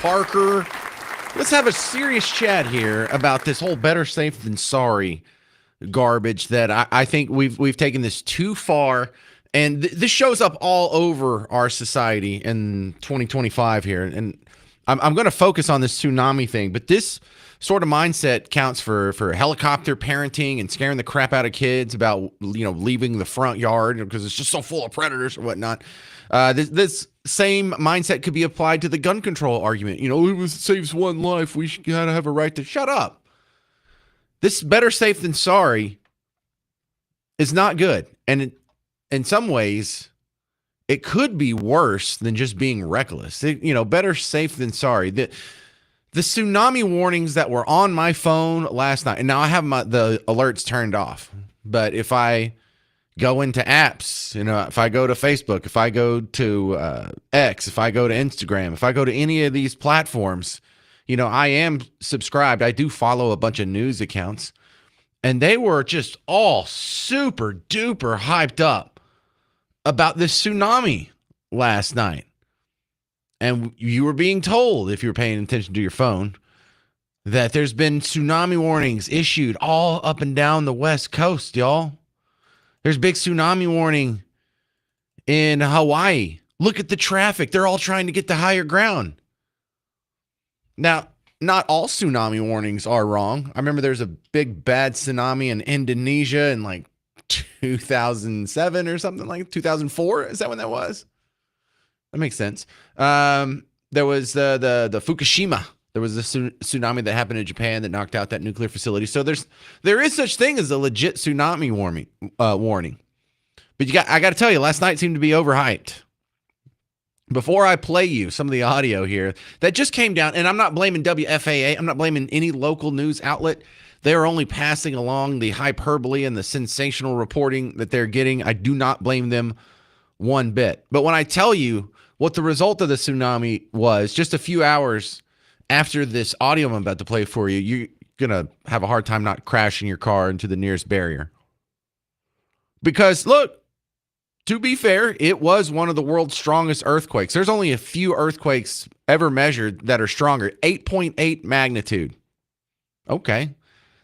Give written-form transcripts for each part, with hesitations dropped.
Parker. Let's have a serious chat here about this whole better safe than sorry garbage that I think we've taken this too far. And this shows up all over our society in 2025 here. And I'm going to focus on this tsunami thing, but this sort of mindset counts for helicopter parenting and scaring the crap out of kids about, leaving the front yard because it's just so full of predators or whatnot. This same mindset could be applied to the gun control argument. It saves one life. We gotta have a right to shut up. This better safe than sorry is not good. And in some ways, it could be worse than just being reckless. Better safe than sorry. The tsunami warnings that were on my phone last night, and now I have the alerts turned off. But if I go into apps, if I go to Facebook, if I go to X, if I go to Instagram, if I go to any of these platforms, I am subscribed. I do follow a bunch of news accounts, and they were just all super duper hyped up about this tsunami last night. And you were being told, if you were paying attention to your phone, that there's been tsunami warnings issued all up and down the West Coast, y'all. There's big tsunami warning in Hawaii. Look at the traffic. They're all trying to get to higher ground. Now, not all tsunami warnings are wrong. I remember there's a big bad tsunami in Indonesia in like 2007 or something, like 2004. Is that when that was? That makes sense. There was the Fukushima. There was a tsunami that happened in Japan that knocked out that nuclear facility. So there is such thing as a legit tsunami warning. But I got to tell you, last night seemed to be overhyped. Before I play you some of the audio here that just came down, and I'm not blaming WFAA. I'm not blaming any local news outlet. They are only passing along the hyperbole and the sensational reporting that they're getting. I do not blame them one bit. But when I tell you what the result of the tsunami was just a few hours after this audio I'm about to play for you, you're going to have a hard time not crashing your car into the nearest barrier. Because, look, to be fair, it was one of the world's strongest earthquakes. There's only a few earthquakes ever measured that are stronger. 8.8 magnitude. Okay.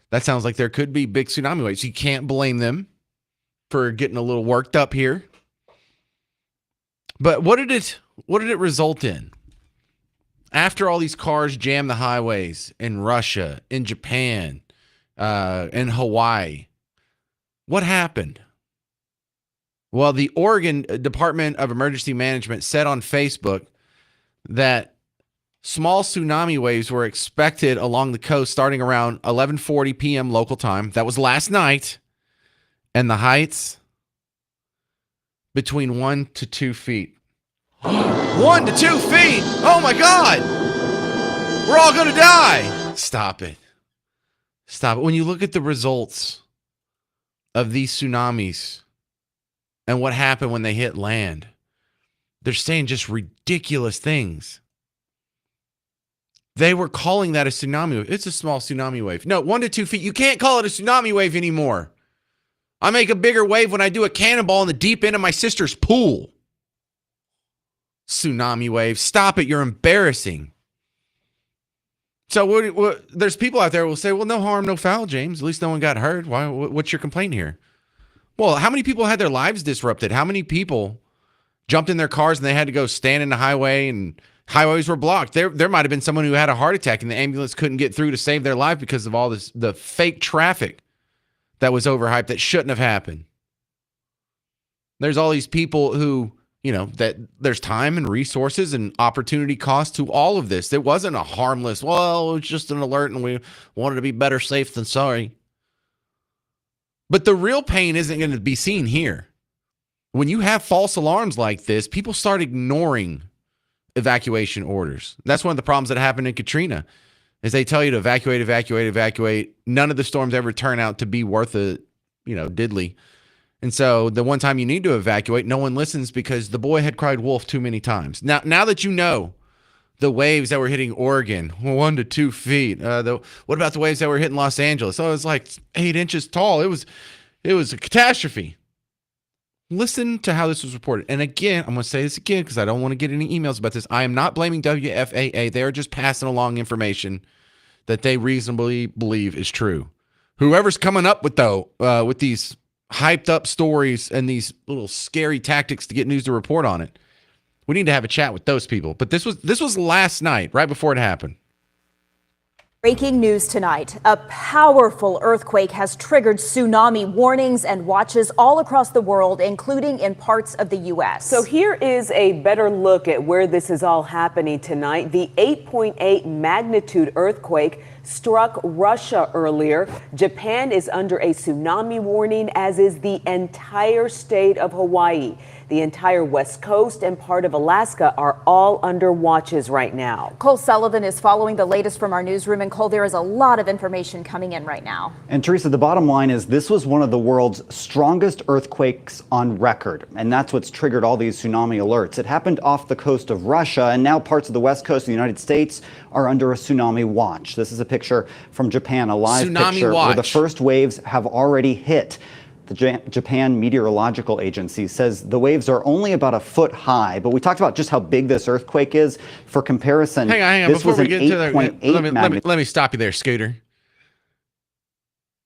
That sounds like there could be big tsunami waves. You can't blame them for getting a little worked up here. But what did it result in? After all these cars jammed the highways in Russia, in Japan, in Hawaii, what happened? Well, the Oregon Department of Emergency Management said on Facebook that small tsunami waves were expected along the coast starting around 11:40 p.m. local time. That was last night. And the heights between 1 to 2 feet. 1 to 2 feet. Oh my God. We're all going to die. Stop it. Stop it. When you look at the results of these tsunamis and what happened when they hit land, they're saying just ridiculous things. They were calling that a tsunami wave. It's a small tsunami wave. No, 1 to 2 feet. You can't call it a tsunami wave anymore. I make a bigger wave when I do a cannonball in the deep end of my sister's pool. Tsunami wave. Stop it. You're embarrassing. So there's people out there who will say, well, no harm, no foul, James. At least no one got hurt. Why? What's your complaint here? Well, how many people had their lives disrupted? How many people jumped in their cars and they had to go stand in the highway and highways were blocked? There might have been someone who had a heart attack and the ambulance couldn't get through to save their life because of all the fake traffic that was overhyped that shouldn't have happened. There's all these people who, that there's time and resources and opportunity cost to all of this. It wasn't a harmless, well, it was just an alert and we wanted to be better safe than sorry. But the real pain isn't going to be seen here. When you have false alarms like this, people start ignoring evacuation orders. That's one of the problems that happened in Katrina, is they tell you to evacuate. None of the storms ever turn out to be worth a, diddly. And so the one time you need to evacuate, no one listens because the boy had cried wolf too many times. Now that you know the waves that were hitting Oregon, 1 to 2 feet. What about the waves that were hitting Los Angeles? Oh, it was like 8 inches tall. It was a catastrophe. Listen to how this was reported. And again, I'm going to say this again because I don't want to get any emails about this. I am not blaming WFAA. They are just passing along information that they reasonably believe is true. Whoever's coming up with these hyped up stories and these little scary tactics to get news to report on it, we need to have a chat with those people. But this was last night, right before it happened. Breaking news tonight. A powerful earthquake has triggered tsunami warnings and watches all across the world, including in parts of the U.S. So here is a better look at where this is all happening tonight. The 8.8 magnitude earthquake struck Russia earlier. Japan is under a tsunami warning, as is the entire state of Hawaii. The entire West Coast and part of Alaska are all under watches right now. Cole Sullivan is following the latest from our newsroom. And Cole, there is a lot of information coming in right now. And Teresa, the bottom line is this was one of the world's strongest earthquakes on record. And that's what's triggered all these tsunami alerts. It happened off the coast of Russia, and now parts of the West Coast of the United States are under a tsunami watch. This is a picture from Japan, a live picture where the first waves have already hit. The Japan Meteorological Agency says the waves are only about a foot high, but we talked about just how big this earthquake is. For comparison, hang on. This Before was we an get to that, 8.8 let me stop you there, Scooter.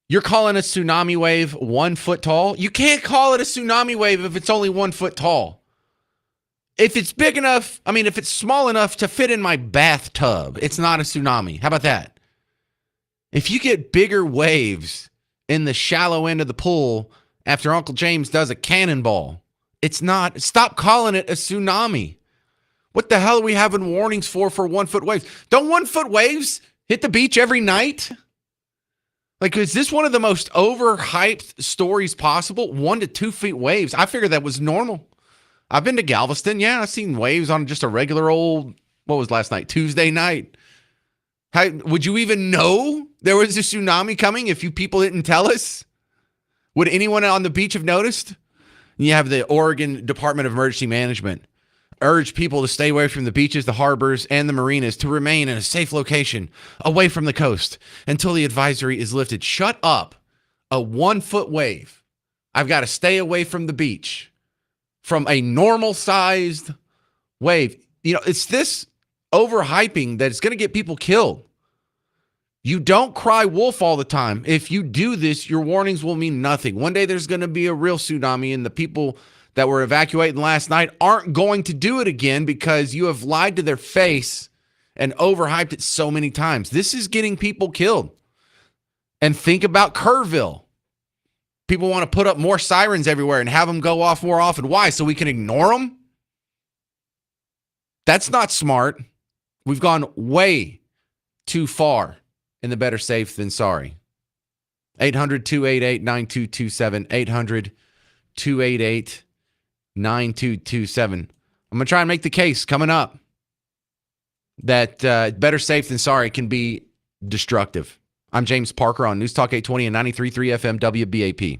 You're calling a tsunami wave 1 foot tall? You can't call it a tsunami wave if it's only 1 foot tall. If it's big enough, if it's small enough to fit in my bathtub, it's not a tsunami. How about that? If you get bigger waves in the shallow end of the pool after Uncle James does a cannonball, it's not. Stop calling it a tsunami. What the hell are we having warnings for 1 foot waves? Don't 1 foot waves hit the beach every night? Like, is this one of the most overhyped stories possible? 1 to 2 feet waves. I figured that was normal. I've been to Galveston. Yeah, I've seen waves on just a regular old, what was last night? Tuesday night. How, would you even know there was a tsunami coming if you people didn't tell us? Would anyone on the beach have noticed? You have the Oregon Department of Emergency Management urge people to stay away from the beaches, the harbors, and the marinas, to remain in a safe location away from the coast until the advisory is lifted. Shut up. A 1 foot wave. I've got to stay away from the beach from a normal sized wave. It's this overhyping that it's going to get people killed. You don't cry wolf all the time. If you do this, your warnings will mean nothing. One day there's going to be a real tsunami, and the people that were evacuating last night aren't going to do it again because you have lied to their face and overhyped it so many times. This is getting people killed. And think about Kerrville. People want to put up more sirens everywhere and have them go off more often. Why? So we can ignore them? That's not smart. We've gone way too far in the better safe than sorry. 800-288-9227. 800-288-9227. I'm going to try and make the case coming up that better safe than sorry can be destructive. I'm James Parker on News Talk 820 and 93.3 FM WBAP.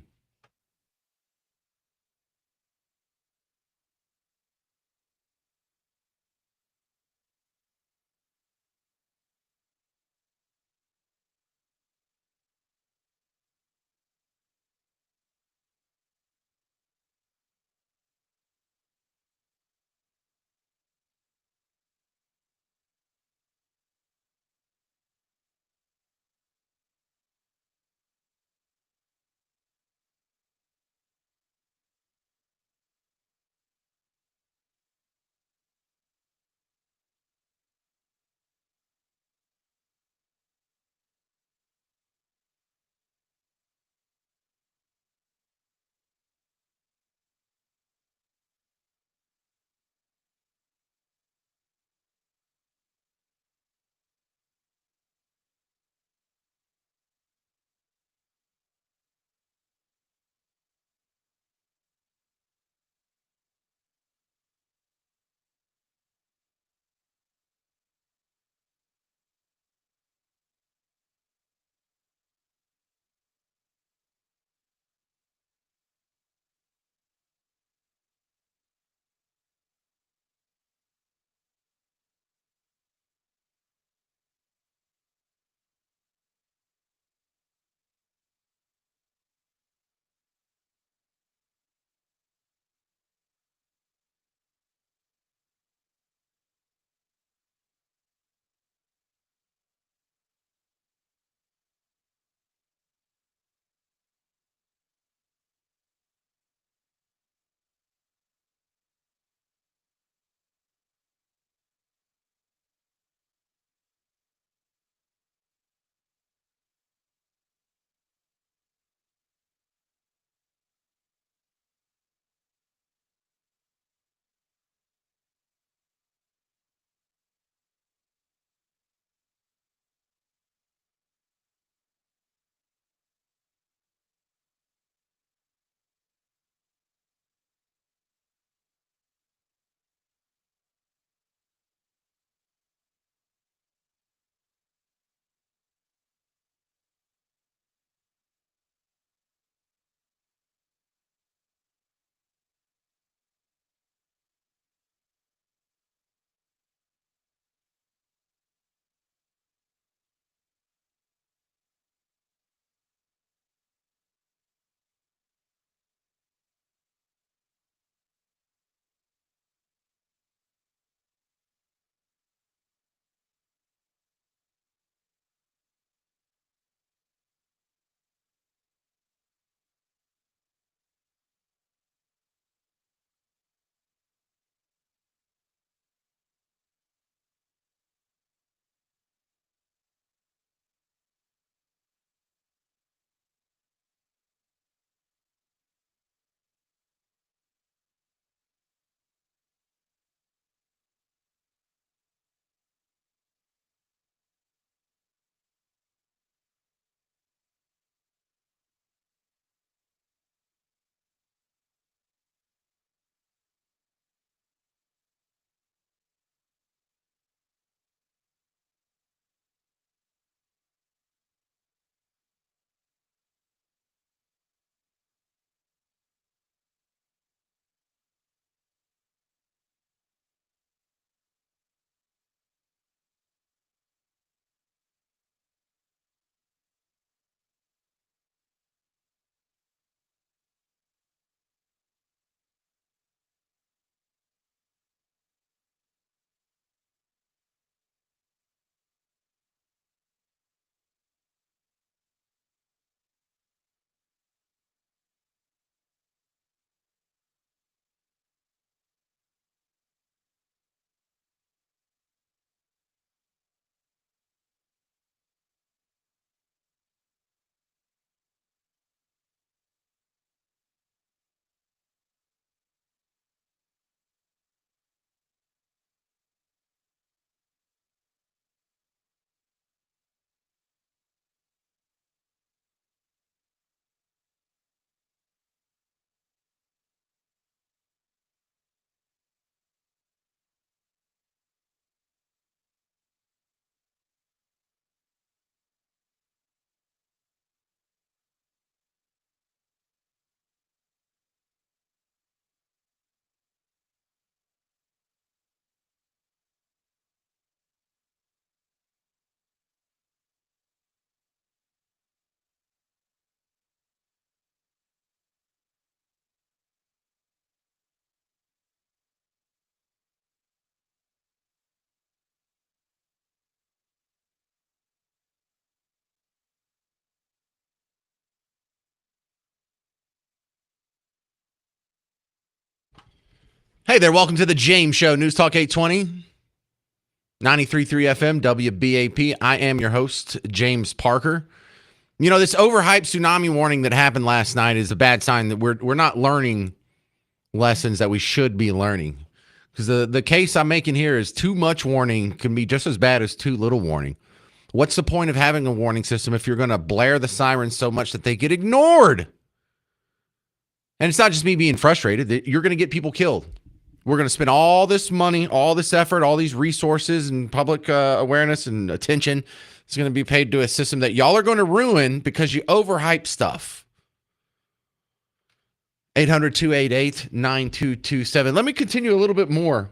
Hey there, welcome to the James Show, News Talk 820, 93.3 FM, WBAP. I am your host, James Parker. You know, this overhyped tsunami warning that happened last night is a bad sign that we're not learning lessons that we should be learning. Because the case I'm making here is too much warning can be just as bad as too little warning. What's the point of having a warning system if you're going to blare the sirens so much that they get ignored? And it's not just me being frustrated. You're going to get people killed. We're going to spend all this money, all this effort, all these resources and public awareness and attention. It's going to be paid to a system that y'all are going to ruin because you overhype stuff. 800-288-9227. Let me continue a little bit more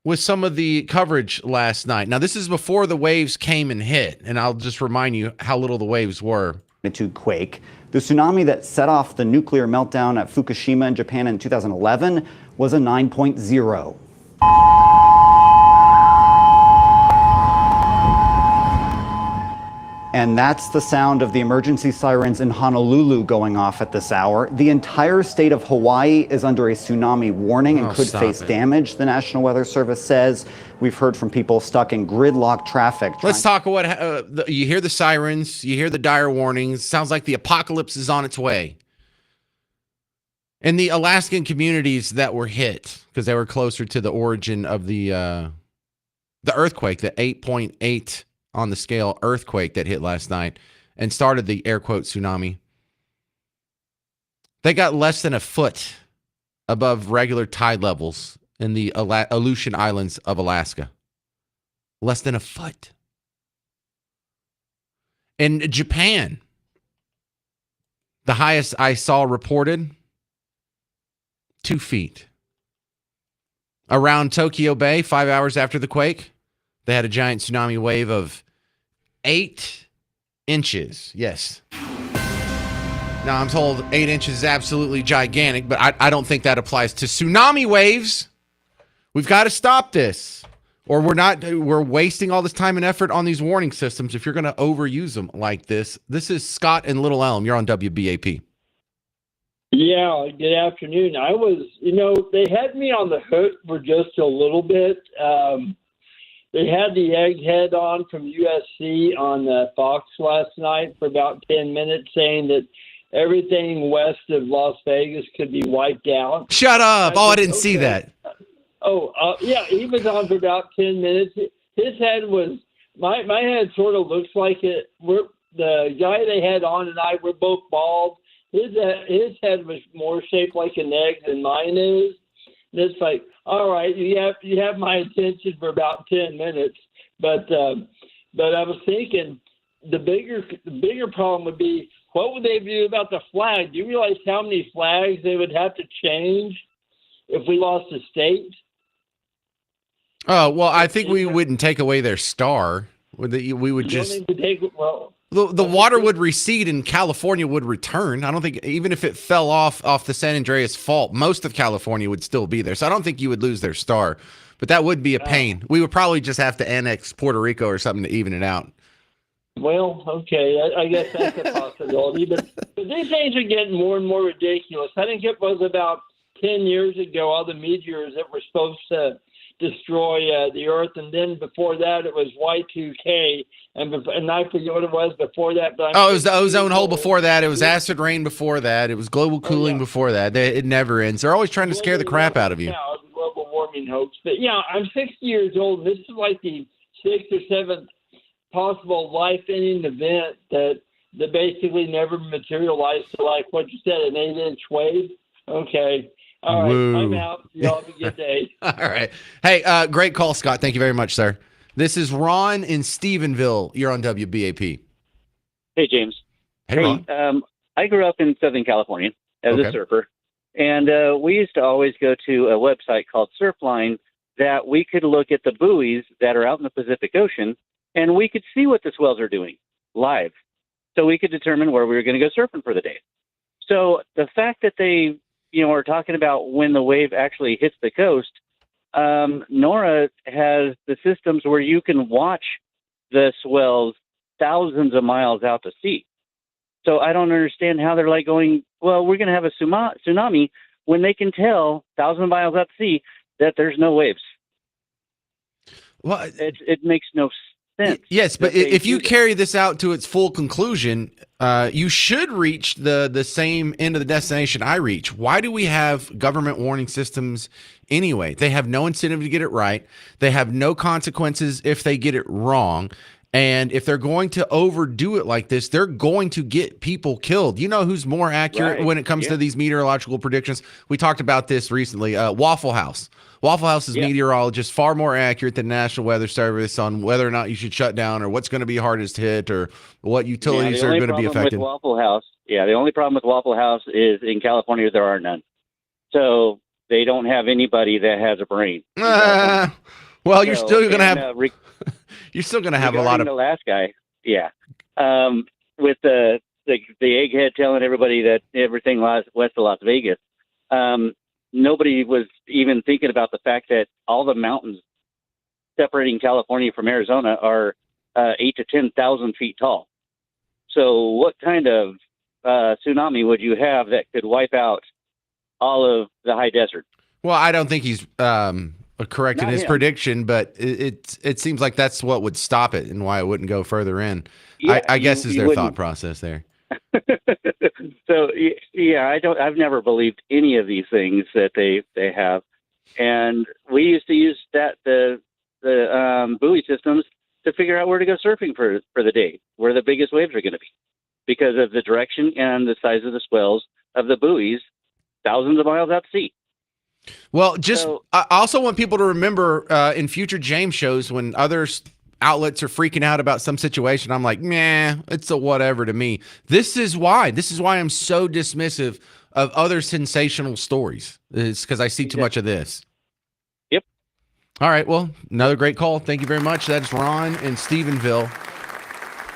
with some of the coverage last night. Now, this is before the waves came and hit, and I'll just remind you how little the waves were. Magnitude quake. The tsunami that set off the nuclear meltdown at Fukushima in Japan in 2011 was a 9.0. And that's the sound of the emergency sirens in Honolulu going off at this hour. The entire state of Hawaii is under a tsunami warning and could face damage, the National Weather Service says. We've heard from people stuck in gridlock traffic. Let's talk what you hear the sirens, you hear the dire warnings. Sounds like the apocalypse is on its way. And the Alaskan communities that were hit, because they were closer to the origin of the earthquake, the 8.8 on the scale earthquake that hit last night and started the air quote tsunami. They got less than a foot above regular tide levels in the Aleutian Islands of Alaska. Less than a foot. In Japan, the highest I saw reported, 2 feet. Around Tokyo Bay, 5 hours after the quake, they had a giant tsunami wave of 8 inches. Yes. Now, I'm told 8 inches is absolutely gigantic, but I don't think that applies to tsunami waves. We've got to stop this, or we're wasting all this time and effort on these warning systems if you're going to overuse them like this. This is Scott in Little Elm. You're on WBAP. Yeah, good afternoon. I was, they had me on the hook for just a little bit. They had the egghead on from USC on Fox last night for about 10 minutes saying that everything west of Las Vegas could be wiped out. Shut up. I didn't see that. Yeah, he was on for about 10 minutes. His head was, my head sort of looks like it. The guy they had on and I were both bald. His head was more shaped like an egg than mine is. And it's like, all right, you have my attention for about 10 minutes, but I was thinking the bigger problem would be what would they do about the flag? Do you realize how many flags they would have to change if we lost a state? Oh well, I think we wouldn't take away their star. We would just. The water would recede and California would return. I don't think, even if it fell off the San Andreas Fault, most of California would still be there. So I don't think you would lose their star, but that would be a pain. We would probably just have to annex Puerto Rico or something to even it out. Well, okay, I guess that's a possibility, but these things are getting more and more ridiculous. I think it was about 10 years ago, all the meteors that were supposed to destroy the Earth, and then before that it was Y2K, and I forget what it was before that. But it was the ozone hole before that. It was acid rain before that. It was global cooling before that. It never ends. They're always trying to scare the crap out of you. Yeah, global warming hoax. But yeah, I'm 60 years old. This is like the 6th or 7th possible life-ending event that basically never materialized to, like what you said, an 8-inch wave. Okay. All right, woo. I'm out. Y'all have a good day. All right. Hey, great call, Scott. Thank you very much, sir. This is Ron in Stephenville. You're on WBAP. Hey, James. Hey, Ron. I grew up in Southern California as a surfer, and we used to always go to a website called Surfline that we could look at the buoys that are out in the Pacific Ocean, and we could see what the swells are doing live. So we could determine where we were going to go surfing for the day. So the fact that they are talking about when the wave actually hits the coast, NORA has the systems where you can watch the swells thousands of miles out to sea. So I don't understand how they're like going, well, we're going to have a tsunami when they can tell 1,000 miles out to sea that there's no waves. Well, It makes no sense. yes, but that they if you do that. carry this out to its full conclusion, you should reach the same end of the destination I reach. Why do we have government warning systems anyway? They have no incentive to get it right. They have no consequences if they get it wrong. And if they're going to overdo it like this, they're going to get people killed. You know who's more accurate Right. when it comes to these meteorological predictions? We talked about this recently. Waffle House. Waffle House's meteorologist far more accurate than National Weather Service on whether or not you should shut down or what's going to be hardest hit or what utilities are going to be affected. The only problem with Waffle House is in California there are none. So they don't have anybody that has a brain. Well, you're still going to have you're still going to have a lot of the last guy. Yeah. With the egghead telling everybody that everything lies west of Las Vegas. Nobody was even thinking about the fact that all the mountains separating California from Arizona are 8 to 10,000 feet tall. So what kind of tsunami would you have that could wipe out all of the high desert? Well, I don't think he's correct in his prediction, but it seems like that's what would stop it and why it wouldn't go further in. Yeah, I guess is their thought process there. So yeah, I've never believed any of these things that they have, and we used to use the buoy systems to figure out where to go surfing for the day, where the biggest waves are going to be, because of the direction and the size of the swells of the buoys, thousands of miles out to sea. Well, I also want people to remember in future James shows when others outlets are freaking out about some situation, I'm like, nah, it's a whatever to me. This is why I'm so dismissive of other sensational stories. It's because I see too much of this. Yep. All right. Well, another great call. Thank you very much. That's Ron in Stephenville.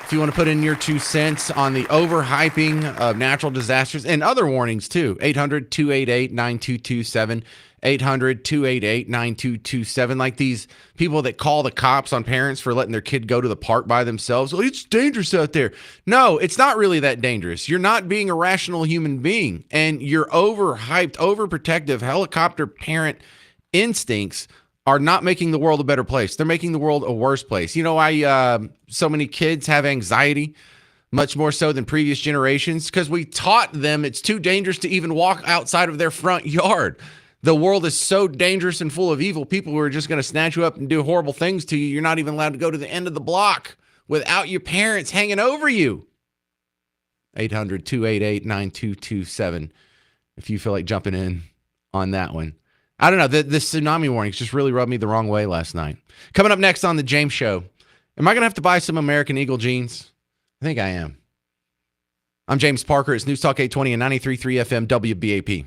If you want to put in your 2 cents on the overhyping of natural disasters and other warnings too, 800-288-9227. 800-288-9227. Like these people that call the cops on parents for letting their kid go to the park by themselves. Well, it's dangerous out there. No, it's not really that dangerous. You're not being a rational human being, and your overhyped, overprotective helicopter parent instincts are not making the world a better place. They're making the world a worse place. You know why so many kids have anxiety? Much more so than previous generations, because we taught them it's too dangerous to even walk outside of their front yard. The world is so dangerous and full of evil people who are just going to snatch you up and do horrible things to you. You're not even allowed to go to the end of the block without your parents hanging over you. 800-288-9227. If you feel like jumping in on that one. I don't know. The tsunami warnings just really rubbed me the wrong way last night. Coming up next on The James Show. Am I going to have to buy some American Eagle jeans? I think I am. I'm James Parker. It's News Talk 820 and 93.3 FM WBAP.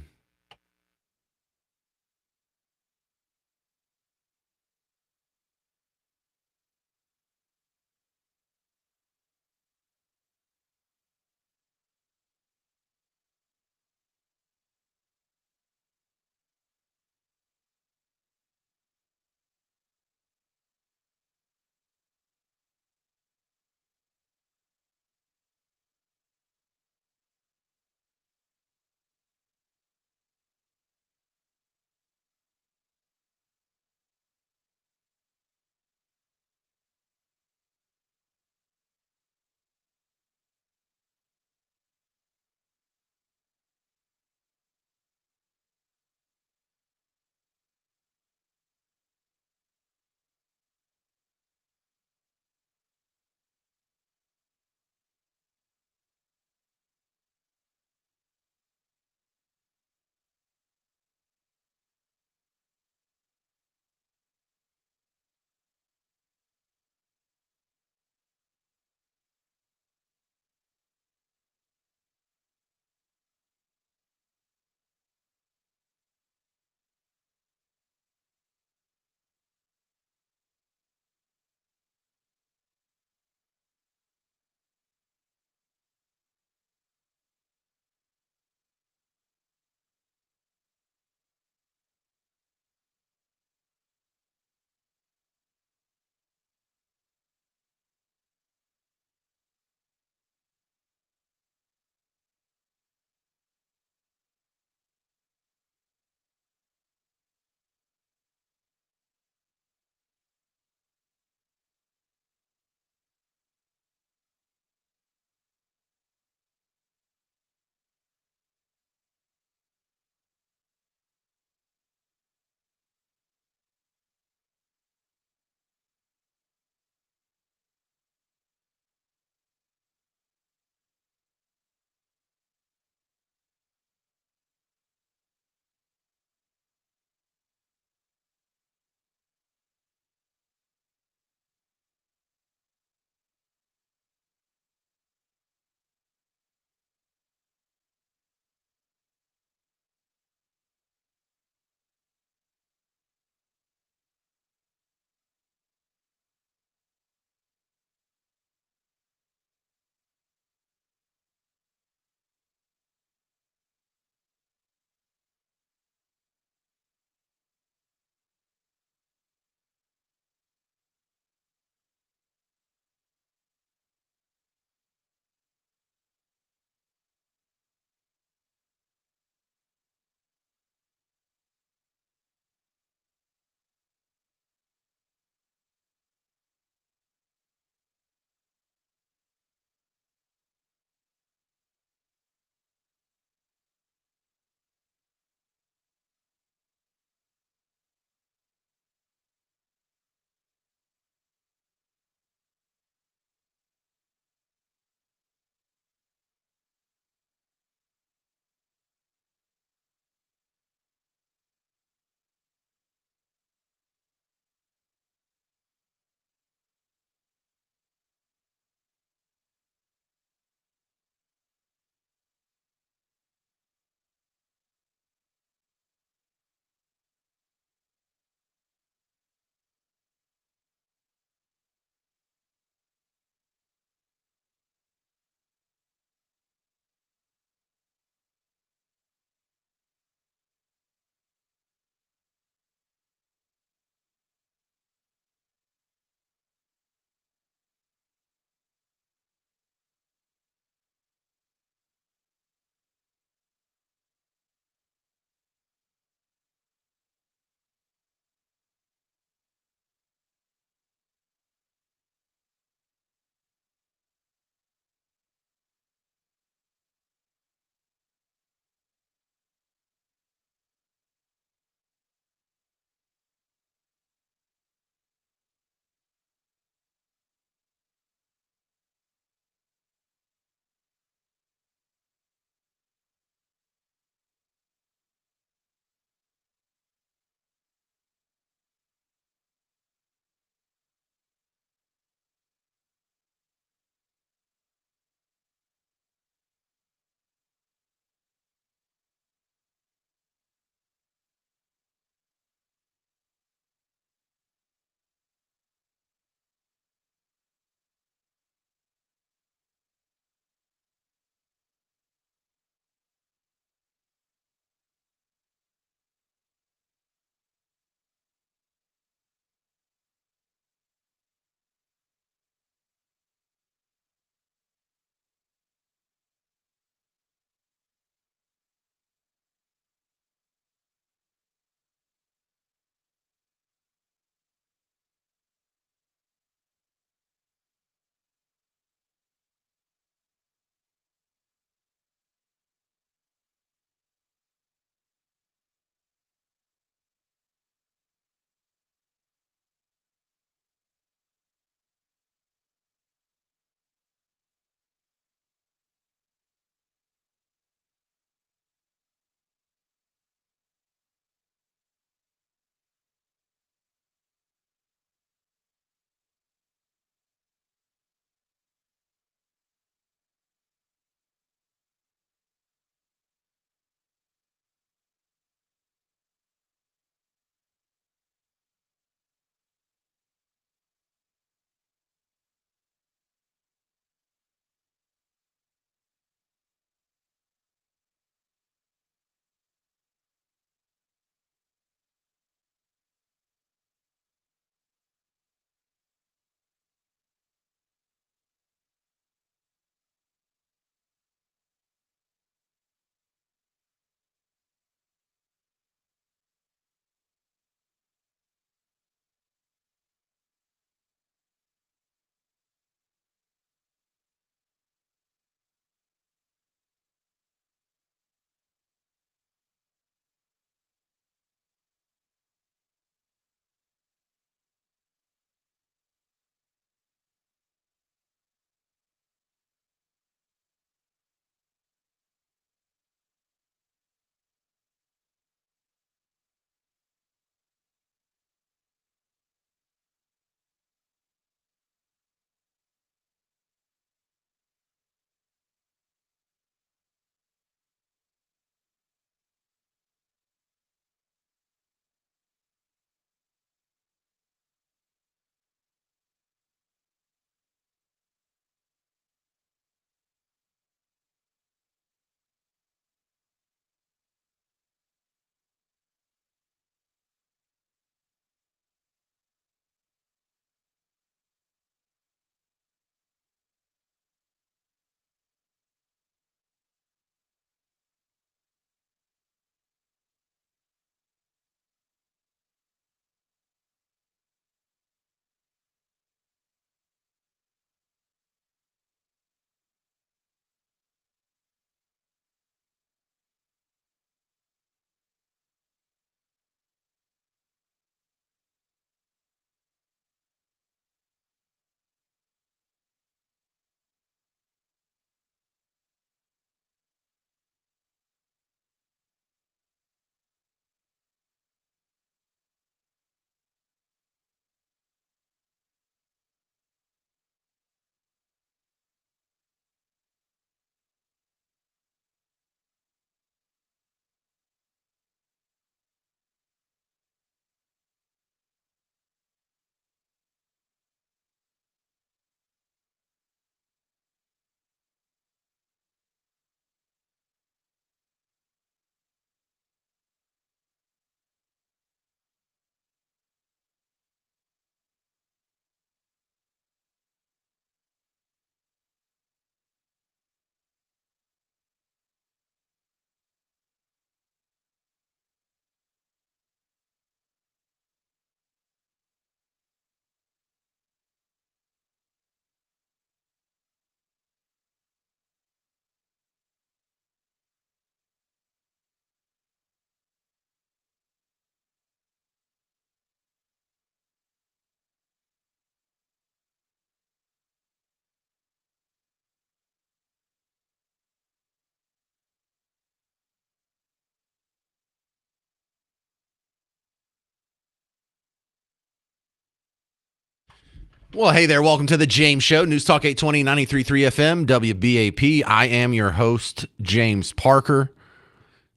Well, hey there. Welcome to the James Show. News Talk 820, 93.3 FM, WBAP. I am your host, James Parker.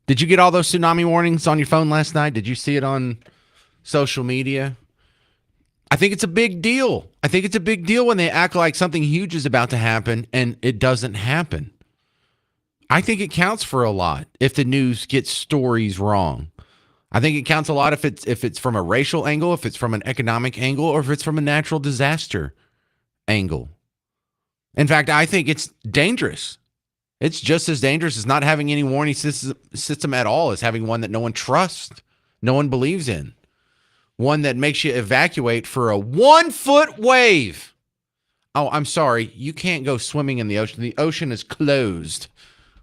Did you get all those tsunami warnings on your phone last night? Did you see it on social media? I think it's a big deal. I think it's a big deal when they act like something huge is about to happen and it doesn't happen. I think it counts for a lot if the news gets stories wrong. I think it counts a lot if it's from a racial angle, if it's from an economic angle, or if it's from a natural disaster angle. In fact, I think it's dangerous. It's just as dangerous as not having any warning system at all, as having one that no one trusts, no one believes in. One that makes you evacuate for a 1 foot wave. Oh, I'm sorry. You can't go swimming in the ocean. The ocean is closed.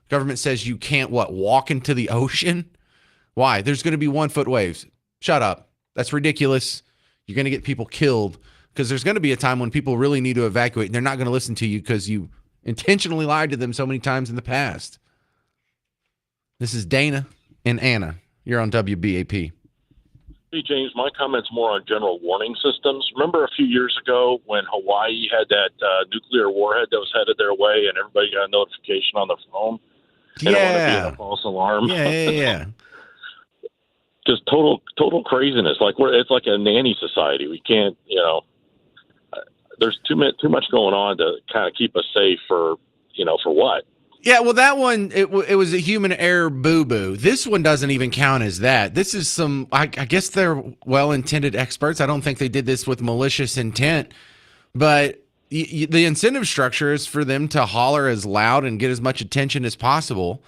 Government says you can't, walk into the ocean? Why? There's going to be 1 foot waves. Shut up. That's ridiculous. You're going to get people killed because there's going to be a time when people really need to evacuate and they're not going to listen to you because you intentionally lied to them so many times in the past. This is Dana and Anna. You're on WBAP. Hey, James, my comment's more on general warning systems. Remember a few years ago when Hawaii had that nuclear warhead that was headed their way and everybody got a notification on their phone? They don't want to be in a false alarm. Yeah. Just total craziness. It's like a nanny society. We can't, there's too much going on to kind of keep us safe for what? Yeah, well, that one, it was a human error boo-boo. This one doesn't even count as that. This is some, I guess they're well-intended experts. I don't think they did this with malicious intent, but the incentive structure is for them to holler as loud and get as much attention as possible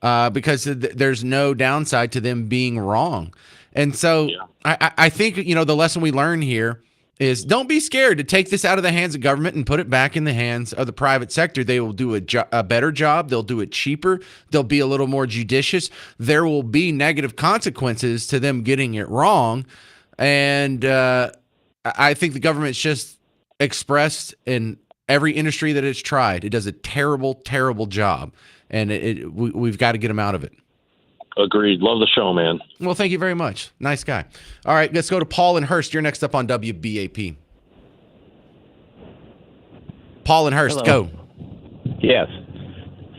because there's no downside to them being wrong. And so I think, the lesson we learn here is don't be scared to take this out of the hands of government and put it back in the hands of the private sector. They will do a better job. They'll do it cheaper. They'll be a little more judicious. There will be negative consequences to them getting it wrong. And I think the government's just expressed in every industry that it's tried. It does a terrible, terrible job. And we've got to get them out of it. Agreed. Love the show, man. Well, thank you very much. Nice guy. All right, let's go to Paul and Hurst. You're next up on WBAP. Paul and Hurst, Hello. go. Yes.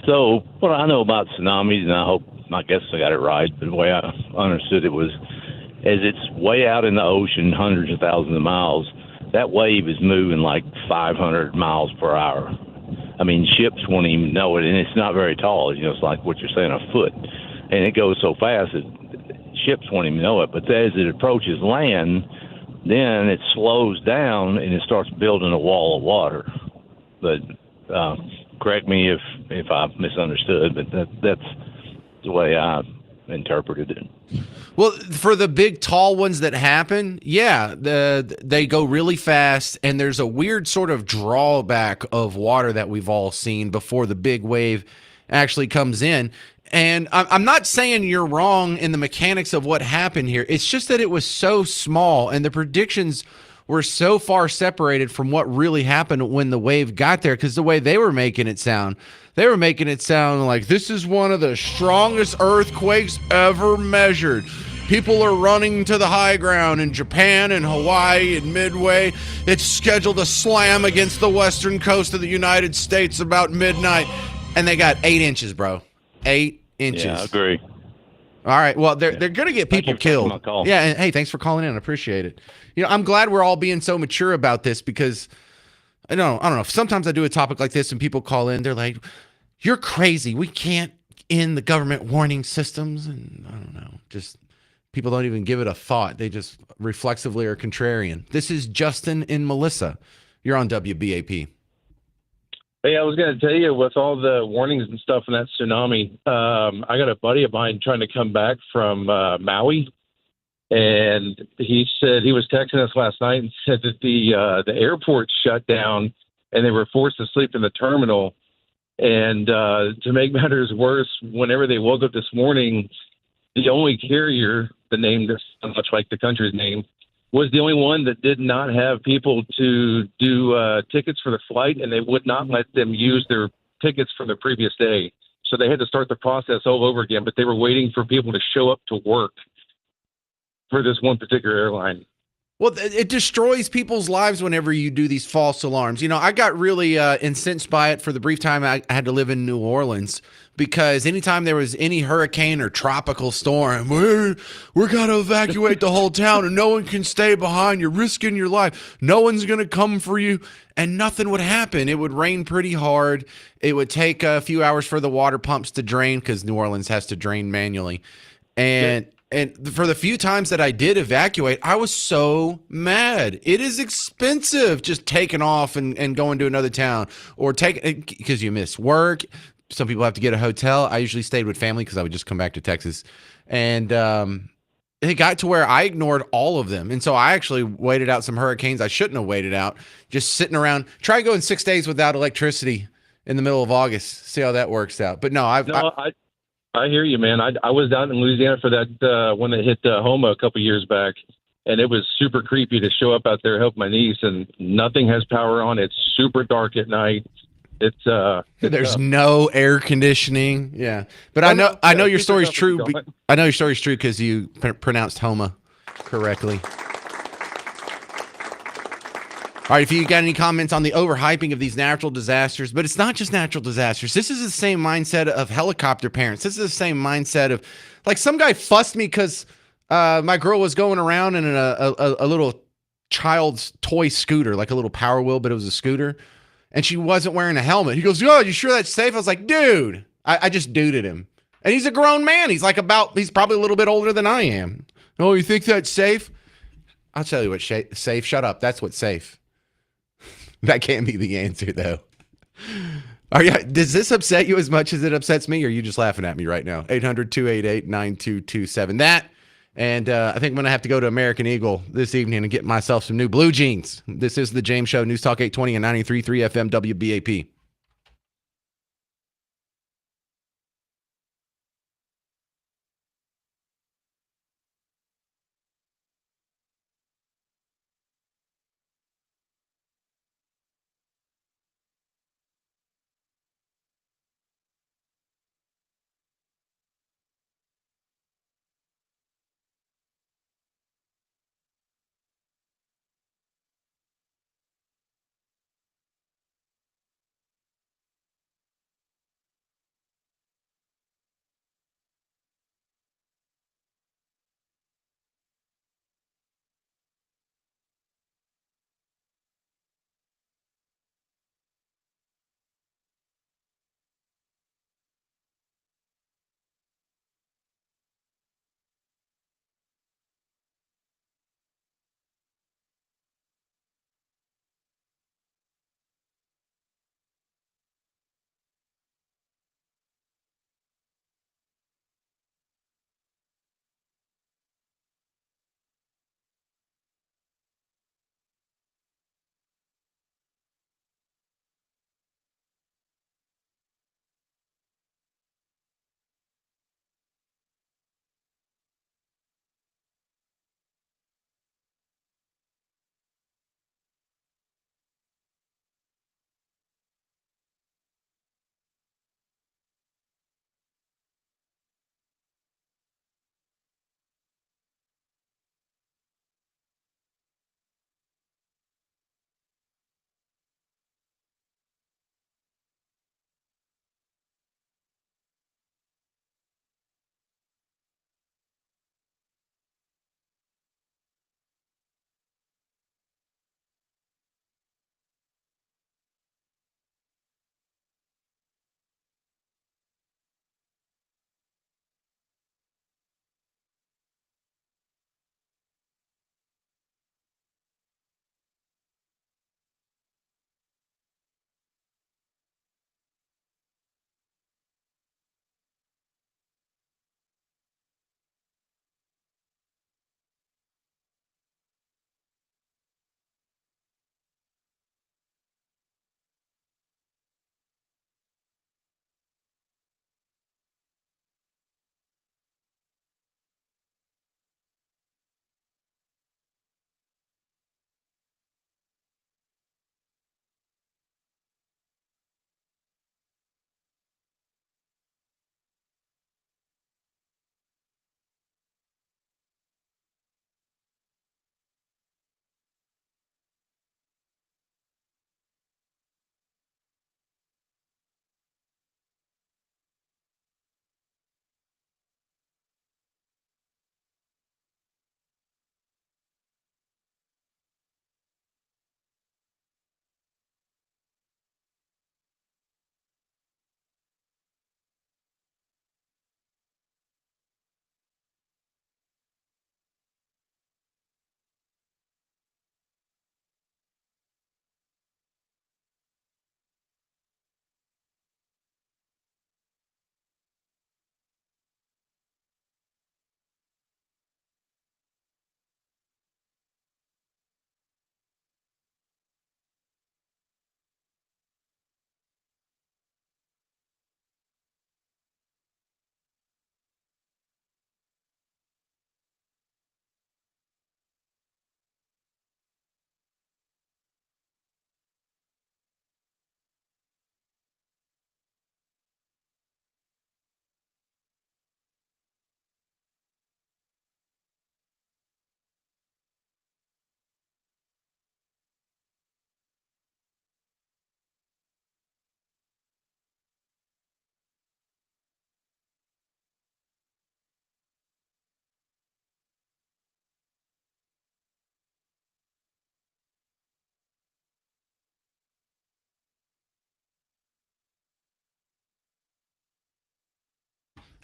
So what I know about tsunamis, and I guess I got it right, but the way I understood it was, as it's way out in the ocean, hundreds of thousands of miles, that wave is moving like 500 miles per hour. I mean, ships won't even know it, and it's not very tall. It's like what you're saying, a foot. And it goes so fast that ships won't even know it. But as it approaches land, then it slows down and it starts building a wall of water. But correct me if I misunderstood, but that's the way I interpreted it. Well, for the big tall ones that happen, they go really fast, and there's a weird sort of drawback of water that we've all seen before the big wave actually comes in. And I'm not saying you're wrong in the mechanics of what happened here. It's just that it was so small and the predictions were so far separated from what really happened when the wave got there, because the way they were making it sound like this is one of the strongest earthquakes ever measured. People are running to the high ground in Japan and Hawaii and Midway. It's scheduled to slam against the western coast of the United States about midnight. And they got 8 inches, bro. 8 inches. Yeah, I agree. All right. Well, they're going to get people killed. My call. Yeah. And hey, thanks for calling in. I appreciate it. I'm glad we're all being so mature about this because I don't know. Sometimes I do a topic like this and people call in. They're like, "You're crazy. We can't end the government warning systems." And I don't know. Just people don't even give it a thought. They just reflexively are contrarian. This is Justin and Melissa. You're on WBAP. Hey, I was going to tell you, with all the warnings and stuff in that tsunami, I got a buddy of mine trying to come back from Maui, and he said he was texting us last night and said that the airport shut down and they were forced to sleep in the terminal. And to make matters worse, whenever they woke up this morning, the only carrier, the name that's much like the country's name, was the only one that did not have people to do tickets for the flight, and they would not let them use their tickets from the previous day. So they had to start the process all over again, but they were waiting for people to show up to work for this one particular airline. Well, it destroys people's lives whenever you do these false alarms. You know, I got really incensed by it for the brief time I had to live in New Orleans because anytime there was any hurricane or tropical storm, we're going to evacuate the whole town and no one can stay behind. You're risking your life. No one's going to come for you. And nothing would happen. It would rain pretty hard. It would take a few hours for the water pumps to drain because New Orleans has to drain manually. And for the few times that I did evacuate, I was so mad. It is expensive just taking off and going to another town or because you miss work. Some people have to get a hotel. I usually stayed with family because I would just come back to Texas. And it got to where I ignored all of them. And so I actually waited out some hurricanes I shouldn't have waited out, just sitting around. Try going 6 days without electricity in the middle of August. See how that works out. But no, I hear you, man. I was down in Louisiana for that when it hit Houma a couple years back, and it was super creepy to show up out there help my niece, and nothing has power on. It's super dark at night. It's there's tough. no air conditioning. Yeah, but I know your story's true. I know your story's true because you pronounced Houma correctly. All right, if you got any comments on the overhyping of these natural disasters, but it's not just natural disasters. This is the same mindset of helicopter parents. This is the same mindset of, like, some guy fussed me because my girl was going around in a little child's toy scooter, like a little Power Wheel, but it was a scooter, and she wasn't wearing a helmet. He goes, "Oh, you sure that's safe?" I was like, "Dude," I just duded him, and he's a grown man. He's probably a little bit older than I am. "Oh, you think that's safe?" I'll tell you what's safe. Shut up. That's what's safe. That can't be the answer, though. Does this upset you as much as it upsets me, or are you just laughing at me right now? 800-288-9227. That, and I think I'm going to have to go to American Eagle this evening and get myself some new blue jeans. This is The James Show, News Talk 820 and 93.3 FM WBAP.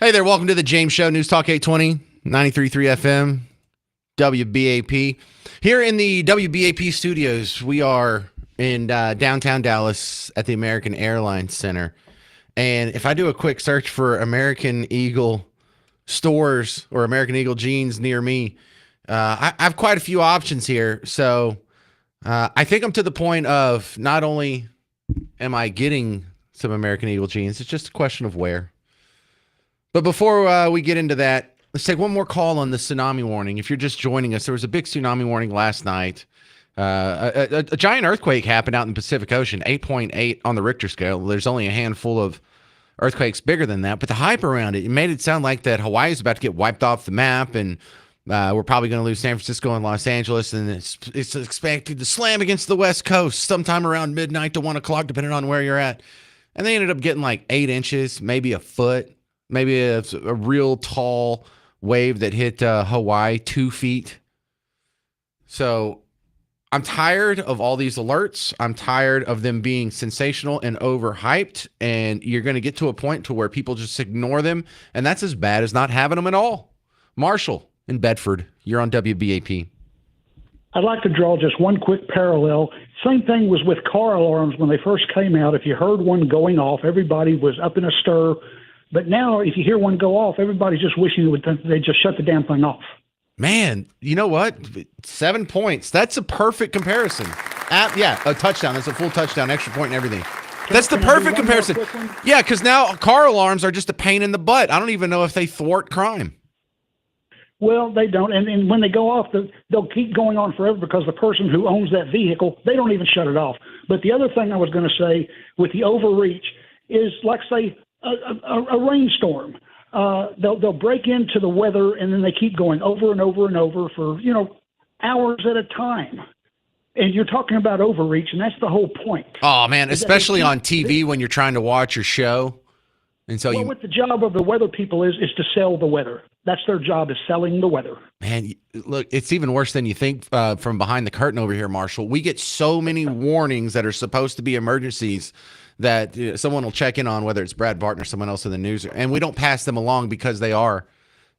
Hey there, welcome to the James Show, News Talk 820, 93.3 FM, WBAP. Here in the WBAP studios, we are in downtown Dallas at the American Airlines Center. And if I do a quick search for American Eagle stores or American Eagle jeans near me, I have quite a few options here. So I think I'm to the point of not only am I getting some American Eagle jeans, it's just a question of where. But before we get into that, let's take one more call on the tsunami warning. If you're just joining us, there was a big tsunami warning last night. A giant earthquake happened out in the Pacific Ocean, 8.8 on the Richter scale. There's only a handful of earthquakes bigger than that. But the hype around it made it sound like that Hawaii is about to get wiped off the map, and we're probably going to lose San Francisco and Los Angeles, and it's expected to slam against the West Coast sometime around midnight to 1 o'clock, depending on where you're at. And they ended up getting like 8 inches, maybe a foot. Maybe a real tall wave that hit Hawaii, 2 feet. So I'm tired of all these alerts. I'm tired of them being sensational and overhyped. And you're going to get to a point to where people just ignore them. And that's as bad as not having them at all. Marshall in Bedford, you're on WBAP. I'd like to draw just one quick parallel. Same thing was with car alarms when they first came out. If you heard one going off, everybody was up in a stir. But now, if you hear one go off, everybody's just wishing they just shut the damn thing off. Man, you know what? 7 points. That's a perfect comparison. Yeah, a touchdown. That's a full touchdown, extra point and everything. That's the perfect comparison. Yeah, because now car alarms are just a pain in the butt. I don't even know if they thwart crime. Well, they don't. And when they go off, they'll keep going on forever because the person who owns that vehicle, they don't even shut it off. But the other thing I was going to say with the overreach is, like, say, a rainstorm. They'll break into the weather, and then they keep going over and over and over for, hours at a time. And you're talking about overreach, and that's the whole point. Oh, man, especially on TV when you're trying to watch your show. And so what the job of the weather people is to sell the weather. That's their job, is selling the weather. Man, look, it's even worse than you think from behind the curtain over here, Marshall. We get so many warnings that are supposed to be emergencies that someone will check in on, whether it's Brad Barton or someone else in the news, and we don't pass them along because they are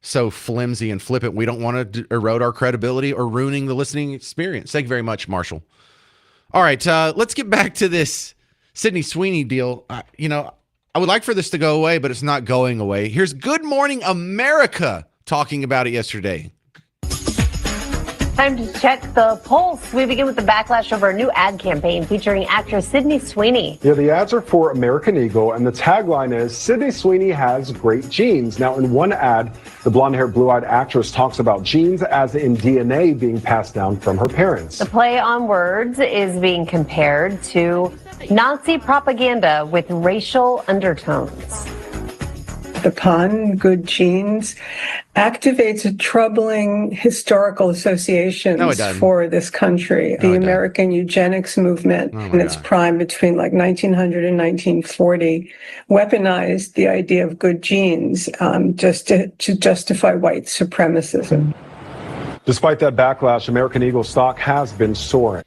so flimsy and flippant. We don't want to erode our credibility or ruining the listening experience. Thank you very much, Marshall. All right, let's get back to this Sydney Sweeney deal. I would like for this to go away, but it's not going away. Here's Good Morning America talking about it yesterday. Time to check the pulse. We begin with the backlash over a new ad campaign featuring actress Sydney Sweeney. Yeah, the ads are for American Eagle, and the tagline is, Sydney Sweeney has great genes. Now, in one ad, the blonde-haired, blue-eyed actress talks about genes as in DNA being passed down from her parents. The play on words is being compared to Nazi propaganda with racial undertones. The pun, good genes, activates troubling historical associations for this country. The American eugenics movement in its prime between like 1900 and 1940 weaponized the idea of good genes just to justify white supremacism. Despite that backlash, American Eagle stock has been soaring.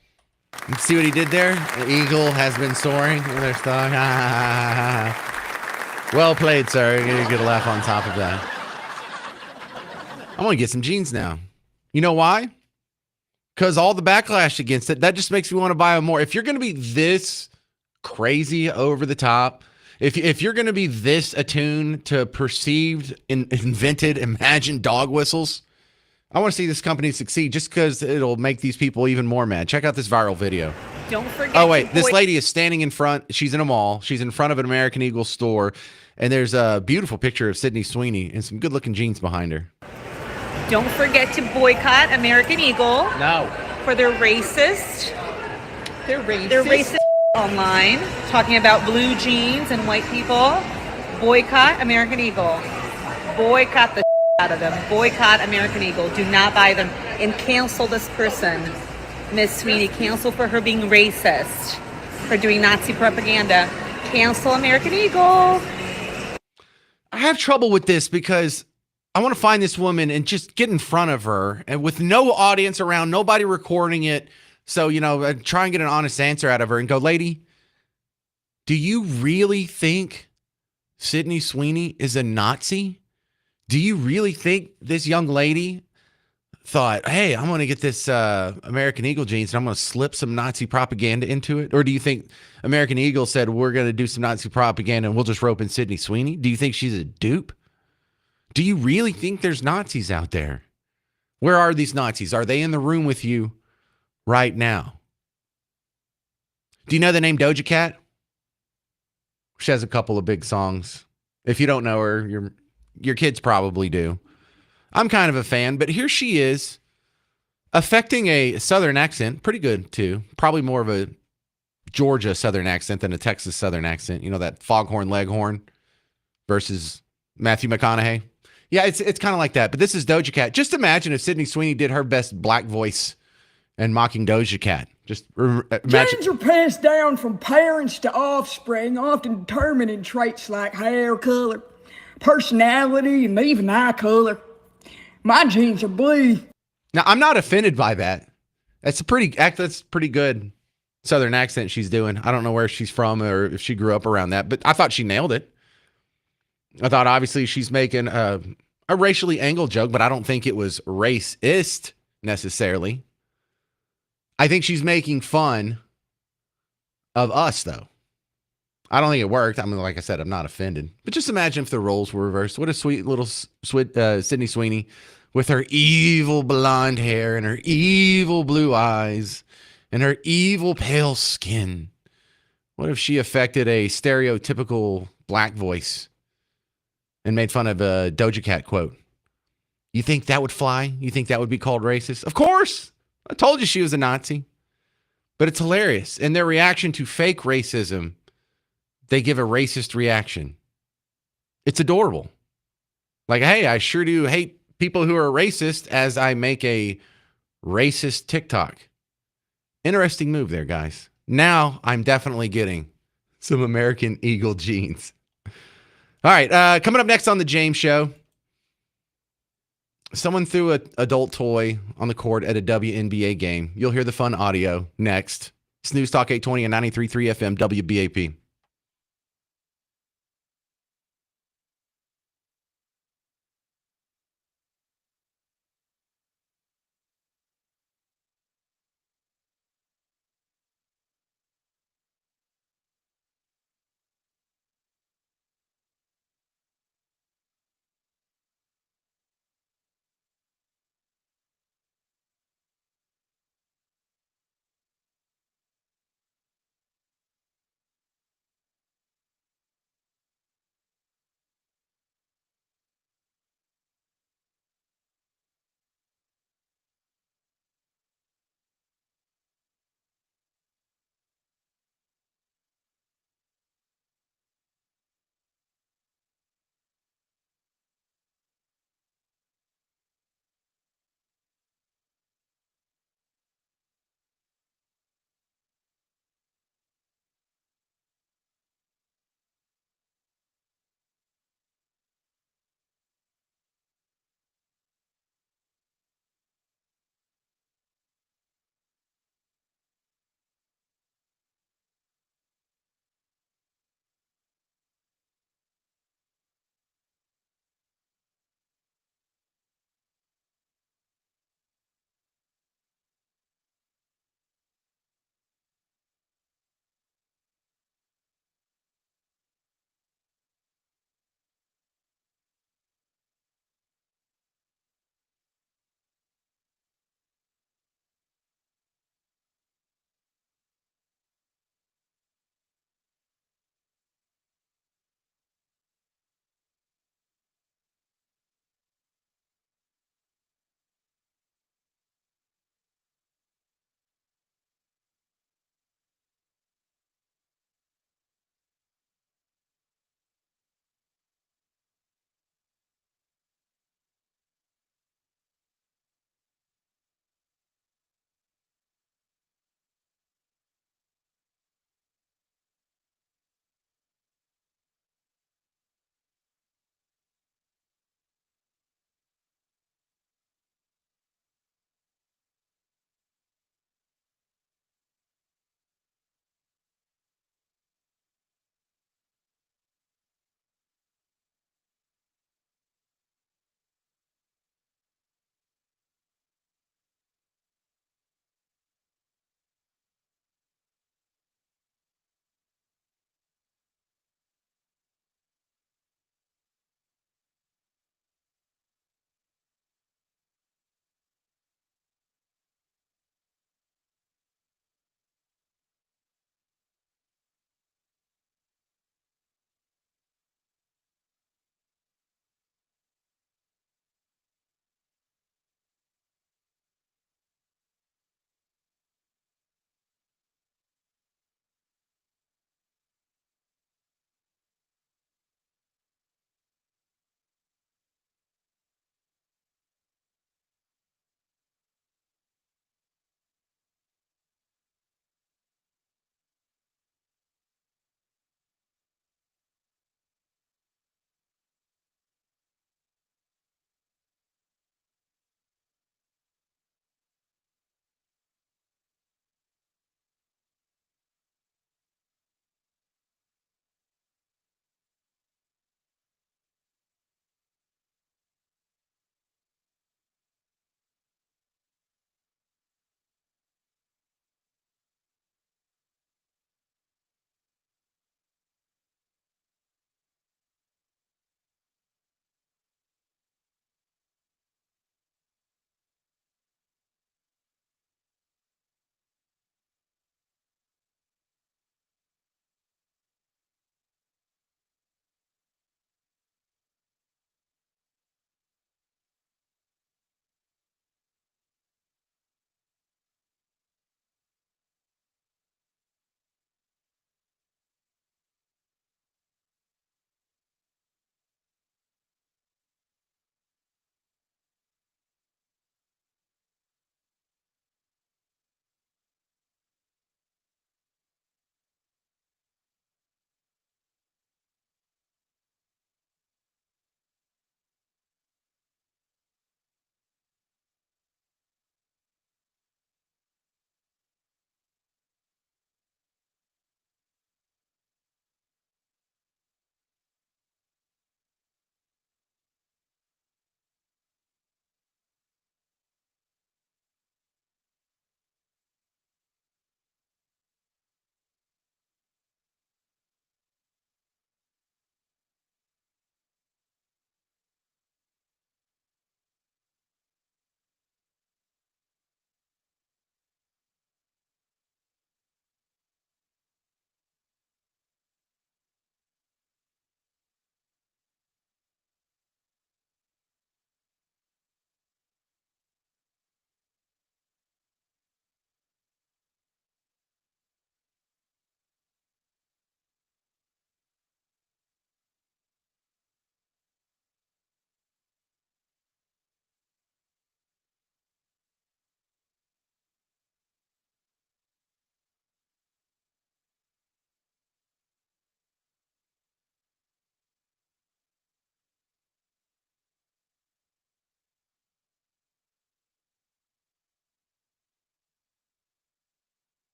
See what he did there? The Eagle has been soaring in their stock. Well played, sir. You're going to get a laugh on top of that. I want to get some jeans now. You know why? Because all the backlash against it, that just makes me want to buy them more. If you're going to be this crazy over the top, if you're going to be this attuned to perceived, invented, imagined dog whistles, I want to see this company succeed just because it'll make these people even more mad. Check out this viral video. Don't forget. Oh, wait. This lady is standing in front. She's in a mall. She's in front of an American Eagle store. And there's a beautiful picture of Sydney Sweeney and some good-looking jeans behind her. Don't forget to boycott American Eagle. No. For their racist. They're racist online, talking about blue jeans and white people. Boycott American Eagle. Boycott the out of them. Boycott American Eagle. Do not buy them. And cancel this person. Miss Sweeney, cancel for her being racist, for doing Nazi propaganda. Cancel American Eagle. I have trouble with this because I want to find this woman and just get in front of her and with no audience around, nobody recording it. So, try and get an honest answer out of her and go, lady, do you really think Sydney Sweeney is a Nazi? Do you really think this young lady thought, hey, I'm going to get this American Eagle jeans and I'm going to slip some Nazi propaganda into it? Or do you think American Eagle said, we're going to do some Nazi propaganda and we'll just rope in Sydney Sweeney? Do you think she's a dupe? Do you really think there's Nazis out there? Where are these Nazis? Are they in the room with you right now? Do you know the name Doja Cat? She has a couple of big songs. If you don't know her, your kids probably do. I'm kind of a fan, but here she is affecting a Southern accent. Pretty good, too. Probably more of a Georgia Southern accent than a Texas Southern accent. You know, that foghorn leghorn versus Matthew McConaughey. Yeah, it's kind of like that. But this is Doja Cat. Just imagine if Sydney Sweeney did her best black voice and mocking Doja Cat. Just imagine. Genes are passed down from parents to offspring, often determining traits like hair color, personality, and even eye color. My genes are blue. Now, I'm not offended by that. That's pretty good Southern accent she's doing. I don't know where she's from or if she grew up around that, but I thought she nailed it. I thought obviously she's making a racially angled joke, but I don't think it was racist necessarily. I think she's making fun of us, though. I don't think it worked. I mean, like I said, I'm not offended. But just imagine if the roles were reversed. What a sweet little Sydney Sweeney with her evil blonde hair and her evil blue eyes and her evil pale skin. What if she affected a stereotypical black voice and made fun of a Doja Cat quote? You think that would fly? You think that would be called racist? Of course. I told you she was a Nazi. But it's hilarious. And their reaction to fake racism, they give a racist reaction. It's adorable. Like, hey, I sure do hate people who are racist as I make a racist TikTok. Interesting move there, guys. Now I'm definitely getting some American Eagle jeans. All right, coming up next on the James Show, someone threw an adult toy on the court at a WNBA game. You'll hear the fun audio next. It's News Talk 820 and 93.3 FM WBAP.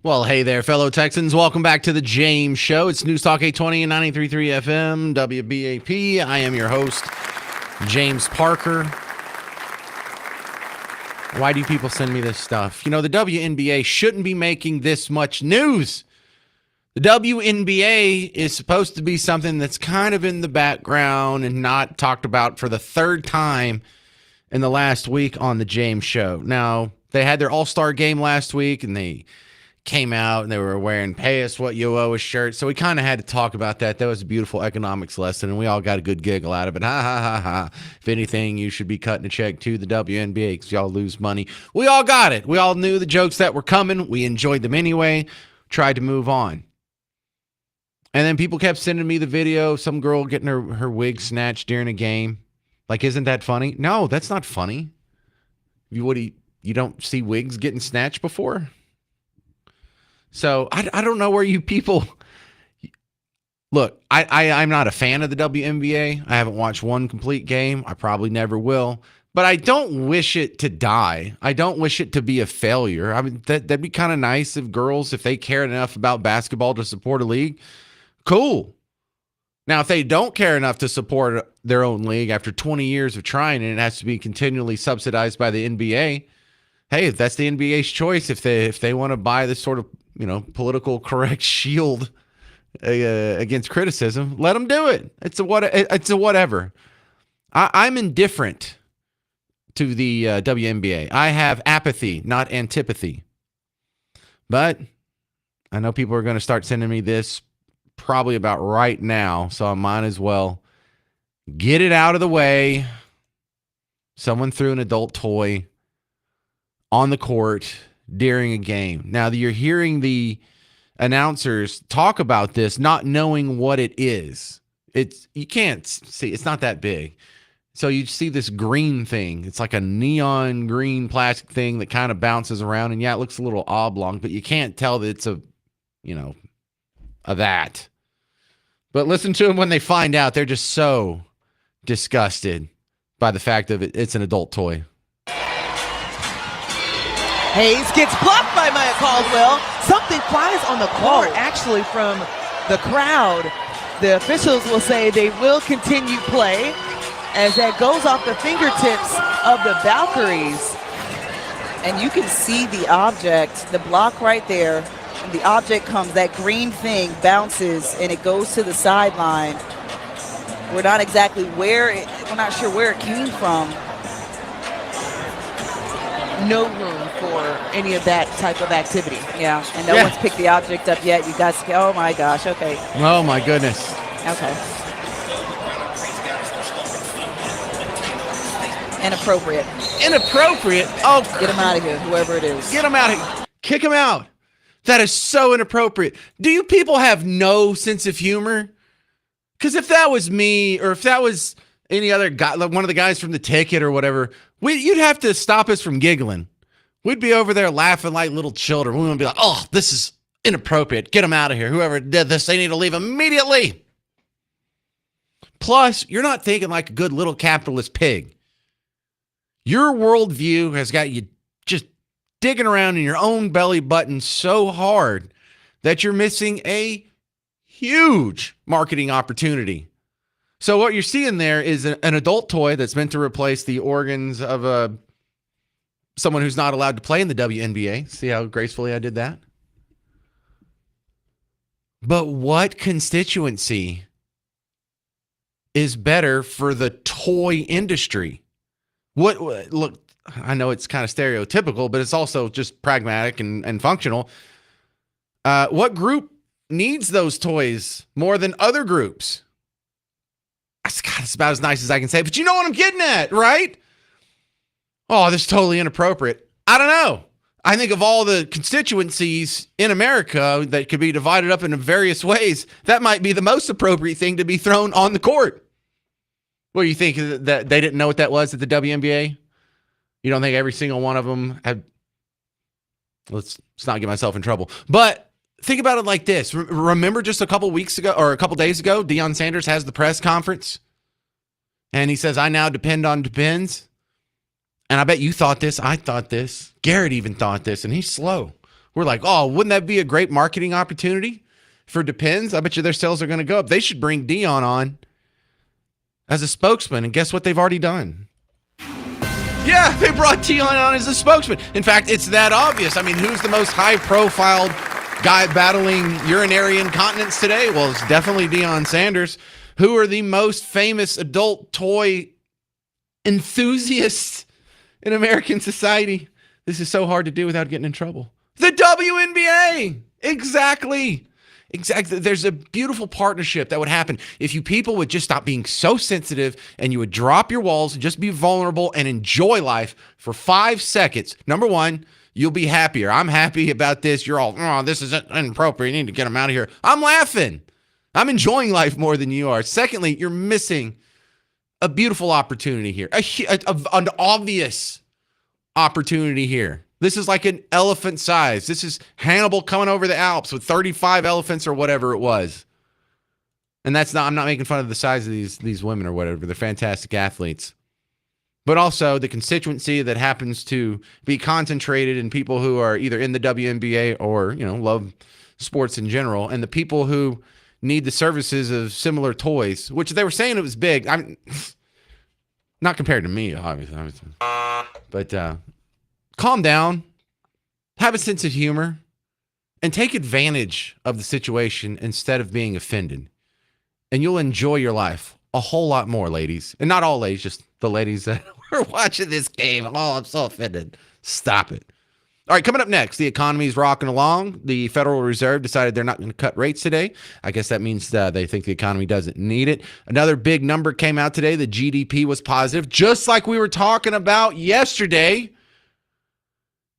Well, hey there, fellow Texans. Welcome back to the James Show. It's News Talk 820 and 93.3 FM, WBAP. I am your host, James Parker. Why do people send me this stuff? You know, the WNBA shouldn't be making this much news. The WNBA is supposed to be something that's kind of in the background and not talked about for the third time in the last week on the James Show. Now, they had their All-Star game last week, and they came out and they were wearing "Pay Us What You Owe Us" shirts. So we kind of had to talk about that. That was a beautiful economics lesson, and we all got a good giggle out of it. Ha, ha, ha, ha. If anything, you should be cutting a check to the WNBA because y'all lose money. We all got it. We all knew the jokes that were coming. We enjoyed them anyway, tried to move on. And then people kept sending me the video of some girl getting her wig snatched during a game. Like, isn't that funny? No, that's not funny. You don't see wigs getting snatched before? So I don't know where you people look. I'm not a fan of the WNBA. I haven't watched one complete game. I probably never will. But I don't wish it to die. I don't wish it to be a failure. I mean, that'd be kind of nice if girls, if they cared enough about basketball to support a league, cool. Now, if they don't care enough to support their own league after 20 years of trying and it has to be continually subsidized by the NBA, hey, that's the NBA's choice. If they want to buy this sort of, political correct shield against criticism, let them do it. It's a whatever. I'm indifferent to the WNBA. I have apathy, not antipathy. But I know people are going to start sending me this probably about right now, so I might as well get it out of the way. Someone threw an adult toy on the court during a game. Now, you're hearing the announcers talk about this, not knowing what it is. You can't see. It's not that big. So you see this green thing. It's like a neon green plastic thing that kind of bounces around. And yeah, it looks a little oblong, but you can't tell that it's a that. But listen to them when they find out. They're just so disgusted by the fact that it's an adult toy. Hayes gets blocked by Maya Caldwell. Something flies on the court, actually, from the crowd. The officials will say they will continue play as that goes off the fingertips of the Valkyries. And you can see the object, the block right there. And the object comes, that green thing bounces, and it goes to the sideline. We're not sure where it came from. No room for any of that type of activity. Yeah, and no one's picked the object up yet. You guys, oh my gosh, okay. Oh my goodness. Okay. Inappropriate. Oh, get him out of here, whoever it is. Get him out of here. Kick him out. That is so inappropriate. Do you people have no sense of humor? Because if that was me, or if that was any other guy, like one of the guys from the ticket or whatever, you'd have to stop us from giggling. We'd be over there laughing like little children. We would be like, oh, this is inappropriate. Get them out of here. Whoever did this, they need to leave immediately. Plus, you're not thinking like a good little capitalist pig. Your worldview has got you just digging around in your own belly button so hard that you're missing a huge marketing opportunity. So what you're seeing there is an adult toy that's meant to replace the organs of someone who's not allowed to play in the WNBA. See how gracefully I did that? But what constituency is better for the toy industry? Look, I know it's kind of stereotypical, but it's also just pragmatic and functional. What group needs those toys more than other groups? God, it's about as nice as I can say, but you know what I'm getting at, right? Oh, this is totally inappropriate. I don't know. I think of all the constituencies in America that could be divided up into various ways, that might be the most appropriate thing to be thrown on the court. What do you think, that they didn't know what that was at the WNBA? You don't think every single one of them had... Let's not get myself in trouble. But think about it like this. Remember just a couple weeks ago, or a couple days ago, Deion Sanders has the press conference, and he says, I now depend on Depends. And I bet you thought this. I thought this. Garrett even thought this, and he's slow. We're like, oh, wouldn't that be a great marketing opportunity for Depends? I bet you their sales are going to go up. They should bring Dion on as a spokesman, and guess what they've already done? Yeah, they brought Dion on as a spokesman. In fact, it's that obvious. I mean, who's the most high-profile guy battling urinary incontinence today? Well, it's definitely Deion Sanders. Who are the most famous adult toy enthusiasts in American society? This is so hard to do without getting in trouble. The WNBA! Exactly. There's a beautiful partnership that would happen if you people would just stop being so sensitive and you would drop your walls and just be vulnerable and enjoy life for 5 seconds. Number one, you'll be happier. I'm happy about this. You're all, oh, this is inappropriate. You need to get them out of here. I'm laughing. I'm enjoying life more than you are. Secondly, you're missing a beautiful opportunity here, an obvious opportunity here. This is like an elephant size. This is Hannibal coming over the Alps with 35 elephants or whatever it was. And I'm not making fun of the size of these women or whatever. They're fantastic athletes. But also the constituency that happens to be concentrated in people who are either in the WNBA or, love sports in general, and the people who need the services of similar toys, which they were saying it was big. I'm not compared to me, obviously. But calm down, have a sense of humor, and take advantage of the situation instead of being offended. And you'll enjoy your life a whole lot more, ladies. And not all ladies, just the ladies that were watching this game. Oh, I'm so offended. Stop it. All right, coming up next, the economy is rocking along. The Federal Reserve decided they're not going to cut rates today. I guess that means they think the economy doesn't need it. Another big number came out today. The GDP was positive, just like we were talking about yesterday.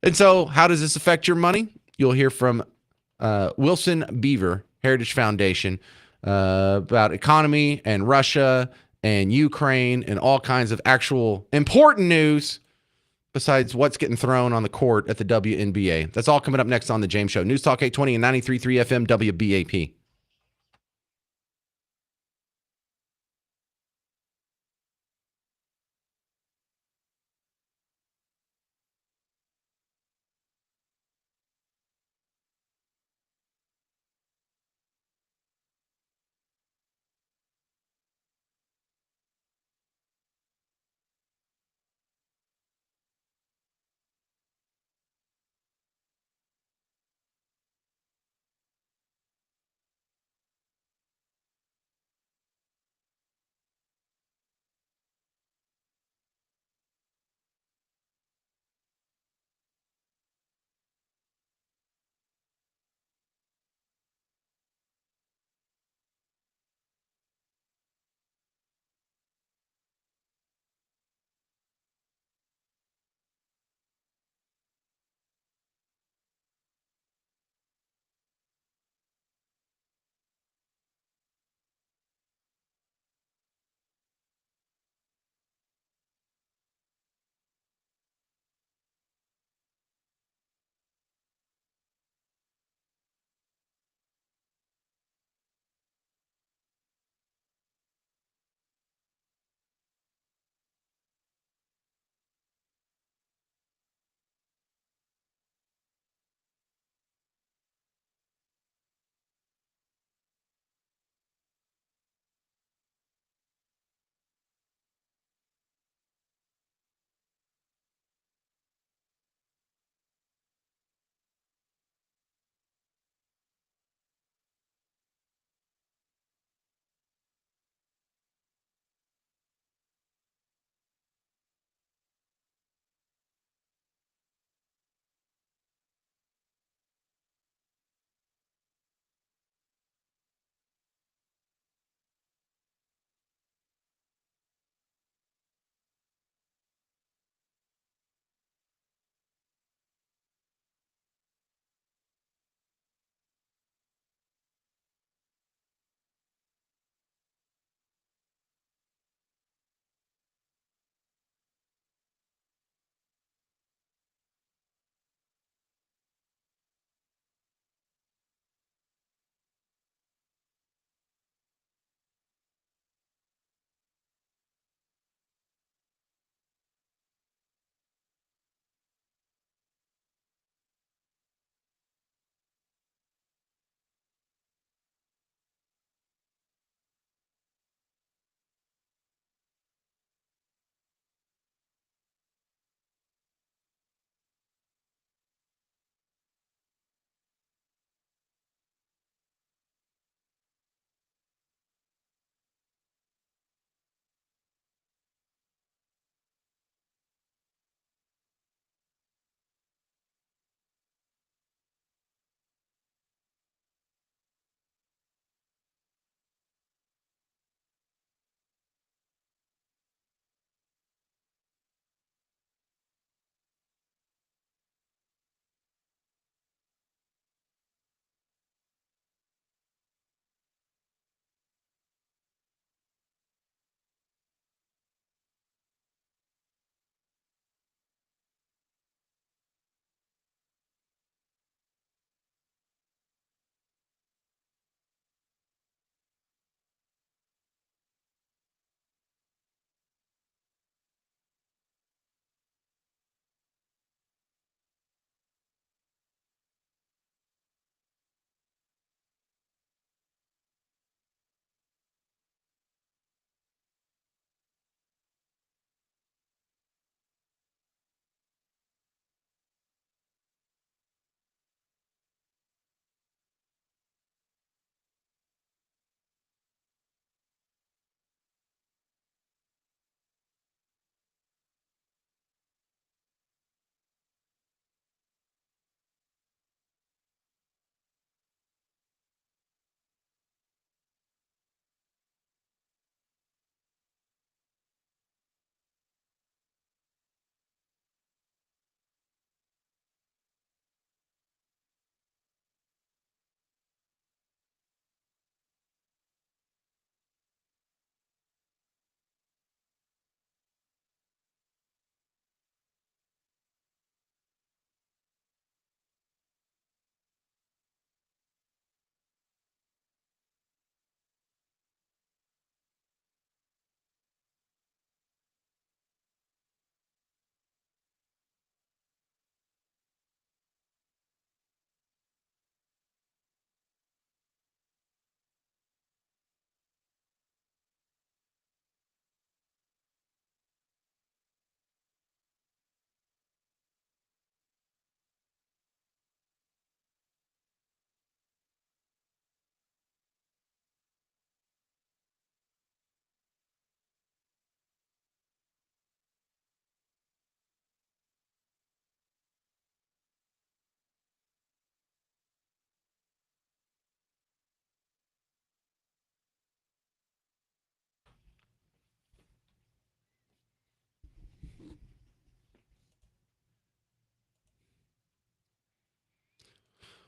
And so how does this affect your money? You'll hear from Wilson Beaver, Heritage Foundation, about economy and Russia and Ukraine and all kinds of actual important news besides what's getting thrown on the court at the WNBA. That's all coming up next on The James Show. News Talk 820 and 93.3 FM WBAP.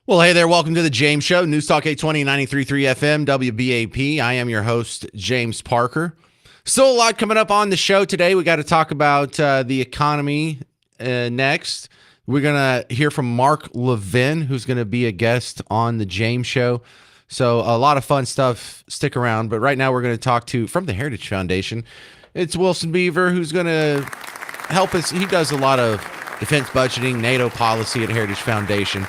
Well, hey there. Welcome to the James Show. News Talk 820, 93.3 FM, WBAP. I am your host, James Parker. Still a lot coming up on the show today. We got to talk about the economy next. We're going to hear from Mark Levin, who's going to be a guest on the James Show. So a lot of fun stuff. Stick around. But right now we're going to talk to, from the Heritage Foundation, it's Wilson Beaver, who's going to help us. He does a lot of defense budgeting, NATO policy at Heritage Foundation.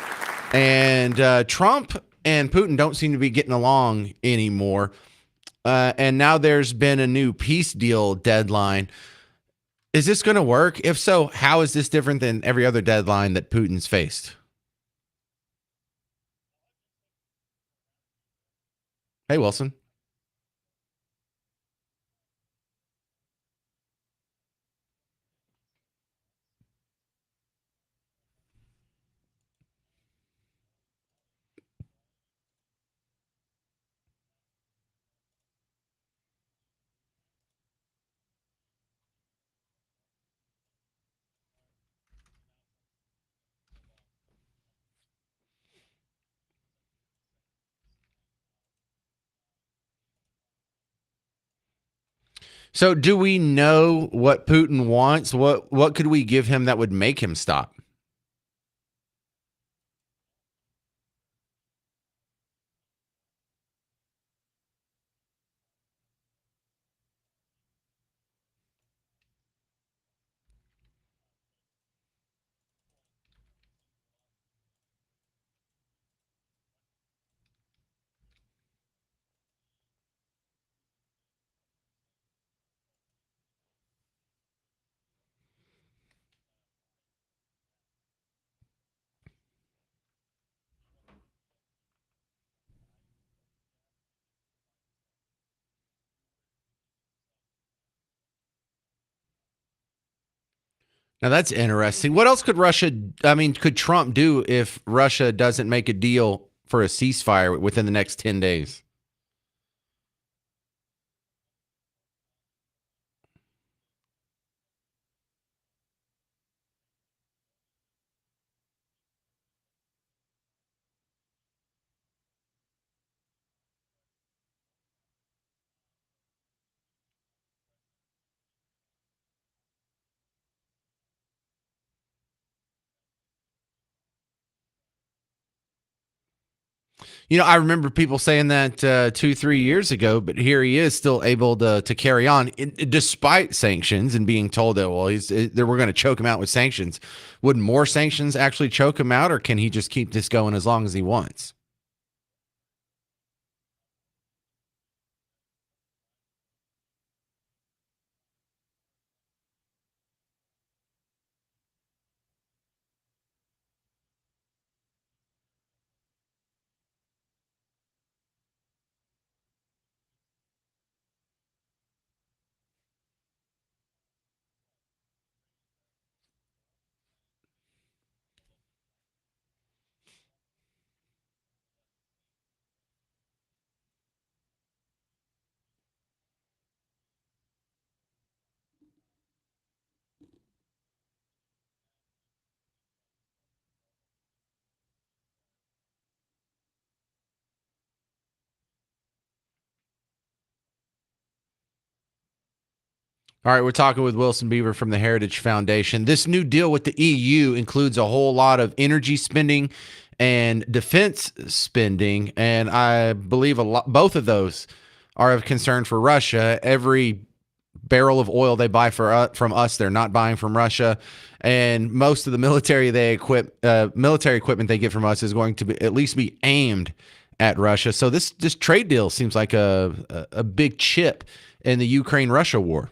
And Trump and Putin don't seem to be getting along anymore. And now there's been a new peace deal deadline. Is this going to work? If so, how is this different than every other deadline that Putin's faced? Hey, Wilson. So do we know what Putin wants? What could we give him that would make him stop? Now that's interesting. What else could could Trump do if Russia doesn't make a deal for a ceasefire within the next 10 days? I remember people saying that 2-3 years ago, but here he is still able to carry on despite sanctions and being told that, well, we're going to choke him out with sanctions. Would more sanctions actually choke him out, or can he just keep this going as long as he wants? All right, we're talking with Wilson Beaver from the Heritage Foundation. This new deal with the EU includes a whole lot of energy spending and defense spending, and I believe both of those are of concern for Russia. Every barrel of oil they buy from us, they're not buying from Russia, and most of the military equipment they get from us is going to at least be aimed at Russia. So this trade deal seems like a big chip in the Ukraine-Russia war.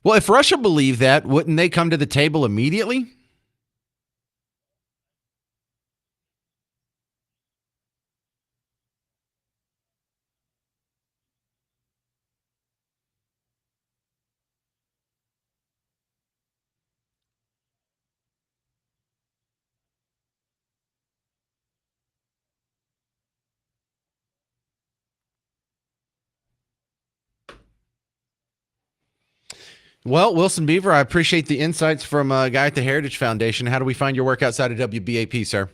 Well, if Russia believed that, wouldn't they come to the table immediately? Well, Wilson Beaver, I appreciate the insights from a guy at the Heritage Foundation. How do we find your work outside of WBAP, sir?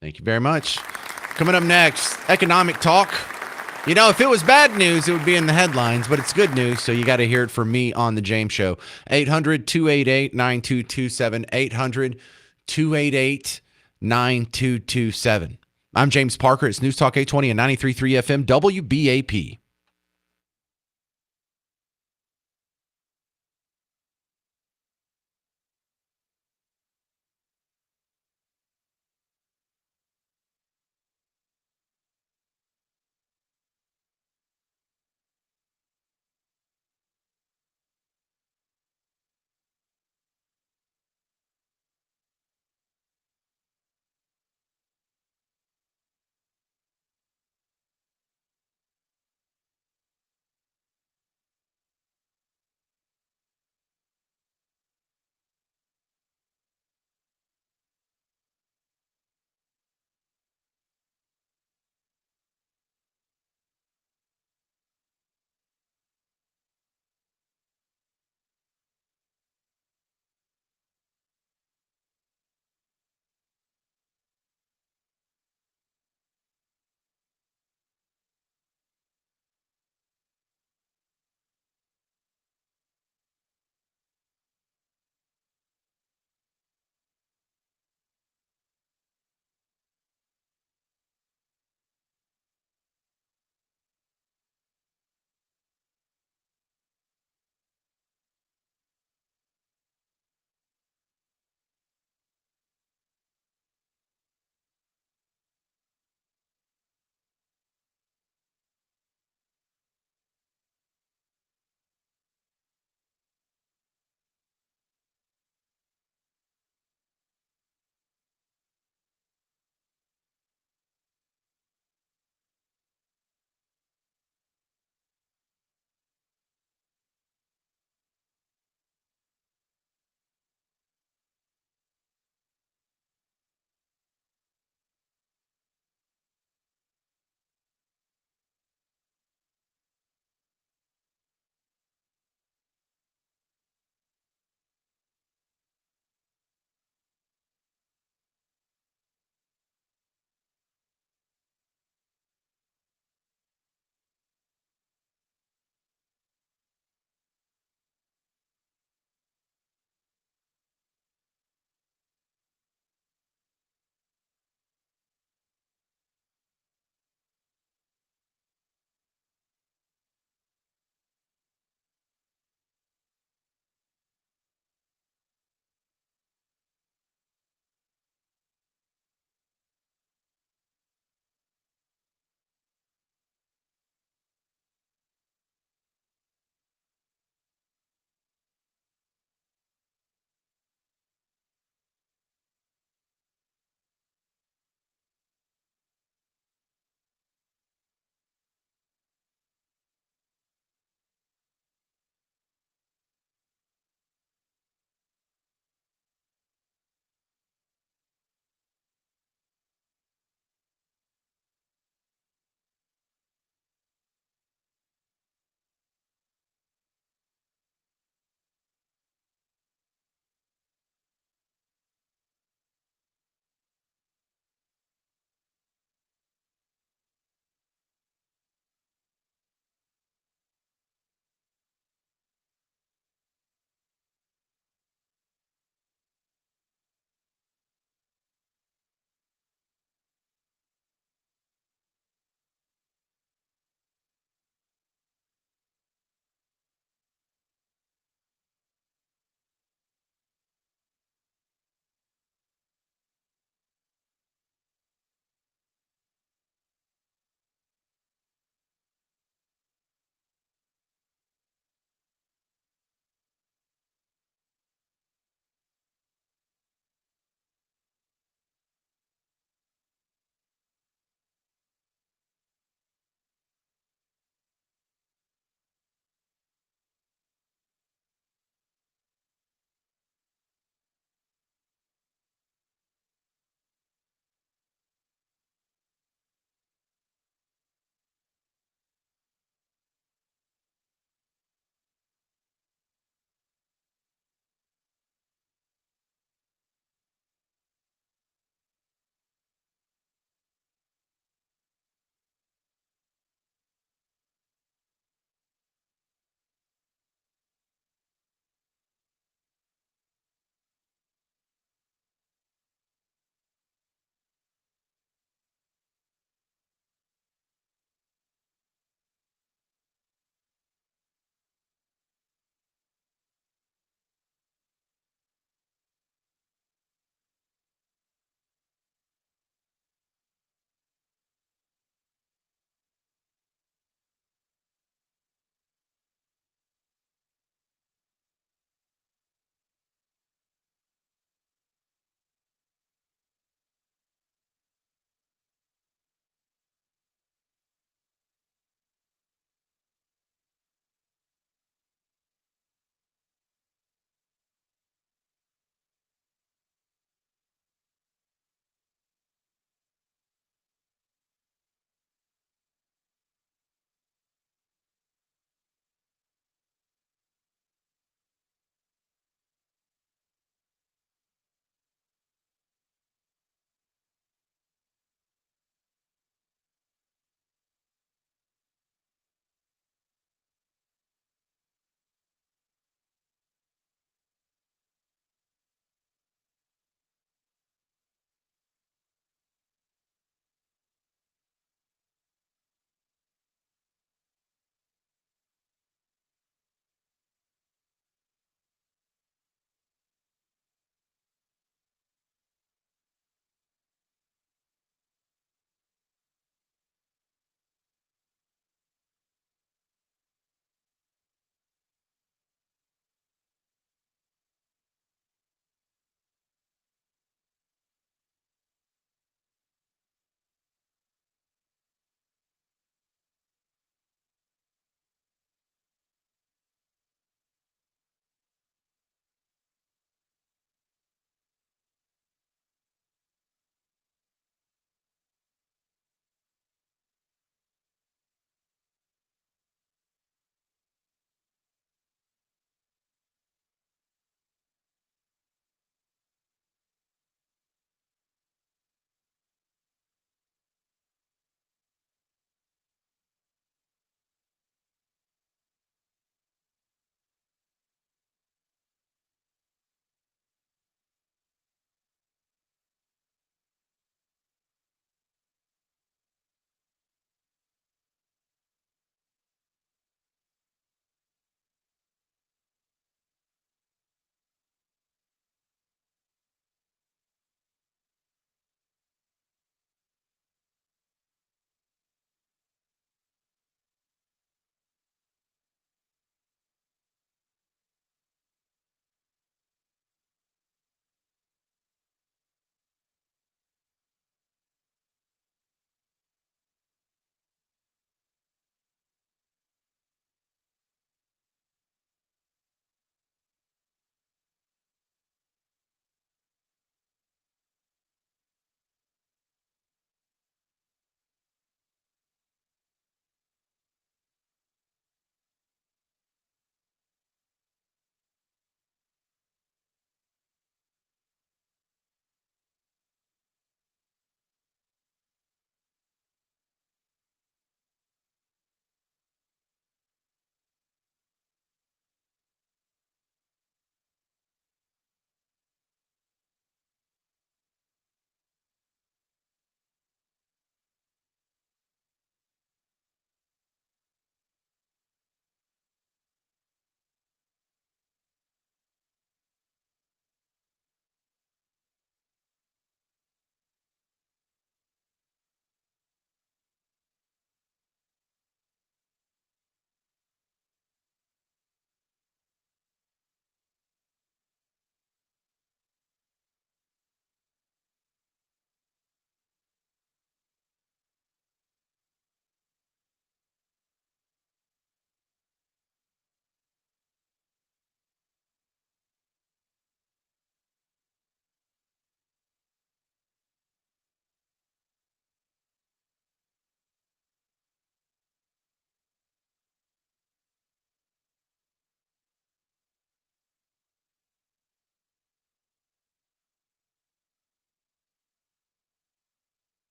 Thank you very much. Coming up next, economic talk. You know, if it was bad news, it would be in the headlines, but it's good news, so you got to hear it from me on The James Show. 800-288-9227, 800-288-9227. I'm James Parker. It's News Talk 820 and 93.3 FM, WBAP.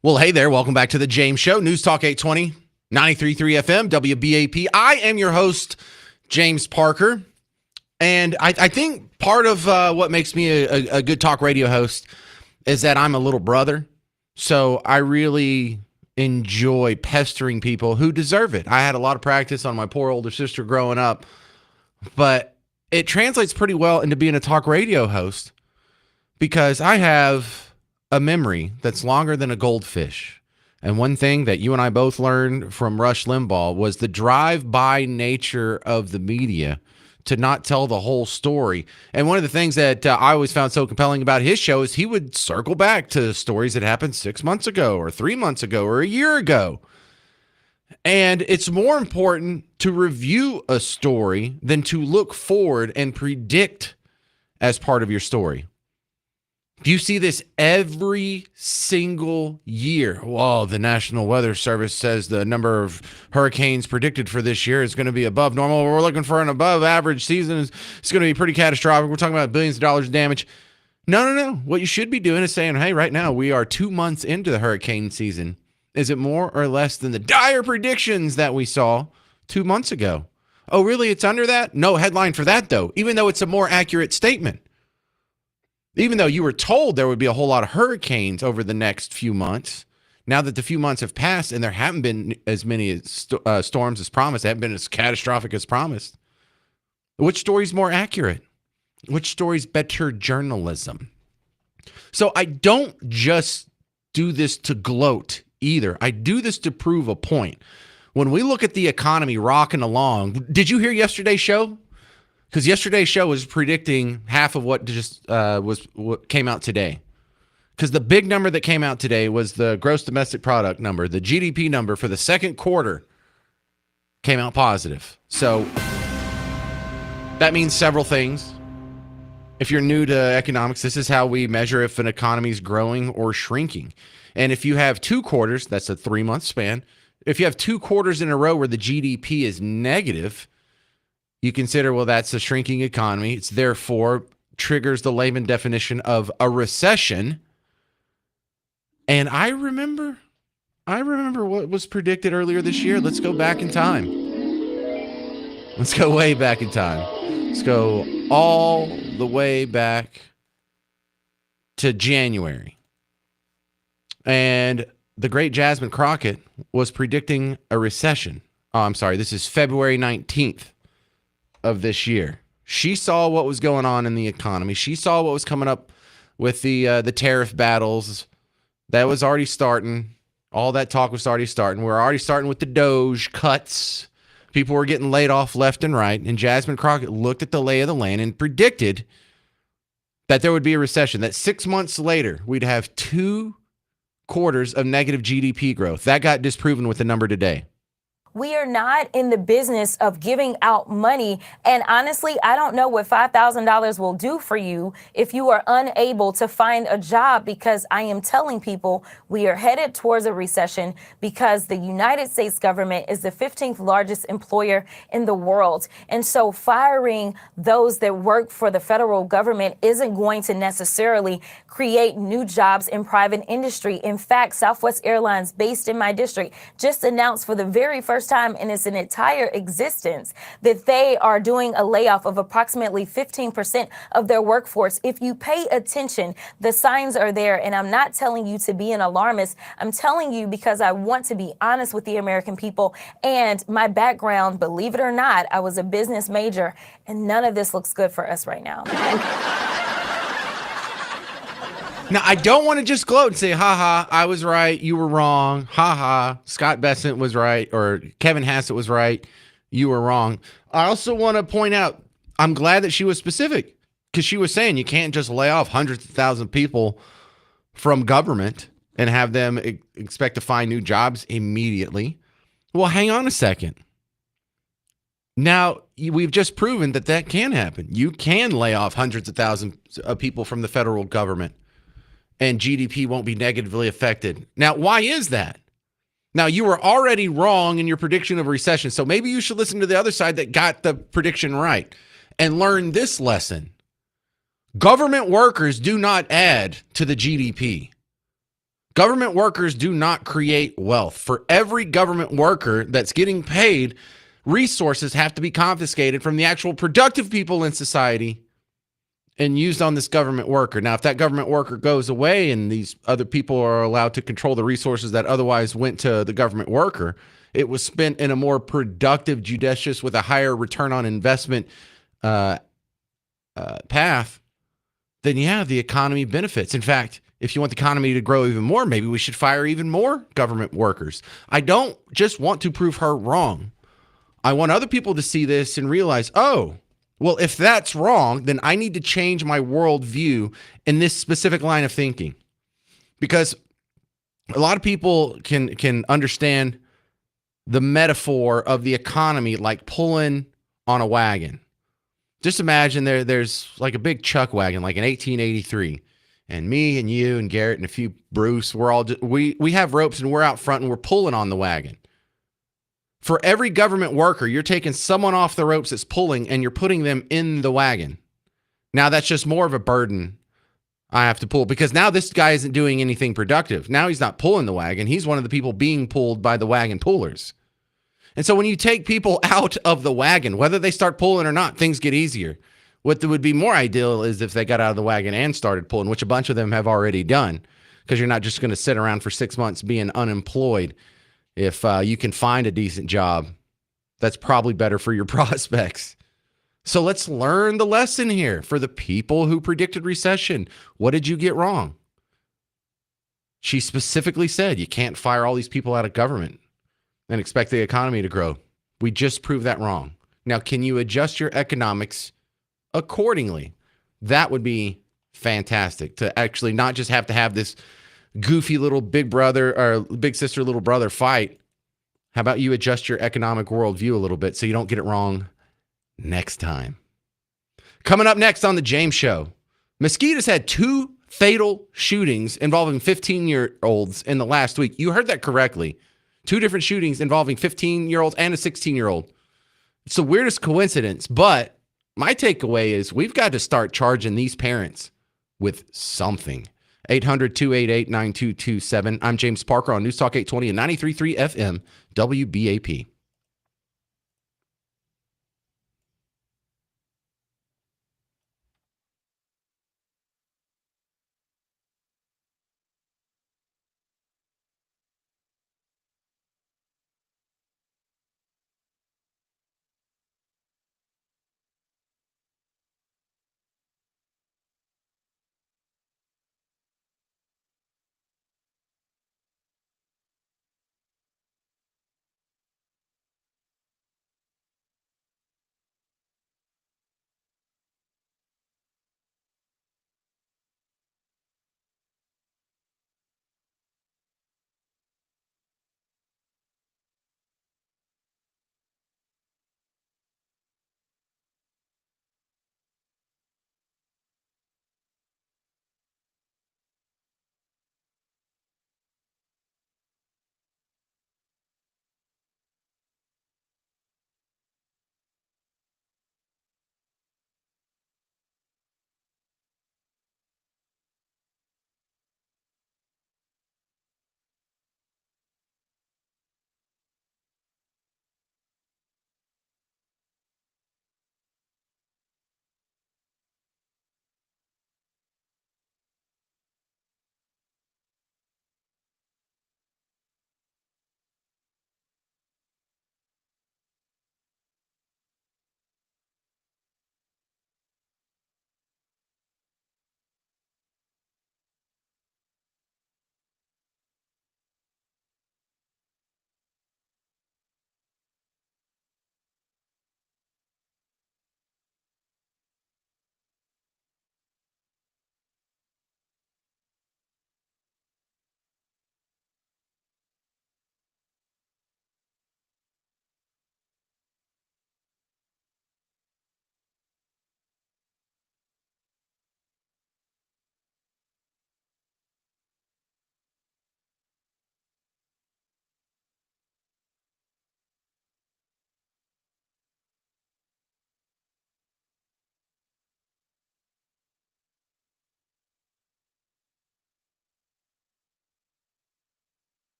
Well, hey there. Welcome back to the James Show. News Talk 820, 93.3 FM, WBAP. I am your host, James Parker. And I think part of what makes me a good talk radio host is that I'm a little brother. So I really enjoy pestering people who deserve it. I had a lot of practice on my poor older sister growing up, but it translates pretty well into being a talk radio host because I have a memory that's longer than a goldfish. And one thing that you and I both learned from Rush Limbaugh was the drive-by nature of the media to not tell the whole story. And one of the things that I always found so compelling about his show is he would circle back to stories that happened 6 months ago or 3 months ago or a year ago. And it's more important to review a story than to look forward and predict as part of your story. Do you see this every single year? Whoa, the National Weather Service says the number of hurricanes predicted for this year is going to be above normal. We're looking for an above average season. It's going to be pretty catastrophic. We're talking about billions of dollars of damage. No. What you should be doing is saying, hey, right now we are 2 months into the hurricane season. Is it more or less than the dire predictions that we saw 2 months ago? Oh, really? It's under that? No headline for that, though, even though it's a more accurate statement. Even though you were told there would be a whole lot of hurricanes over the next few months, now that the few months have passed and there haven't been as many storms as promised, they haven't been as catastrophic as promised. Which story's more accurate? Which story's better journalism? So I don't just do this to gloat either. I do this to prove a point. When we look at the economy rocking along, did you hear yesterday's show? Because yesterday's show was predicting half of what just what came out today. Because the big number that came out today was the gross domestic product number. The GDP number for the second quarter came out positive. So that means several things. If you're new to economics, this is how we measure if an economy is growing or shrinking. And if you have 2 quarters, that's a 3-month span. If you have 2 quarters in a row where the GDP is negative, you consider, well, that's a shrinking economy. It's therefore triggers the layman definition of a recession. And I remember what was predicted earlier this year. Let's go back in time. Let's go way back in time. Let's go all the way back to January. And the great Jasmine Crockett was predicting a recession. Oh, I'm sorry. This is February 19th. Of this year. She saw what was going on in the economy. She saw what was coming up with the tariff battles. That was already starting. All that talk was already starting. We're already starting with the Doge cuts. People were getting laid off left and right. And Jasmine Crockett looked at the lay of the land and predicted that there would be a recession, that 6 months later, we'd have 2 quarters of negative GDP growth. That got disproven with the number today. We are not in the business of giving out money. And honestly, I don't know what $5,000 will do for you if you are unable to find a job, because I am telling people we are headed towards a recession because the United States government is the 15th largest employer in the world. And so firing those that work for the federal government isn't going to necessarily create new jobs in private industry. In fact, Southwest Airlines, based in my district, just announced for the very first time in its entire existence that they are doing a layoff of approximately 15% of their workforce. If you pay attention, the signs are there. And I'm not telling you to be an alarmist. I'm telling you because I want to be honest with the American people. And my background, believe it or not, I was a business major, and none of this looks good for us right now. Now, I don't want to just gloat and say, ha, I was right, you were wrong. Ha, Scott Bessent was right, or Kevin Hassett was right, you were wrong. I also want to point out, I'm glad that she was specific, because she was saying you can't just lay off hundreds of thousands of people from government and have them expect to find new jobs immediately. Well, hang on a second. Now, we've just proven that that can happen. You can lay off hundreds of thousands of people from the federal government, and GDP won't be negatively affected. Now, why is that? Now, you were already wrong in your prediction of a recession, so maybe you should listen to the other side that got the prediction right and learn this lesson. Government workers do not add to the GDP. Government workers do not create wealth. For every government worker that's getting paid, resources have to be confiscated from the actual productive people in society and used on this government worker. Now, if that government worker goes away and these other people are allowed to control the resources that otherwise went to the government worker, it was spent in a more productive, judicious, with a higher return on investment path, then yeah, the economy benefits. In fact, if you want the economy to grow even more, maybe we should fire even more government workers. I don't just want to prove her wrong. I want other people to see this and realize, oh, well, if that's wrong, then I need to change my worldview in this specific line of thinking. Because a lot of people can understand the metaphor of the economy like pulling on a wagon. Just imagine there's like a big chuck wagon, like in 1883. And me and you and Garrett and a few Bruce, we have ropes and we're out front and we're pulling on the wagon. For every government worker, you're taking someone off the ropes that's pulling and you're putting them in the wagon. Now that's just more of a burden I have to pull because now this guy isn't doing anything productive. Now he's not pulling the wagon. He's one of the people being pulled by the wagon pullers. And so when you take people out of the wagon, whether they start pulling or not, things get easier. What would be more ideal is if they got out of the wagon and started pulling, which a bunch of them have already done, because you're not just going to sit around for 6 months being unemployed. If you can find a decent job, that's probably better for your prospects. So let's learn the lesson here for the people who predicted recession. What did you get wrong? She specifically said you can't fire all these people out of government and expect the economy to grow. We just proved that wrong. Now, can you adjust your economics accordingly? That would be fantastic to actually not just have to have this goofy little big brother or big sister, little brother fight. How about you adjust your economic worldview a little bit so you don't get it wrong next time? Coming up next on The James Show, Mesquite has had 2 fatal shootings involving 15-year-olds in the last week. You heard that correctly. 2 different shootings involving 15-year-olds and a 16-year-old. It's the weirdest coincidence, but my takeaway is we've got to start charging these parents with something. 800-288-9227. I'm James Parker on News Talk 820 and 93.3 FM WBAP.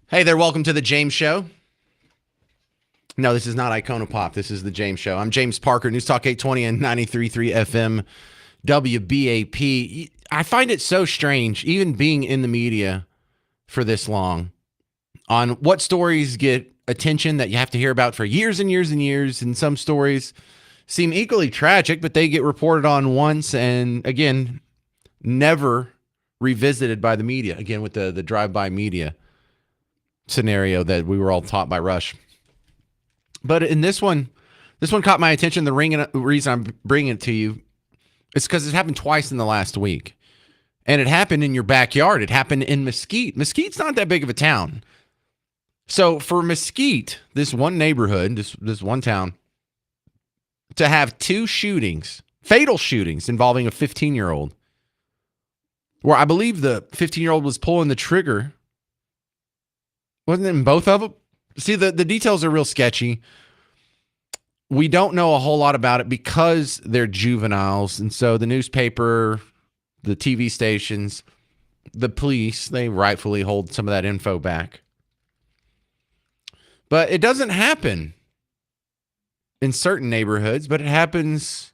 Hey there, welcome to the James Show. No, this is not Icona Pop. This is the James Show. I'm James Parker, News Talk 820 and 93.3 FM WBAP. I find it so strange, even being in the media for this long, on what stories get attention that you have to hear about for years and years and years, and some stories seem equally tragic, but they get reported on once and, again, never revisited by the media, again, with the drive-by media scenario that we were all taught by Rush. But in this one caught my attention. The reason I'm bringing it to you is because it happened twice in the last week. And it happened in your backyard. It happened in Mesquite. Mesquite's not that big of a town. So for Mesquite, this one neighborhood, this one town, to have two shootings, fatal shootings involving a 15-year-old, where I believe the 15-year-old was pulling the trigger. Wasn't it in both of them? See, the details are real sketchy. We don't know a whole lot about it because they're juveniles. And so the newspaper, the TV stations, the police, they rightfully hold some of that info back. But it doesn't happen in certain neighborhoods, but it happens,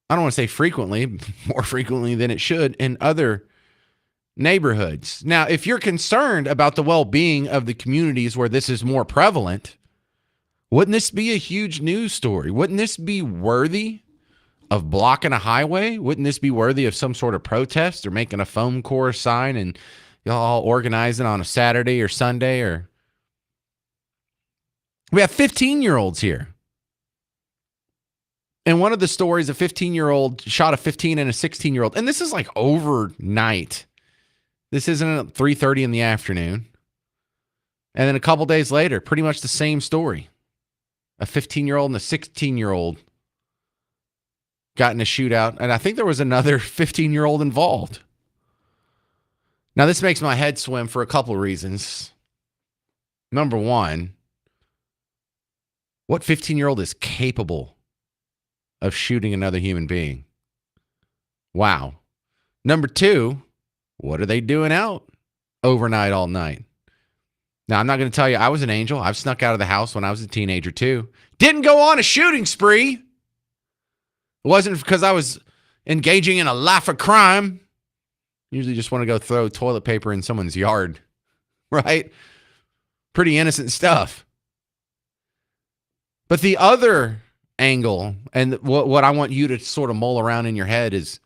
I don't want to say frequently, more frequently than it should in other neighborhoods. Now, if you're concerned about the well-being of the communities where this is more prevalent, wouldn't this be a huge news story? Wouldn't this be worthy of blocking a highway? Wouldn't this be worthy of some sort of protest or making a foam core sign and y'all organizing on a Saturday or Sunday? Or we have 15-year-olds here. And one of the stories, a 15-year-old shot a 15 and a 16-year-old. And this is like overnight. This isn't at 3:30 in the afternoon. And then a couple days later, pretty much the same story. A 15-year-old and a 16-year-old got in a shootout. And I think there was another 15-year-old involved. Now, this makes my head swim for a couple of reasons. Number one, what 15-year-old is capable of shooting another human being? Wow. Number two, what are they doing out overnight all night? Now, I'm not going to tell you I was an angel. I've snuck out of the house when I was a teenager too. Didn't go on a shooting spree. It wasn't because I was engaging in a life of crime. Usually just want to go throw toilet paper in someone's yard, right? Pretty innocent stuff. But the other angle, and what I want you to sort of mull around in your head is,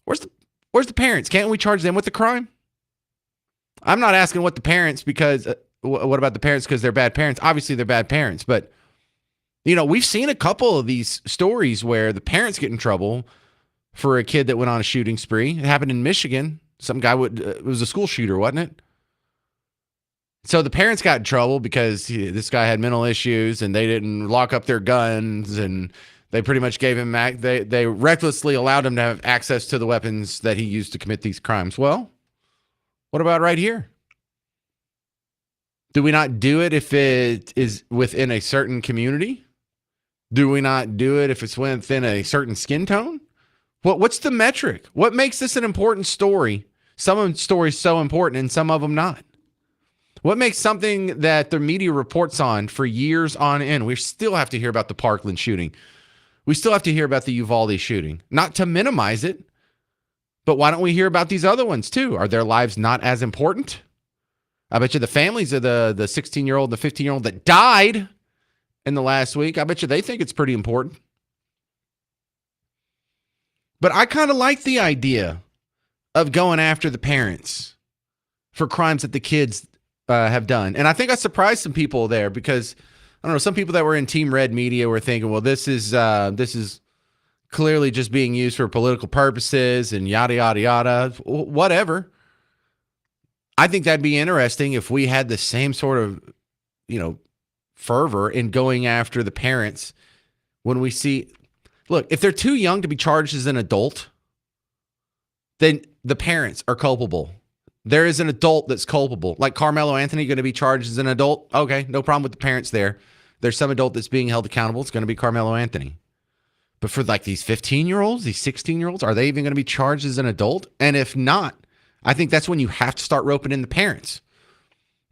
where's the parents? Can't we charge them with the crime? I'm not asking what the parents, because what about the parents because they're bad parents? Obviously, they're bad parents. But, we've seen a couple of these stories where the parents get in trouble for a kid that went on a shooting spree. It happened in Michigan. Some guy it was a school shooter, wasn't it? So the parents got in trouble because this guy had mental issues and they didn't lock up their guns, and they pretty much gave him, they recklessly allowed him to have access to the weapons that he used to commit these crimes. Well, what about right here? Do we not do it if it is within a certain community? Do we not do it if it's within a certain skin tone? What's the metric? What makes this an important story? Some of the stories so important and some of them not. What makes something that the media reports on for years on end? We still have to hear about the Parkland shooting. We still have to hear about the Uvalde shooting. Not to minimize it, but why don't we hear about these other ones too? Are their lives not as important? I bet you the families of the 16-year-old, the 15-year-old that died in the last week, I bet you they think it's pretty important. But I kind of like the idea of going after the parents for crimes that the kids have done. And I think I surprised some people there because, I don't know, some people that were in Team Red media were thinking, well, this is clearly just being used for political purposes and yada, yada, yada, whatever. I think that'd be interesting if we had the same sort of, fervor in going after the parents when we see, look, if they're too young to be charged as an adult, then the parents are culpable. There is an adult that's culpable. Like Carmelo Anthony going to be charged as an adult? Okay, no problem with the parents there. There's some adult that's being held accountable. It's going to be Carmelo Anthony. But for like these 15-year-olds, these 16-year-olds, are they even going to be charged as an adult? And if not, I think that's when you have to start roping in the parents.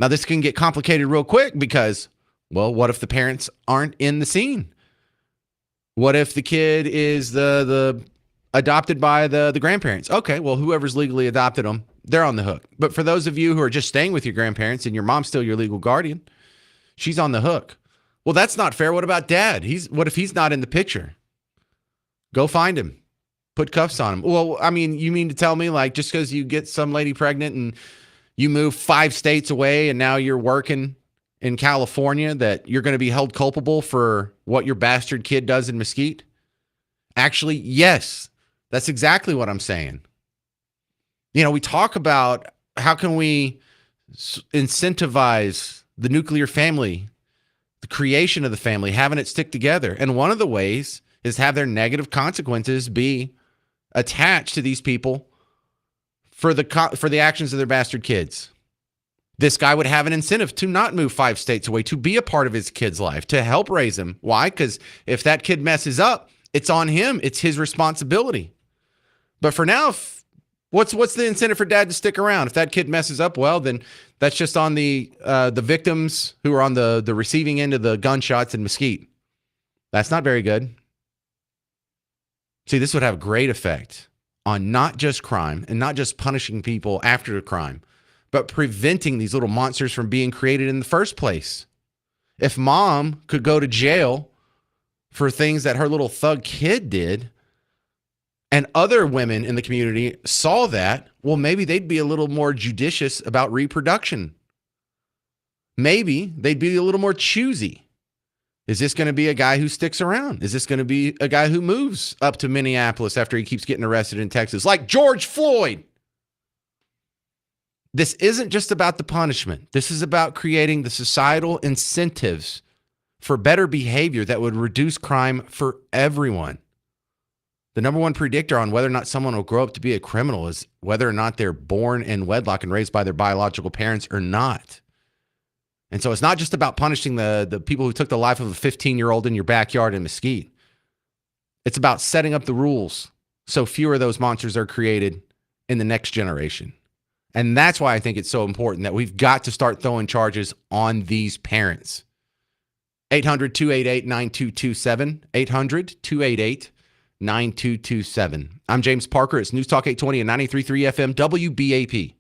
Now, this can get complicated real quick because, well, what if the parents aren't in the scene? What if the kid is the adopted by the grandparents? Okay, well, whoever's legally adopted them, they're on the hook. But for those of you who are just staying with your grandparents and your mom's still your legal guardian, she's on the hook. Well, that's not fair. What about dad? What if he's not in the picture? Go find him. Put cuffs on him. Well, I mean, you mean to tell me like just because you get some lady pregnant and you move 5 states away and now you're working in California that you're going to be held culpable for what your bastard kid does in Mesquite? Actually, yes. That's exactly what I'm saying. You know, we talk about how can we incentivize the nuclear family, the creation of the family, having it stick together. And one of the ways is have their negative consequences be attached to these people for the actions of their bastard kids. This guy would have an incentive to not move 5 states away, to be a part of his kid's life, to help raise him. Why? Because if that kid messes up, it's on him. It's his responsibility. But for now, what's the incentive for dad to stick around? If that kid messes up, well, then that's just on the victims who are on the receiving end of the gunshots in Mesquite. That's not very good. See, this would have a great effect on not just crime and not just punishing people after the crime, but preventing these little monsters from being created in the first place. If mom could go to jail for things that her little thug kid did, and other women in the community saw that, well, maybe they'd be a little more judicious about reproduction. Maybe they'd be a little more choosy. Is this going to be a guy who sticks around? Is this going to be a guy who moves up to Minneapolis after he keeps getting arrested in Texas, like George Floyd? This isn't just about the punishment. This is about creating the societal incentives for better behavior that would reduce crime for everyone. The number one predictor on whether or not someone will grow up to be a criminal is whether or not they're born in wedlock and raised by their biological parents or not. And so it's not just about punishing the people who took the life of a 15-year-old in your backyard in Mesquite. It's about setting up the rules so fewer of those monsters are created in the next generation. And that's why I think it's so important that we've got to start throwing charges on these parents. 800-288-9227. 800-288-9227. I'm James Parker. It's News Talk 820 and 93.3 FM WBAP.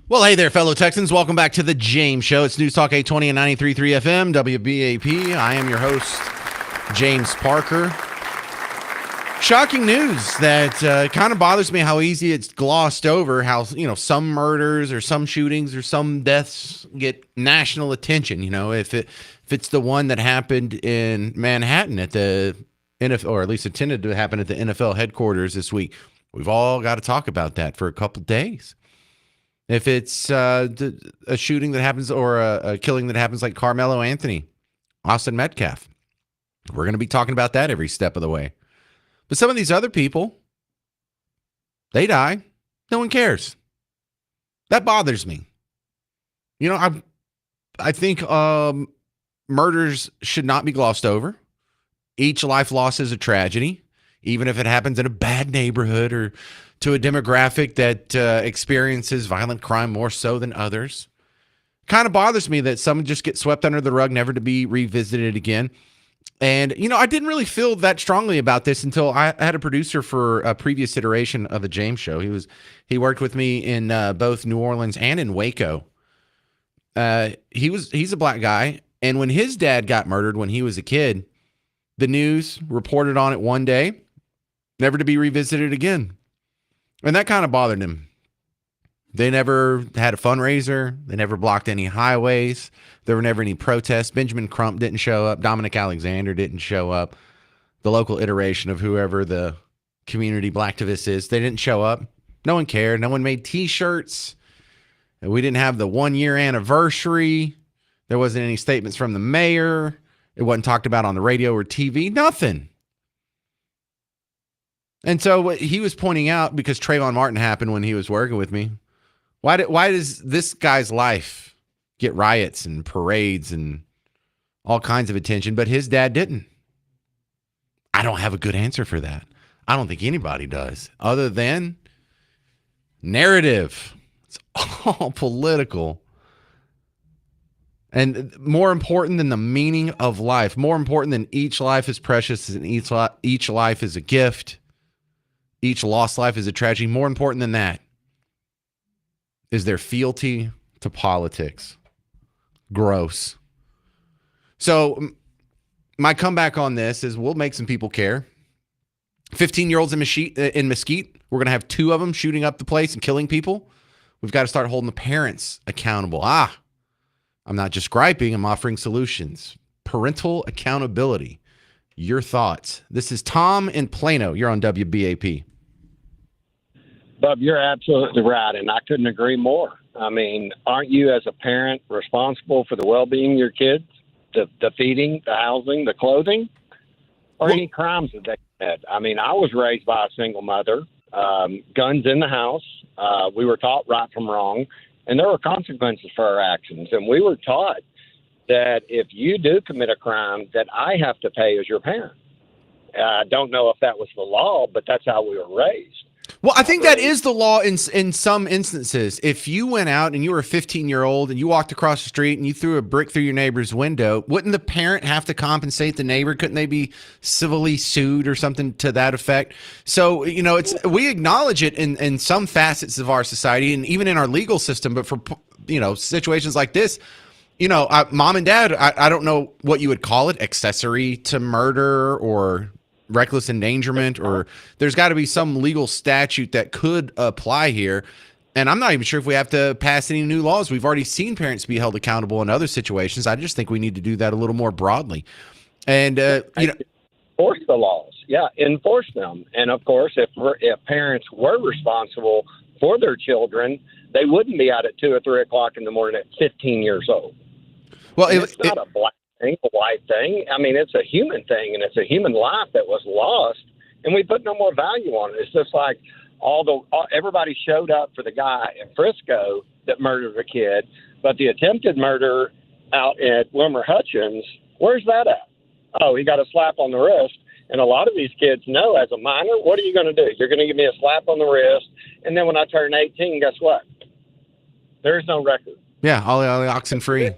Well, hey there, fellow Texans. Welcome back to the James Show. It's News Talk 820 and 93.3 FM, WBAP. I am your host, James Parker. Shocking news that kind of bothers me how easy it's glossed over, how, some murders or some shootings or some deaths get national attention. If it's the one that happened in Manhattan at the NFL, or at least intended to happen at the NFL headquarters this week, we've all got to talk about that for a couple days. If it's a shooting that happens or a killing that happens like Carmelo Anthony, Austin Metcalf, we're going to be talking about that every step of the way. But some of these other people, they die. No one cares. That bothers me. I think murders should not be glossed over. Each life loss is a tragedy, even if it happens in a bad neighborhood or to a demographic that experiences violent crime more so than others. Kind of bothers me that some just get swept under the rug, never to be revisited again. And, I didn't really feel that strongly about this until I had a producer for a previous iteration of the James Show. He worked with me in both New Orleans and in Waco. He's a black guy. And when his dad got murdered when he was a kid, the news reported on it one day, never to be revisited again. And that kind of bothered him. They never had a fundraiser. They never blocked any highways. There were never any protests. Benjamin Crump didn't show up. Dominic Alexander didn't show up. The local iteration of whoever the community blacktivist is, they didn't show up. No one cared. No one made T-shirts. And we didn't have the 1-year anniversary. There wasn't any statements from the mayor. It wasn't talked about on the radio or TV. Nothing. And so what he was pointing out, because Trayvon Martin happened when he was working with me, why does this guy's life get riots and parades and all kinds of attention, but his dad didn't? I don't have a good answer for that. I don't think anybody does, other than narrative. It's all political. And more important than the meaning of life, more important than each life is precious and each life is a gift, each lost life is a tragedy, more important than that is their fealty to politics. Gross. So my comeback on this is we'll make some people care. 15-year-olds in Mesquite, we're going to have 2 of them shooting up the place and killing people. We've got to start holding the parents accountable. I'm not just griping, I'm offering solutions. Parental accountability. Your thoughts. This is Tom in Plano. You're on WBAP. Bub, you're absolutely right, and I couldn't agree more. I mean, aren't you as a parent responsible for the well-being of your kids, the feeding, the housing, the clothing, or any crimes that they had? I mean, I was raised by a single mother, guns in the house. We were taught right from wrong, and there were consequences for our actions. And we were taught that if you do commit a crime, that I have to pay as your parent. I don't know if that was the law, but that's how we were raised. Well, I think that is the law in some instances. If you went out and you were a 15-year-old and you walked across the street and you threw a brick through your neighbor's window, wouldn't the parent have to compensate the neighbor? Couldn't they be civilly sued or something to that effect? So, we acknowledge it in some facets of our society and even in our legal system. But for, situations like this, mom and dad, I don't know what you would call it, accessory to murder or reckless endangerment, or there's got to be some legal statute that could apply here. And I'm not even sure if we have to pass any new laws. We've already seen parents be held accountable in other situations. I just think we need to do that a little more broadly. And, enforce the laws. Yeah, enforce them. And of course, if parents were responsible for their children, they wouldn't be out at 2 or 3 o'clock in the morning at 15 years old. Well, it's not a black thing, a white thing. I mean, it's a human thing, and it's a human life that was lost, and we put no more value on it. It's just like everybody showed up for the guy in Frisco that murdered a kid, but the attempted murder out at Wilmer Hutchins, where's that at? Oh, he got a slap on the wrist. And a lot of these kids know, as a minor, what are you going to do? You're going to give me a slap on the wrist, and then when I turn 18, guess what? There's no record. Yeah, ollie oxen free.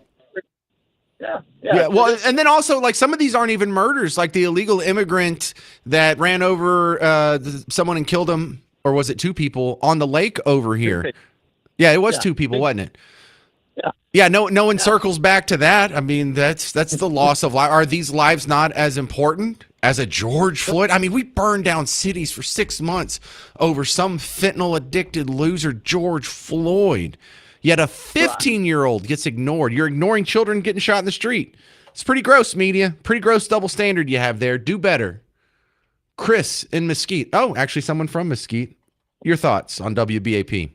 Yeah. Well, and then also, like, some of these aren't even murders. Like the illegal immigrant that ran over someone and killed him, or was it 2 people on the lake over here? Yeah, it was two people, wasn't it? Yeah, no one circles back to that. I mean, that's the loss of life. Are these lives not as important as a George Floyd? I mean, we burned down cities for 6 months over some fentanyl addicted loser, George Floyd. Yet a 15-year-old gets ignored. You're ignoring children getting shot in the street. It's pretty gross, media. Pretty gross double standard you have there. Do better. Chris in Mesquite. Oh, actually, someone from Mesquite. Your thoughts on WBAP?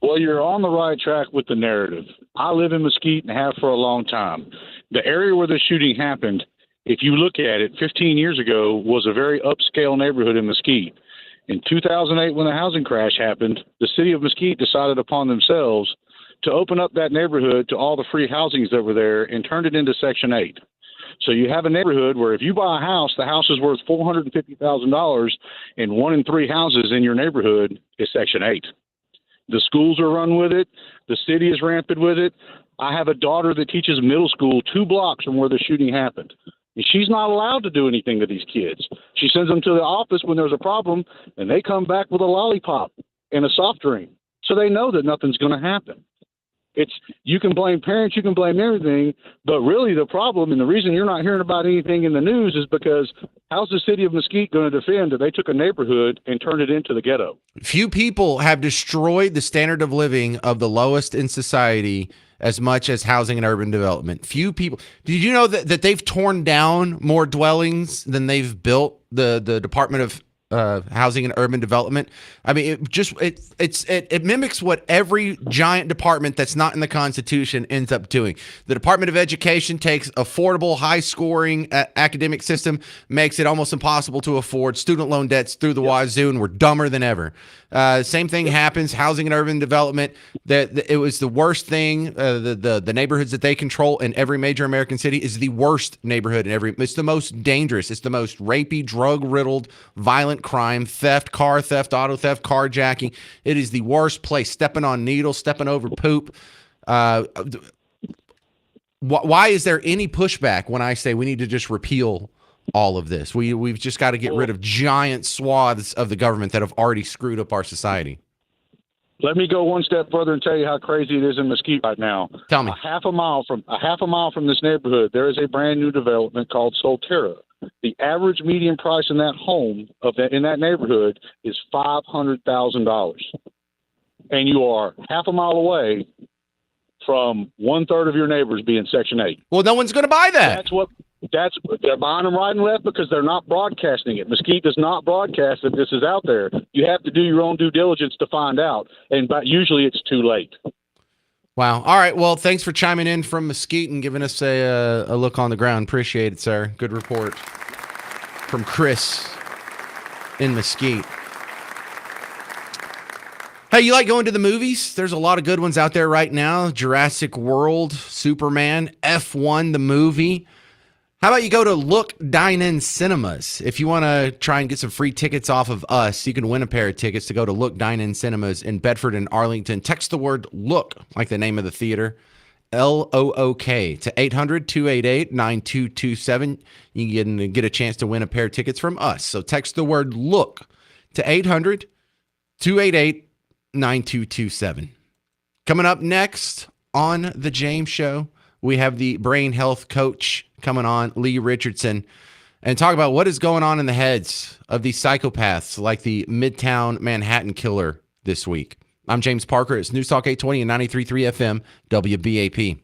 Well, you're on the right track with the narrative. I live in Mesquite and have for a long time. The area where the shooting happened, if you look at it, 15 years ago was a very upscale neighborhood in Mesquite. In 2008, when the housing crash happened, the city of Mesquite decided upon themselves to open up that neighborhood to all the free housings that were there and turned it into Section 8. So you have a neighborhood where if you buy a house, the house is worth $450,000, and 1 in 3 houses in your neighborhood is Section 8. The schools are run with it. The city is rampant with it. I have a daughter that teaches middle school 2 blocks from where the shooting happened. And she's not allowed to do anything to these kids. She sends them to the office when there's a problem, and they come back with a lollipop and a soft drink. So they know that nothing's going to happen. You can blame parents, you can blame everything, but really the problem and the reason you're not hearing about anything in the news is because how's the city of Mesquite going to defend that they took a neighborhood and turned it into the ghetto? Few people have destroyed the standard of living of the lowest in society as much as housing and urban development. Few people. Did you know that they've torn down more dwellings than they've built? The Department of Housing and Urban Development. I mean, it mimics what every giant department that's not in the Constitution ends up doing. The Department of Education takes affordable, high-scoring academic system, makes it almost impossible to afford. Student loan debts through the wazoo, and we're dumber than ever. Same thing happens. Housing and urban development. It was the worst thing. The neighborhoods that they control in every major American city is the worst neighborhood in every. It's the most dangerous. It's the most rapey, drug-riddled, violent crime, theft, car theft, auto theft, carjacking. It is the worst place. Stepping on needles, stepping over poop. Why is there any pushback when I say we need to just repeal all of this? We've just got to get rid of giant swaths of the government that have already screwed up our society. Let me go one step further and tell you how crazy it is in Mesquite right now. Tell me. A half a mile from this neighborhood, there is a brand new development called Solterra. The average median price in that home in that neighborhood is $500,000, and you are half a mile away from 1/3 of your neighbors being Section 8. Well, no one's going to buy that. They're buying them right and left because they're not broadcasting it. Mesquite does not broadcast that this is out there. You have to do your own due diligence to find out, but usually it's too late. Wow. All right. Well, thanks for chiming in from Mesquite and giving us a look on the ground. Appreciate it, sir. Good report from Chris in Mesquite. Hey, you like going to the movies? There's a lot of good ones out there right now. Jurassic World, Superman, F1, the movie. How about you go to Look Dine-In Cinemas? If you want to try and get some free tickets off of us, you can win a pair of tickets to go to Look Dine-In Cinemas in Bedford and Arlington. Text the word LOOK, like the name of the theater, LOOK, to 800-288-9227. You can get a chance to win a pair of tickets from us. So text the word LOOK to 800-288-9227. Coming up next on The James Show, we have the brain health coach coming on, Lee Richardson, and talk about what is going on in the heads of these psychopaths like the Midtown Manhattan killer this week. I'm James Parker. It's News Talk 820 and 93.3 FM, WBAP.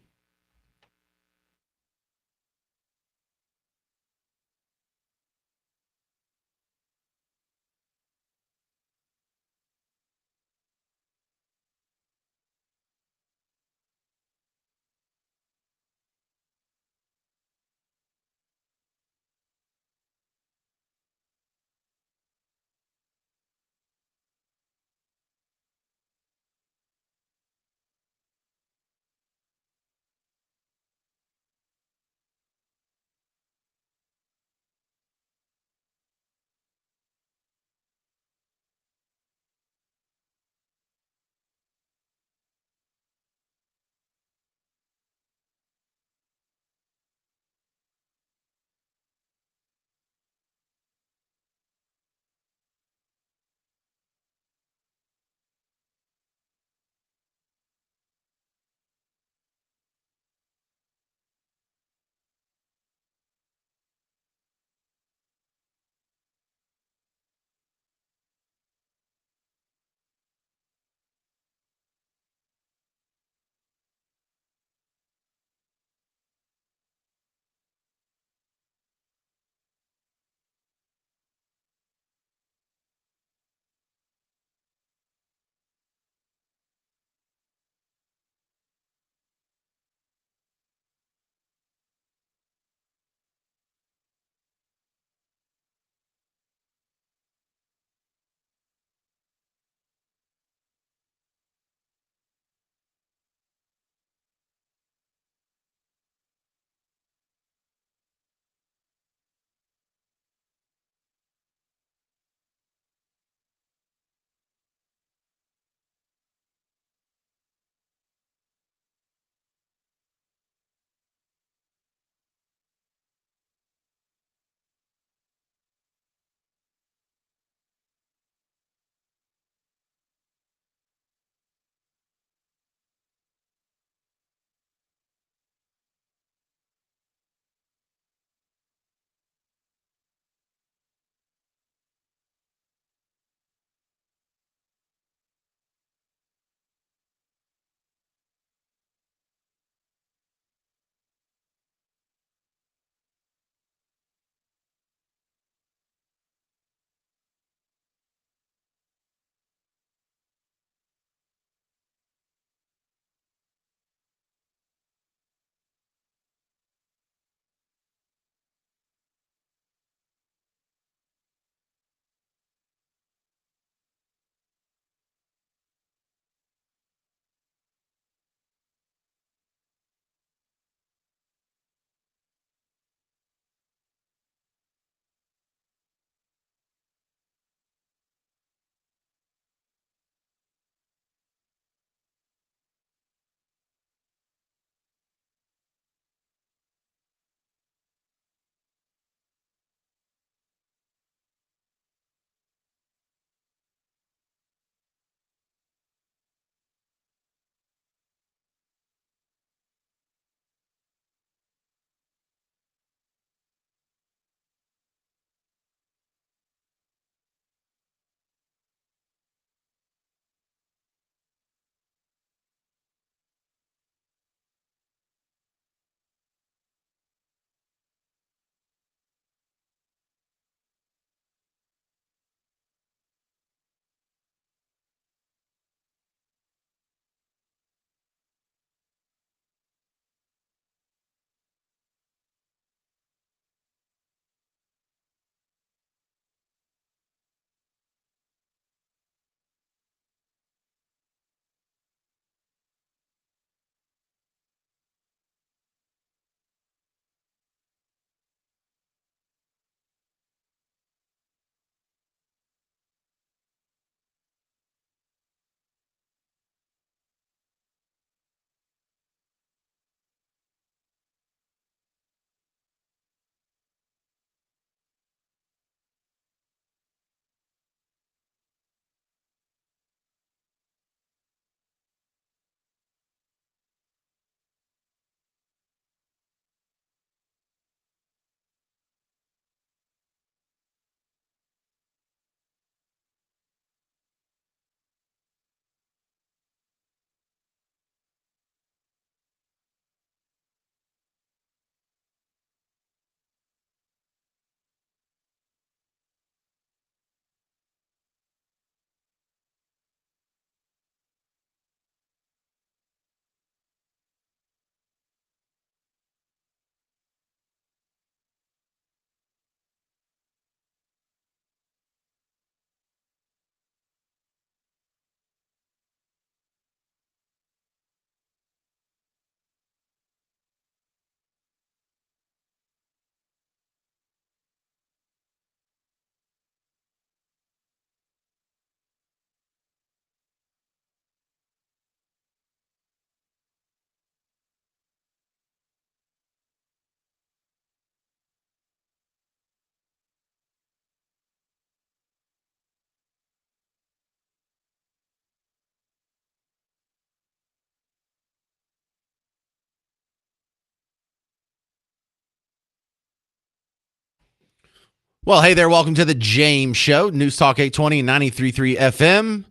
Well, hey there. Welcome to the James Show, News Talk 820 93.3 FM,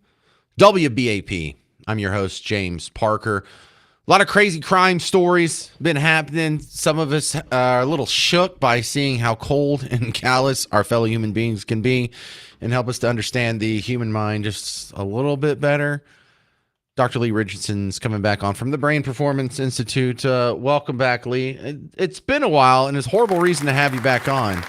WBAP. I'm your host, James Parker. A lot of crazy crime stories been happening. Some of us are a little shook by seeing how cold and callous our fellow human beings can be and help us to understand the human mind just a little bit better. Dr. Lee Richardson's coming back on from the Brain Performance Institute. Welcome back, Lee. It's been a while, and it's a horrible reason to have you back on.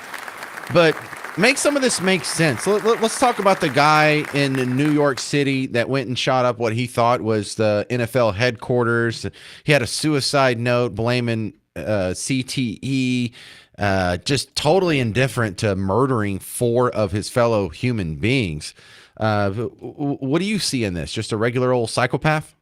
But make some of this make sense. Let's talk about the guy in New York City that went and shot up what he thought was the NFL headquarters. He had a suicide note blaming CTE, just totally indifferent to murdering 4 of his fellow human beings. What do you see in this? Just a regular old psychopath?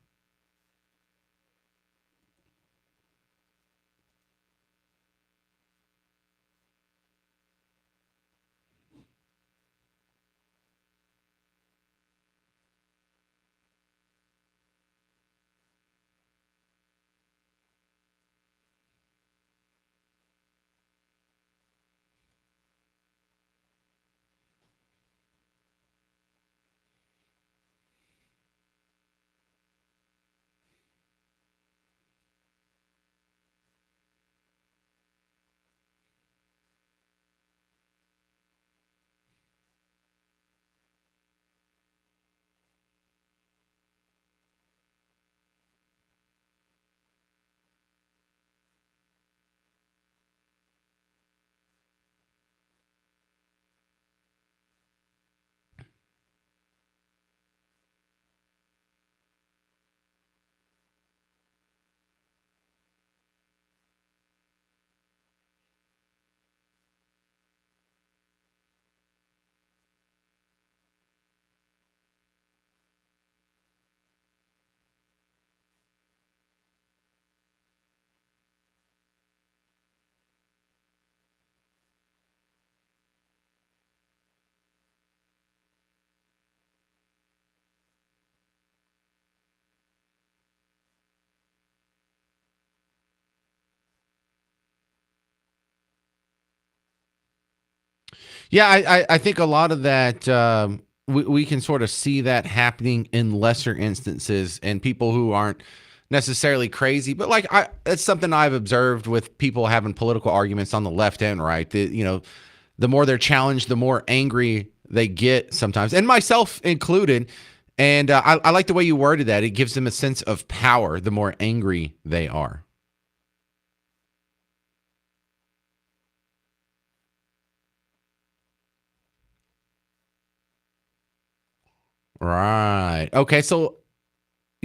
Yeah, I think a lot of that we can sort of see that happening in lesser instances and people who aren't necessarily crazy, but it's something I've observed with people having political arguments on the left and right. The more they're challenged, the more angry they get sometimes, and myself included. And I like the way you worded that. It gives them a sense of power the more angry they are. Right. Okay. So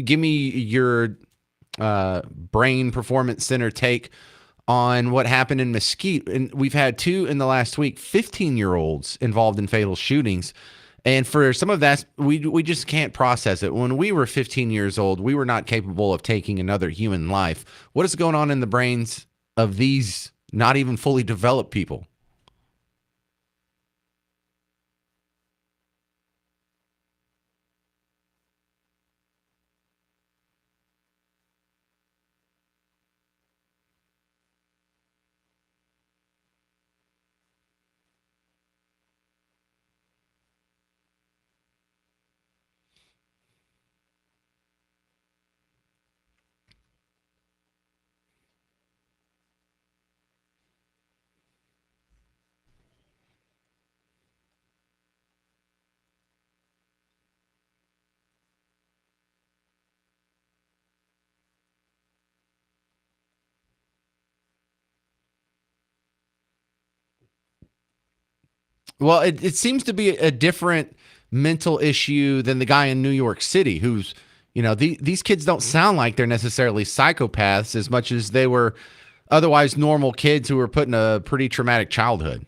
give me your brain performance center take on what happened in Mesquite. And we've had 2 in the last week, 15-year-olds involved in fatal shootings. And for some of that, we just can't process it. When we were 15 years old, we were not capable of taking another human life. What is going on in the brains of these not even fully developed people? Well, it seems to be a different mental issue than the guy in New York City who's, these kids don't sound like they're necessarily psychopaths as much as they were otherwise normal kids who were put in a pretty traumatic childhood.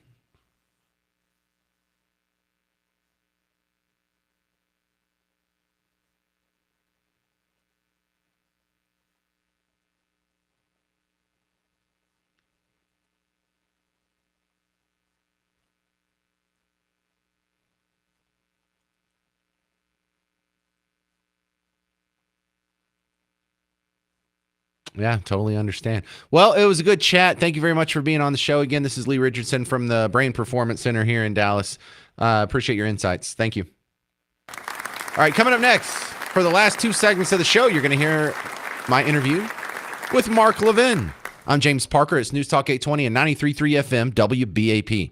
Yeah, totally understand. Well, it was a good chat. Thank you very much for being on the show again. This is Lee Richardson from the Brain Performance Center here in Dallas. Appreciate your insights. Thank you. All right, coming up next, for the last two segments of the show, you're going to hear my interview with Mark Levin. I'm James Parker. It's News Talk 820 and 93.3 FM WBAP.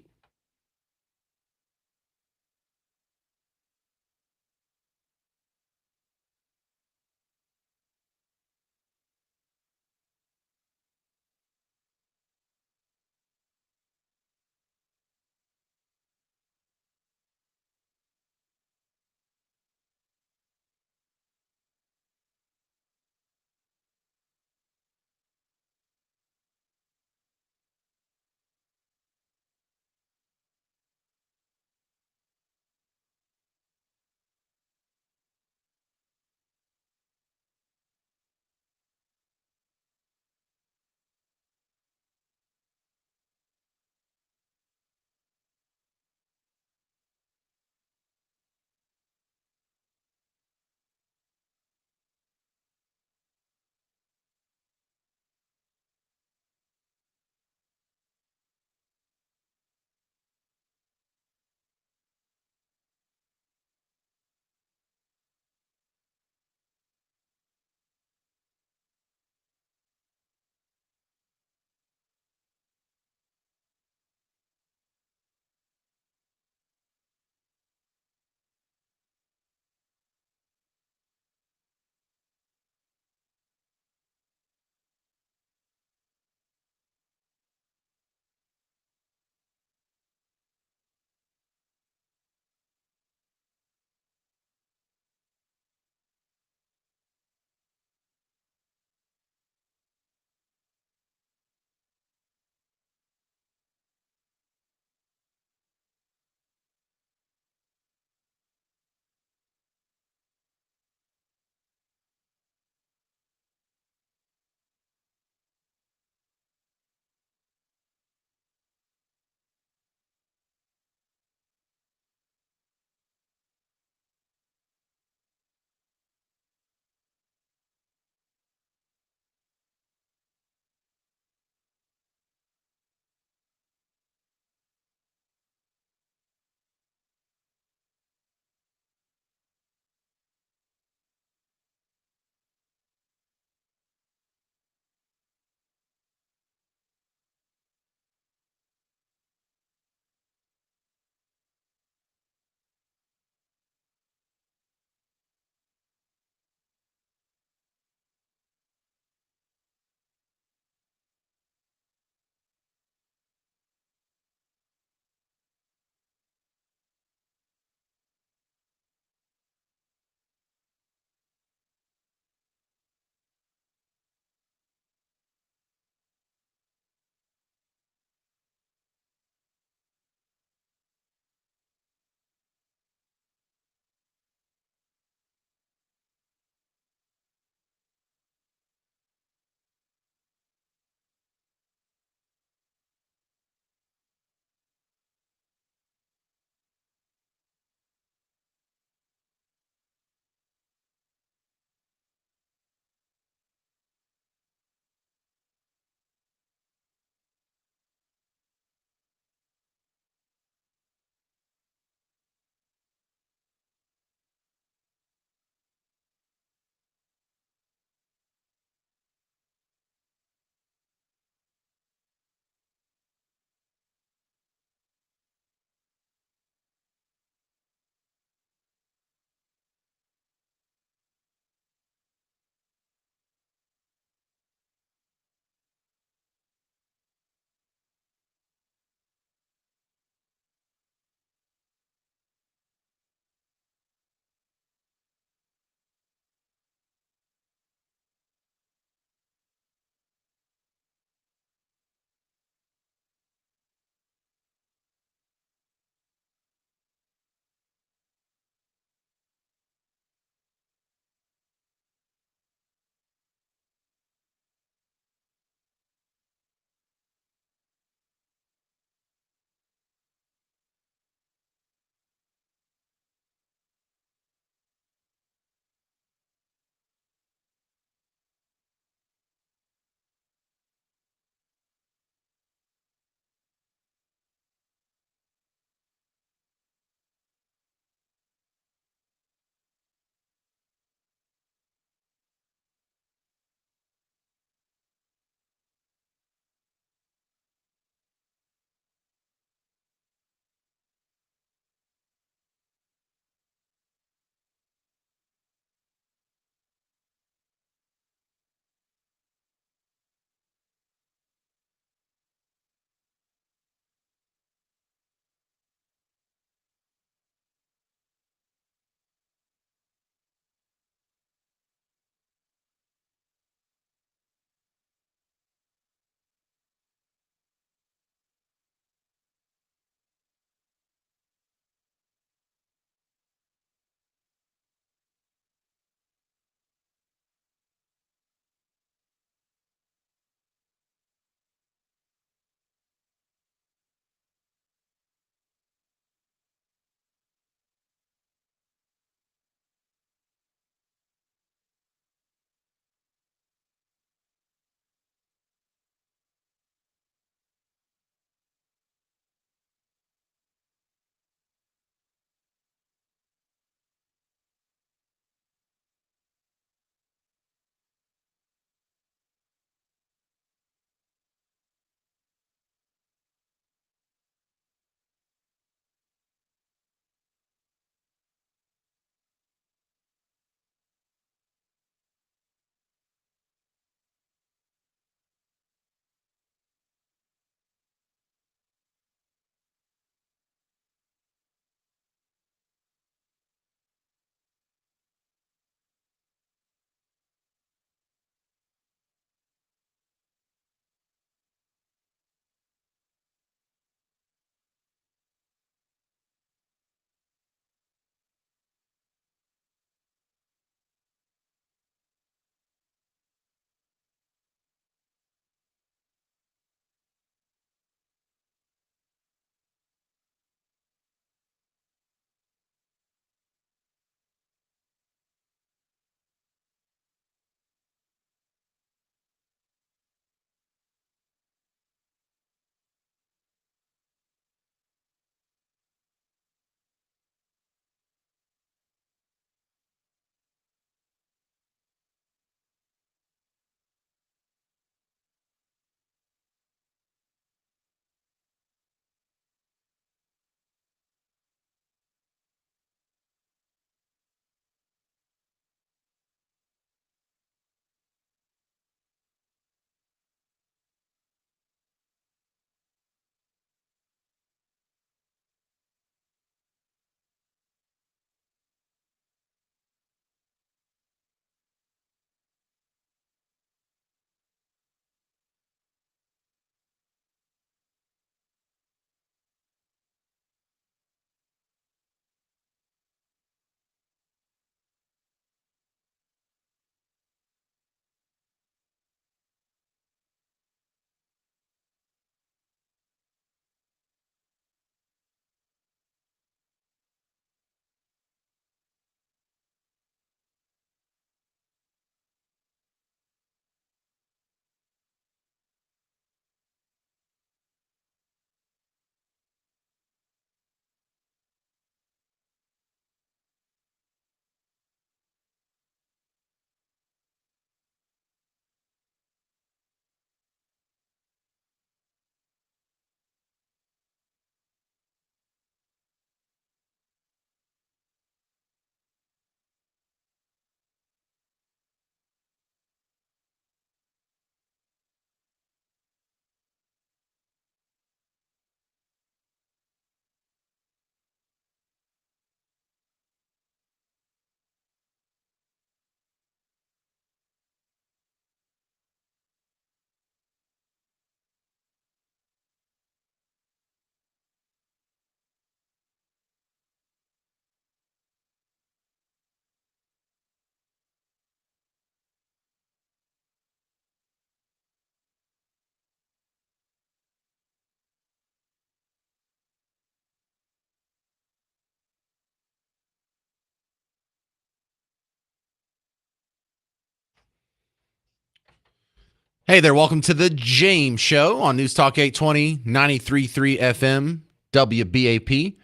Hey there, welcome to the James Show on News Talk 820, 93.3 FM, WBAP.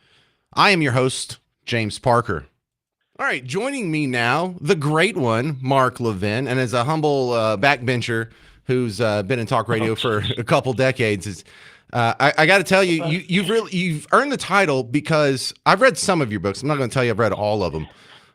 I am your host, James Parker. All right, joining me now, the great one, Mark Levin, and as a humble backbencher who's been in talk radio for a couple decades, is I got to tell you, you've earned the title because I've read some of your books. I'm not going to tell you I've read all of them.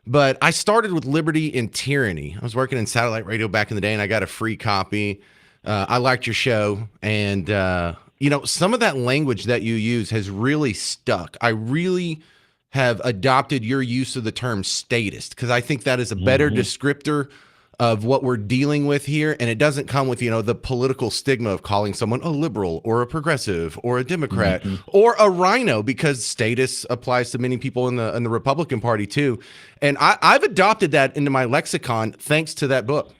But I started with Liberty and Tyranny. I was working in satellite radio back in the day, and I got a free copy. I liked your show, and some of that language that you use has really stuck. I really have adopted your use of the term statist because I think that is a better descriptor of what we're dealing with here, and it doesn't come with the political stigma of calling someone a liberal or a progressive or a Democrat or a rhino, because statist applies to many people in the Republican Party too. And I've adopted that into my lexicon thanks to that book.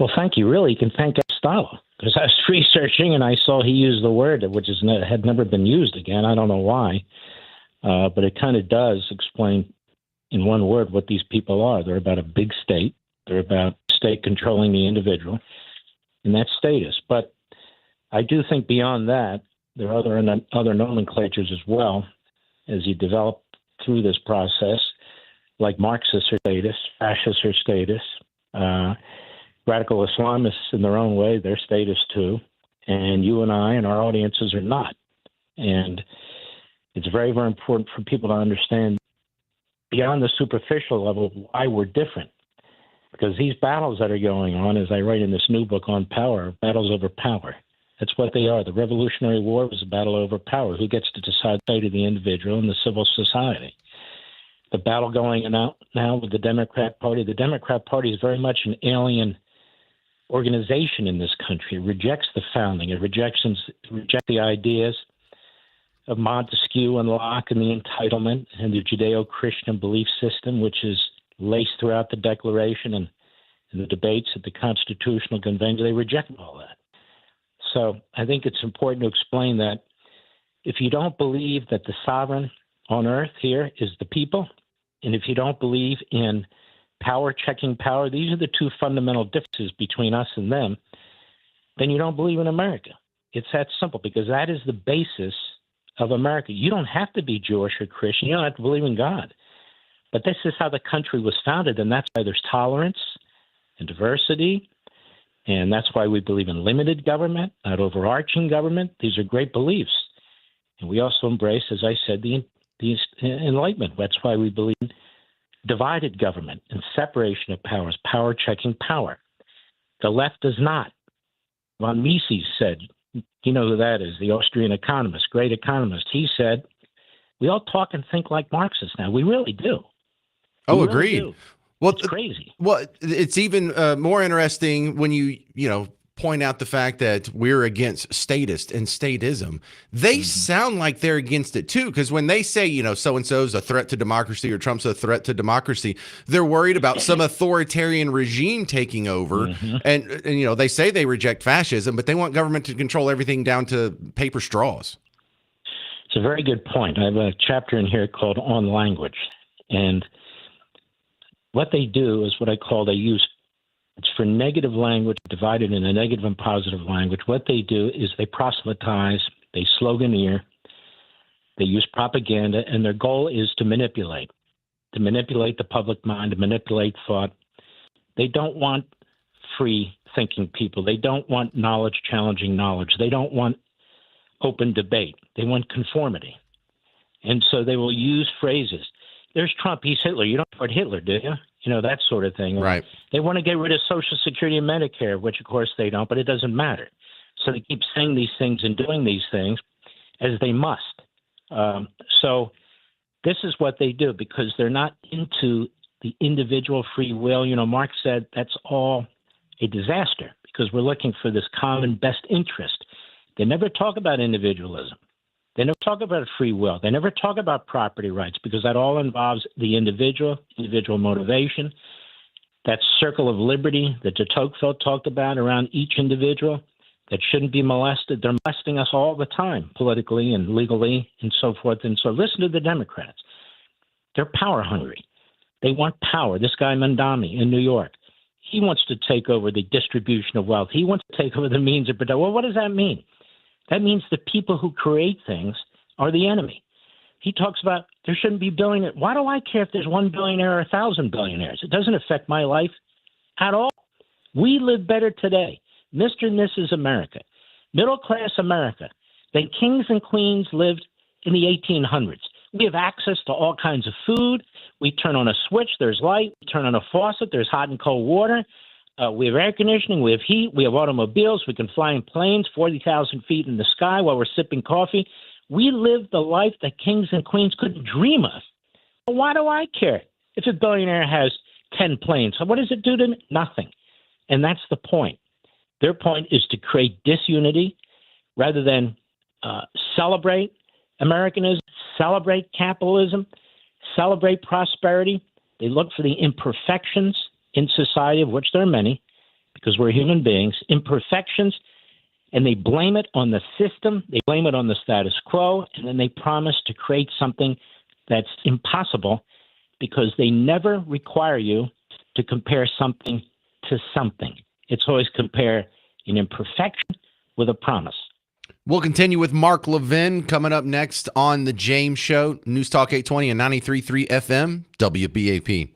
Well, thank you. Really, you can thank Aristotle, because I was researching and I saw he used the word which had never been used again. I don't know why, but it kind of does explain in one word what these people are. They're about a big state. They're about state controlling the individual, and that's status. But I do think beyond that, there are other nomenclatures as well as you develop through this process, like Marxists are statists, fascists are statists, radical Islamists in their own way, they're statists too, and you and I and our audiences are not. And it's very, very important for people to understand beyond the superficial level why we're different. Because these battles that are going on, as I write in this new book on power, are battles over power. That's what they are. The Revolutionary War was a battle over power. Who gets to decide the fate of the individual and the civil society? The battle going on now with the Democrat Party. The Democrat Party is very much an alien organization in this country. It rejects the founding. It rejects the ideas of Montesquieu and Locke and the Entitlement and the Judeo-Christian belief system, which is laced throughout the Declaration and the debates at the Constitutional Convention. They reject all that. So I think it's important to explain that if you don't believe that the sovereign on earth here is the people, and if you don't believe in power checking power, these are the two fundamental differences between us and them, then you don't believe in America. It's that simple, because that is the basis of America. You don't have to be Jewish or Christian. You don't have to believe in God. But this is how the country was founded, and that's why there's tolerance and diversity, and that's why we believe in limited government, not overarching government. These are great beliefs. And we also embrace, as I said, the Enlightenment. That's why we believe in divided government and separation of powers, power checking power. The left does not. Von Mises said, you know who that is, the Austrian economist, great economist. He said, we all talk and think like Marxists now. We really do. Oh, agreed. Really do. Well, it's crazy. Well, it's even more interesting when you point out the fact that we're against statist and statism. They sound like they're against it too, because when they say, so-and-so's a threat to democracy or Trump's a threat to democracy, they're worried about some authoritarian regime taking over. And they say they reject fascism, but they want government to control everything down to paper straws. It's a very good point. I have a chapter in here called On Language. And what they do is what I call it's for negative language divided in a negative and positive language. What they do is they proselytize, they sloganeer, they use propaganda, and their goal is to manipulate the public mind, to manipulate thought. They don't want free thinking people. They don't want knowledge challenging knowledge. They don't want open debate. They want conformity. And so they will use phrases. There's Trump, he's Hitler. You don't support Hitler, do you? That sort of thing. Right. They want to get rid of Social Security and Medicare, which, of course, they don't, but it doesn't matter. So they keep saying these things and doing these things as they must. So this is what they do, because they're not into the individual free will. Mark said that's all a disaster, because we're looking for this common best interest. They never talk about individualism. They never talk about free will. They never talk about property rights, because that all involves the individual motivation, that circle of liberty that de Tocqueville talked about around each individual that shouldn't be molested. They're molesting us all the time, politically and legally and so forth. And so listen to the Democrats. They're power hungry. They want power. This guy Mandami in New York, He wants to take over the distribution of wealth. He wants to take over the means of production. Well, what does that mean? That means the people who create things are the enemy. He talks about there shouldn't be billionaires. Why do I care if there's 1 billionaire or 1,000 billionaires? It doesn't affect my life at all. We live better today. Mr. and Mrs. America, middle-class America, than kings and queens lived in the 1800s. We have access to all kinds of food. We turn on a switch, there's light. We turn on a faucet, there's hot and cold water. We have air conditioning. We have heat. We have automobiles. We can fly in planes 40,000 feet in the sky while we're sipping coffee. We live the life that kings and queens couldn't dream of. Why do I care if a billionaire has 10 planes? So what does it do to me? Nothing. And that's the point. Their point is to create disunity rather than celebrate Americanism, celebrate capitalism, celebrate prosperity. They look for the imperfections in society, of which there are many, because we're human beings, imperfections, and they blame it on the system, they blame it on the status quo, and then they promise to create something that's impossible because they never require you to compare something to something. It's always compare an imperfection with a promise. We'll continue with Mark Levin coming up next on The James Show, News Talk 820 and 93.3 FM, WBAP.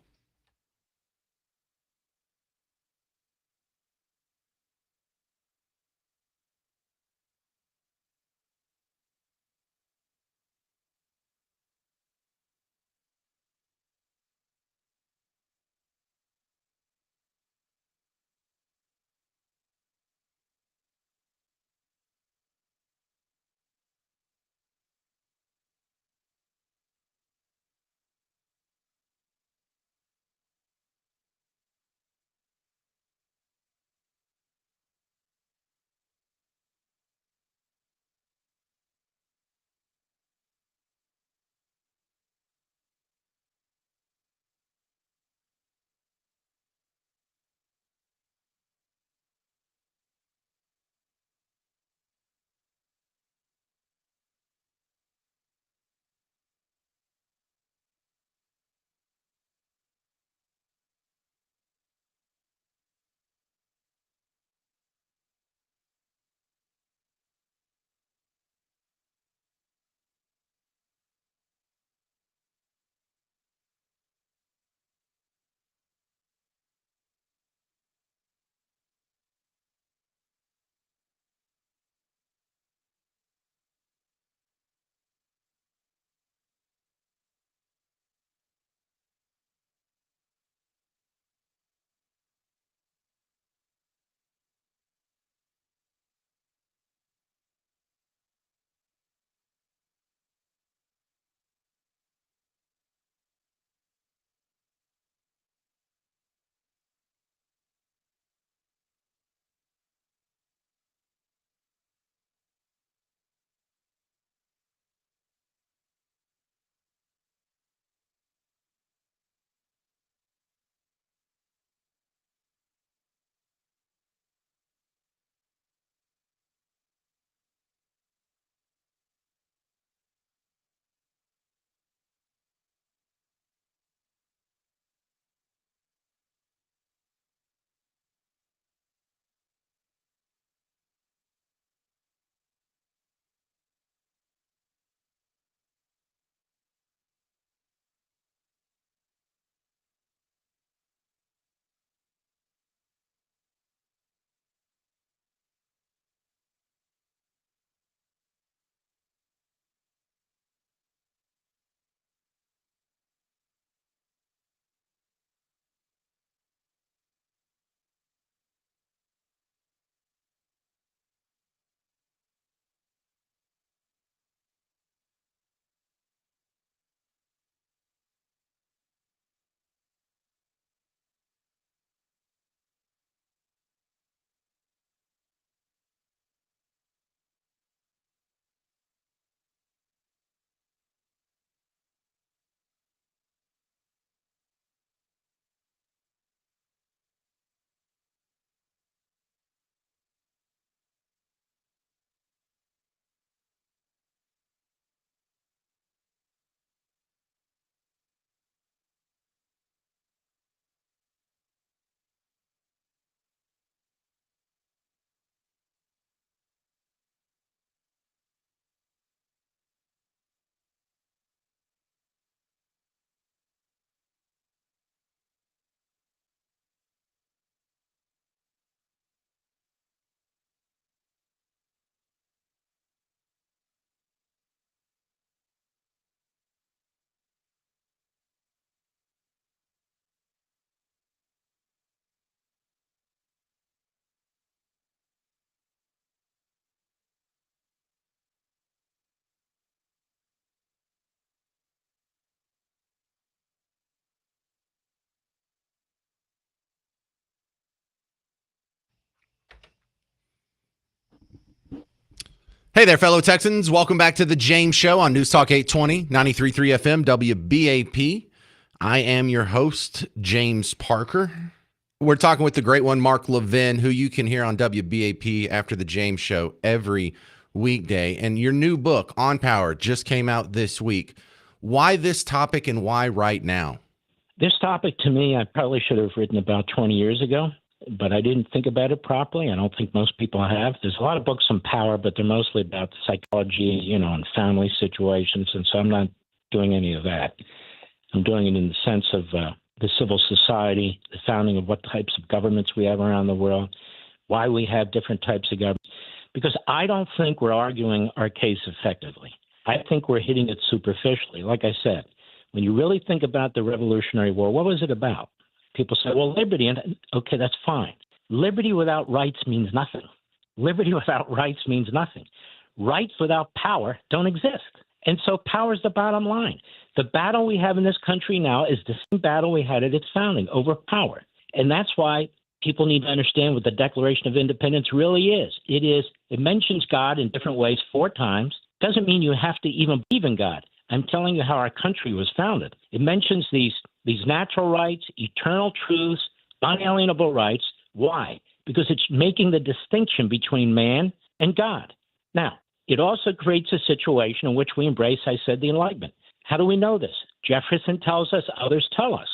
Hey there, fellow Texans. Welcome back to the James Show on News Talk 820, 93.3 FM, WBAP. I am your host, James Parker. We're talking with the great one, Mark Levin, who you can hear on WBAP after the James Show every weekday. And your new book, On Power, just came out this week. Why this topic and why right now? This topic, to me, I probably should have written about 20 years ago, but I didn't think about it properly. I don't think most people have. There's a lot of books on power, but they're mostly about psychology, and family situations, and so I'm not doing any of that. I'm doing it in the sense of the civil society, the founding of what types of governments we have around the world, why we have different types of government, because I don't think we're arguing our case effectively. I think we're hitting it superficially. Like I said, when you really think about the Revolutionary War, what was it about? People say, well, liberty, and okay, that's fine. Liberty without rights means nothing. Liberty without rights means nothing. Rights without power don't exist. And so power is the bottom line. The battle we have in this country now is the same battle we had at its founding over power. And that's why people need to understand what the Declaration of Independence really is. It mentions God in different ways 4 times. Doesn't mean you have to even believe in God. I'm telling you how our country was founded. It mentions these natural rights, eternal truths, unalienable rights. Why? Because it's making the distinction between man and God. Now, it also creates a situation in which we embrace, I said, the Enlightenment. How do we know this? Jefferson tells us, others tell us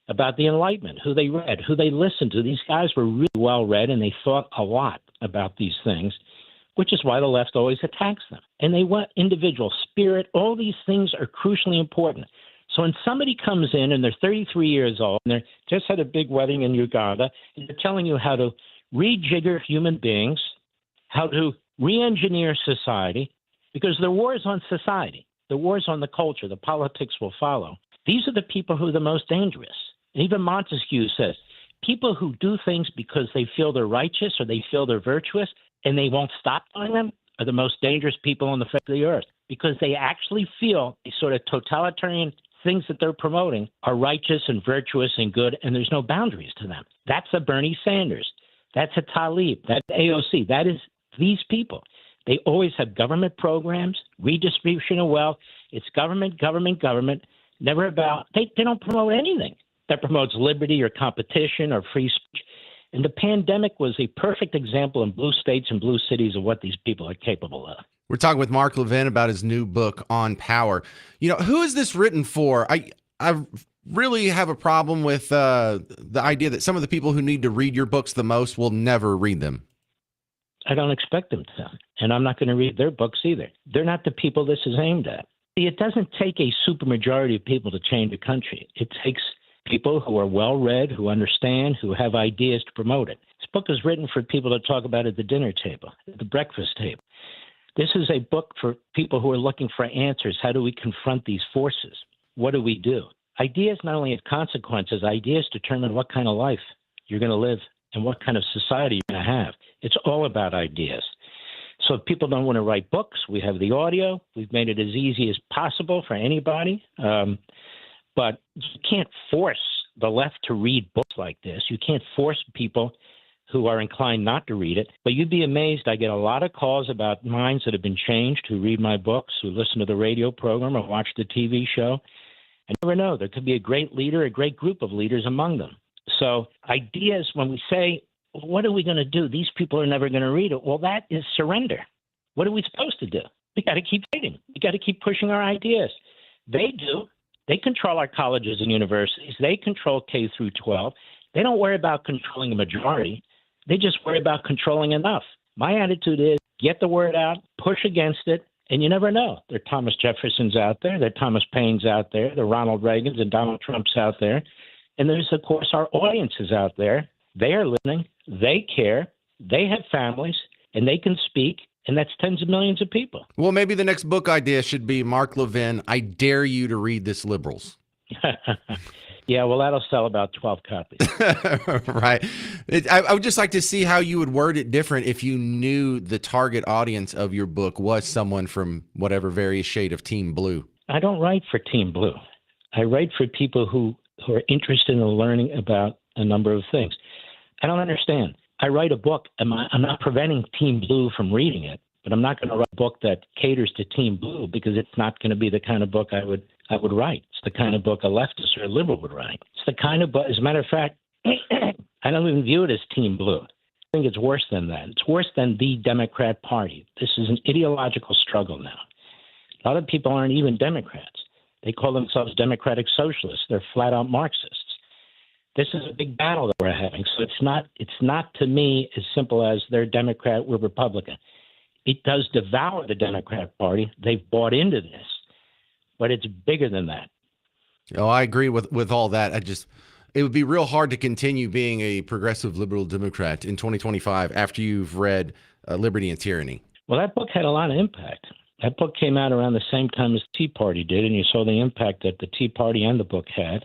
about the Enlightenment, who they read, who they listened to. These guys were really well read, and they thought a lot about these things, which is why the left always attacks them. And they want individual spirit. All these things are crucially important. So when somebody comes in and they're 33 years old and they just had a big wedding in Uganda, and they're telling you how to rejigger human beings, how to re-engineer society, because the war is on society. The war is on the culture. The politics will follow. These are the people who are the most dangerous. And even Montesquieu says, people who do things because they feel they're righteous or they feel they're virtuous and they won't stop doing them are the most dangerous people on the face of the earth, because they actually feel these sort of totalitarian things that they're promoting are righteous and virtuous and good, and there's no boundaries to them. That's a Bernie Sanders. That's a Tlaib. That's AOC. That is these people. They always have government programs, redistribution of wealth. It's government, government, government. Never about, they don't promote anything that promotes liberty or competition or free speech. And the pandemic was a perfect example in blue states and blue cities of what these people are capable of. We're talking with Mark Levin about his new book, On Power. Who is this written for? I really have a problem with the idea that some of the people who need to read your books the most will never read them. I don't expect them to, and I'm not going to read their books either. They're not the people this is aimed at. It doesn't take a supermajority of people to change a country. It takes people who are well-read, who understand, who have ideas to promote it. This book is written for people to talk about at the dinner table, at the breakfast table. This is a book for people who are looking for answers. How do we confront these forces? What do we do? Ideas not only have consequences, ideas determine what kind of life you're going to live and what kind of society you're going to have. It's all about ideas. So if people don't want to write books, we have the audio. We've made it as easy as possible for anybody. But you can't force the left to read books like this. You can't force people who are inclined not to read it. But you'd be amazed. I get a lot of calls about minds that have been changed, who read my books, who listen to the radio program or watch the TV show. I never know. There could be a great leader, a great group of leaders among them. So ideas, when we say, what are we going to do? These people are never going to read it. Well, that is surrender. What are we supposed to do? We got to keep fighting. We got to keep pushing our ideas. They do. They control our colleges and universities. They control K through 12. They don't worry about controlling a majority. They just worry about controlling enough. My attitude is get the word out, push against it, and you never know. There are Thomas Jeffersons out there. There are Thomas Paines out there. There are Ronald Reagans and Donald Trumps out there. And there's, of course, our audiences out there. They are listening. They care. They have families, and they can speak. And that's tens of millions of people. Well, maybe the next book idea should be Mark Levin, I dare you to read this, liberals. Yeah, well, that'll sell about 12 copies. Right. I would just like to see how you would word it different if you knew the target audience of your book was someone from whatever various shade of Team Blue. I don't write for Team Blue. I write for people who are interested in learning about a number of things. I don't understand. I write a book. I'm not preventing Team Blue from reading it, but I'm not going to write a book that caters to Team Blue because it's not going to be the kind of book I would write. It's the kind of book a leftist or a liberal would write. It's the kind of book, as a matter of fact, I don't even view it as Team Blue. I think it's worse than that. It's worse than the Democrat Party. This is an ideological struggle now. A lot of people aren't even Democrats. They call themselves democratic socialists. They're flat-out Marxists. This is a big battle that we're having. So it's not to me as simple as they're Democrat, we're Republican. It does devour the Democrat Party. They've bought into this, but it's bigger than that. Oh, I agree with all that. It would be real hard to continue being a progressive liberal Democrat in 2025 after you've read Liberty and Tyranny. Well, that book had a lot of impact. That book came out around the same time as the Tea Party did, and you saw the impact that the Tea Party and the book had.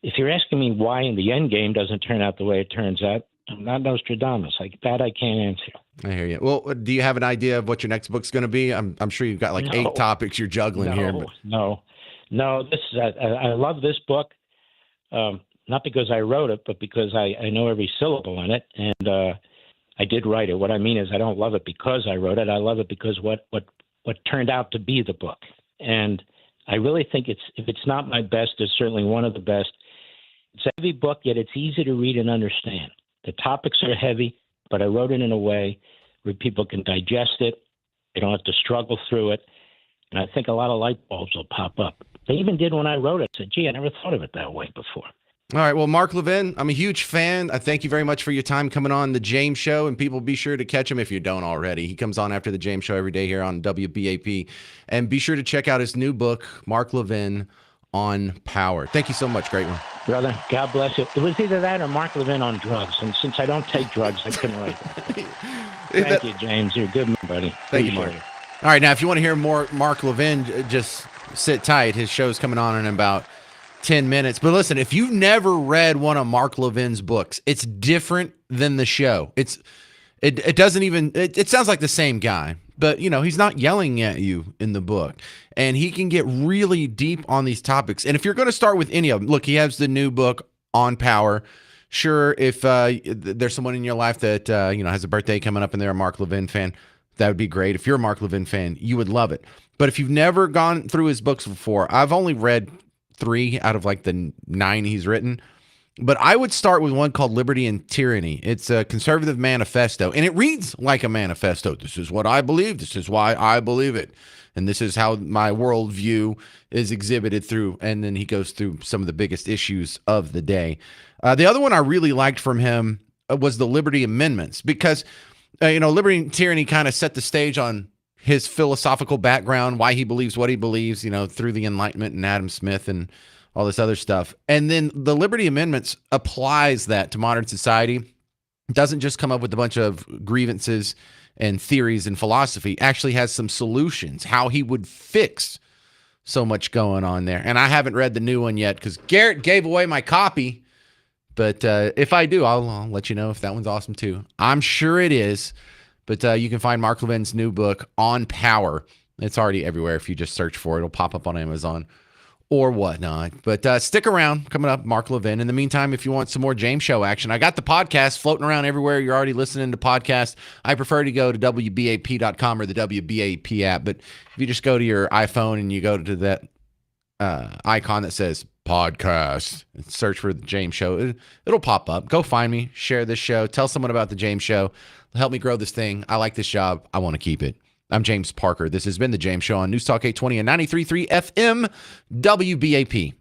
If you're asking me why in the end game doesn't turn out the way it turns out, I'm not Nostradamus. I can't answer. I hear you. Well, do you have an idea of what your next book's going to be? I'm sure you've got like 8 topics you're juggling here. But... No. This is I love this book, not because I wrote it, but because I know every syllable in it, and I did write it. What I mean is I don't love it because I wrote it. I love it because what turned out to be the book. And I really think if it's not my best, it's certainly one of the best. It's a heavy book, yet it's easy to read and understand. The topics are heavy, but I wrote it in a way where people can digest it. They don't have to struggle through it. And I think a lot of light bulbs will pop up. They even did when I wrote it. I said, gee, I never thought of it that way before. All right. Well, Mark Levin, I'm a huge fan. I thank you very much for your time coming on the James Show, and people be sure to catch him if you don't already. He comes on after the James Show every day here on WBAP, and be sure to check out his new book, Mark Levin on Power. Thank you so much. Great one. Brother, God bless you. It was either that or Mark Levin on drugs, and since I don't take drugs, I couldn't write that. Thank you, James. You're a good man, buddy. Thank you, Mark. All right. Now, if you want to hear more Mark Levin, just sit tight. His show's coming on in about 10 minutes. But listen, if you've never read one of Mark Levin's books, it's different than the show. It doesn't even, it sounds like the same guy, but he's not yelling at you in the book, and he can get really deep on these topics. And if you're going to start with any of them, look, he has the new book on power. Sure. If there's someone in your life that, has a birthday coming up and they're a Mark Levin fan, that would be great. If you're a Mark Levin fan, you would love it. But if you've never gone through his books before, I've only read 3 out of like the 9 he's written, but I would start with one called Liberty and Tyranny. It's a conservative manifesto, and it reads like a manifesto. This is what I believe. This is why I believe it. And this is how my worldview is exhibited through. And then he goes through some of the biggest issues of the day. The other one I really liked from him was the Liberty Amendments, because, Liberty and Tyranny kind of set the stage on his philosophical background, why he believes what he believes, through the Enlightenment and Adam Smith and all this other stuff. And then the Liberty Amendments applies that to modern society. It doesn't just come up with a bunch of grievances and theories and philosophy. Actually has some solutions, how he would fix so much going on there. And I haven't read the new one yet because Garrett gave away my copy. But if I do, I'll let you know if that one's awesome too. I'm sure it is. But you can find Mark Levin's new book, On Power. It's already everywhere. If you just search for it, it'll pop up on Amazon or whatnot. But stick around. Coming up, Mark Levin. In the meantime, if you want some more James Show action, I got the podcast floating around everywhere. You're already listening to podcasts. I prefer to go to WBAP.com or the WBAP app. But if you just go to your iPhone and you go to that icon that says podcast and search for the James Show, it'll pop up. Go find me. Share this show. Tell someone about the James Show. Help me grow this thing. I like this job. I want to keep it. I'm James Parker. This has been the James Show on News Talk 820 and 93.3 FM WBAP.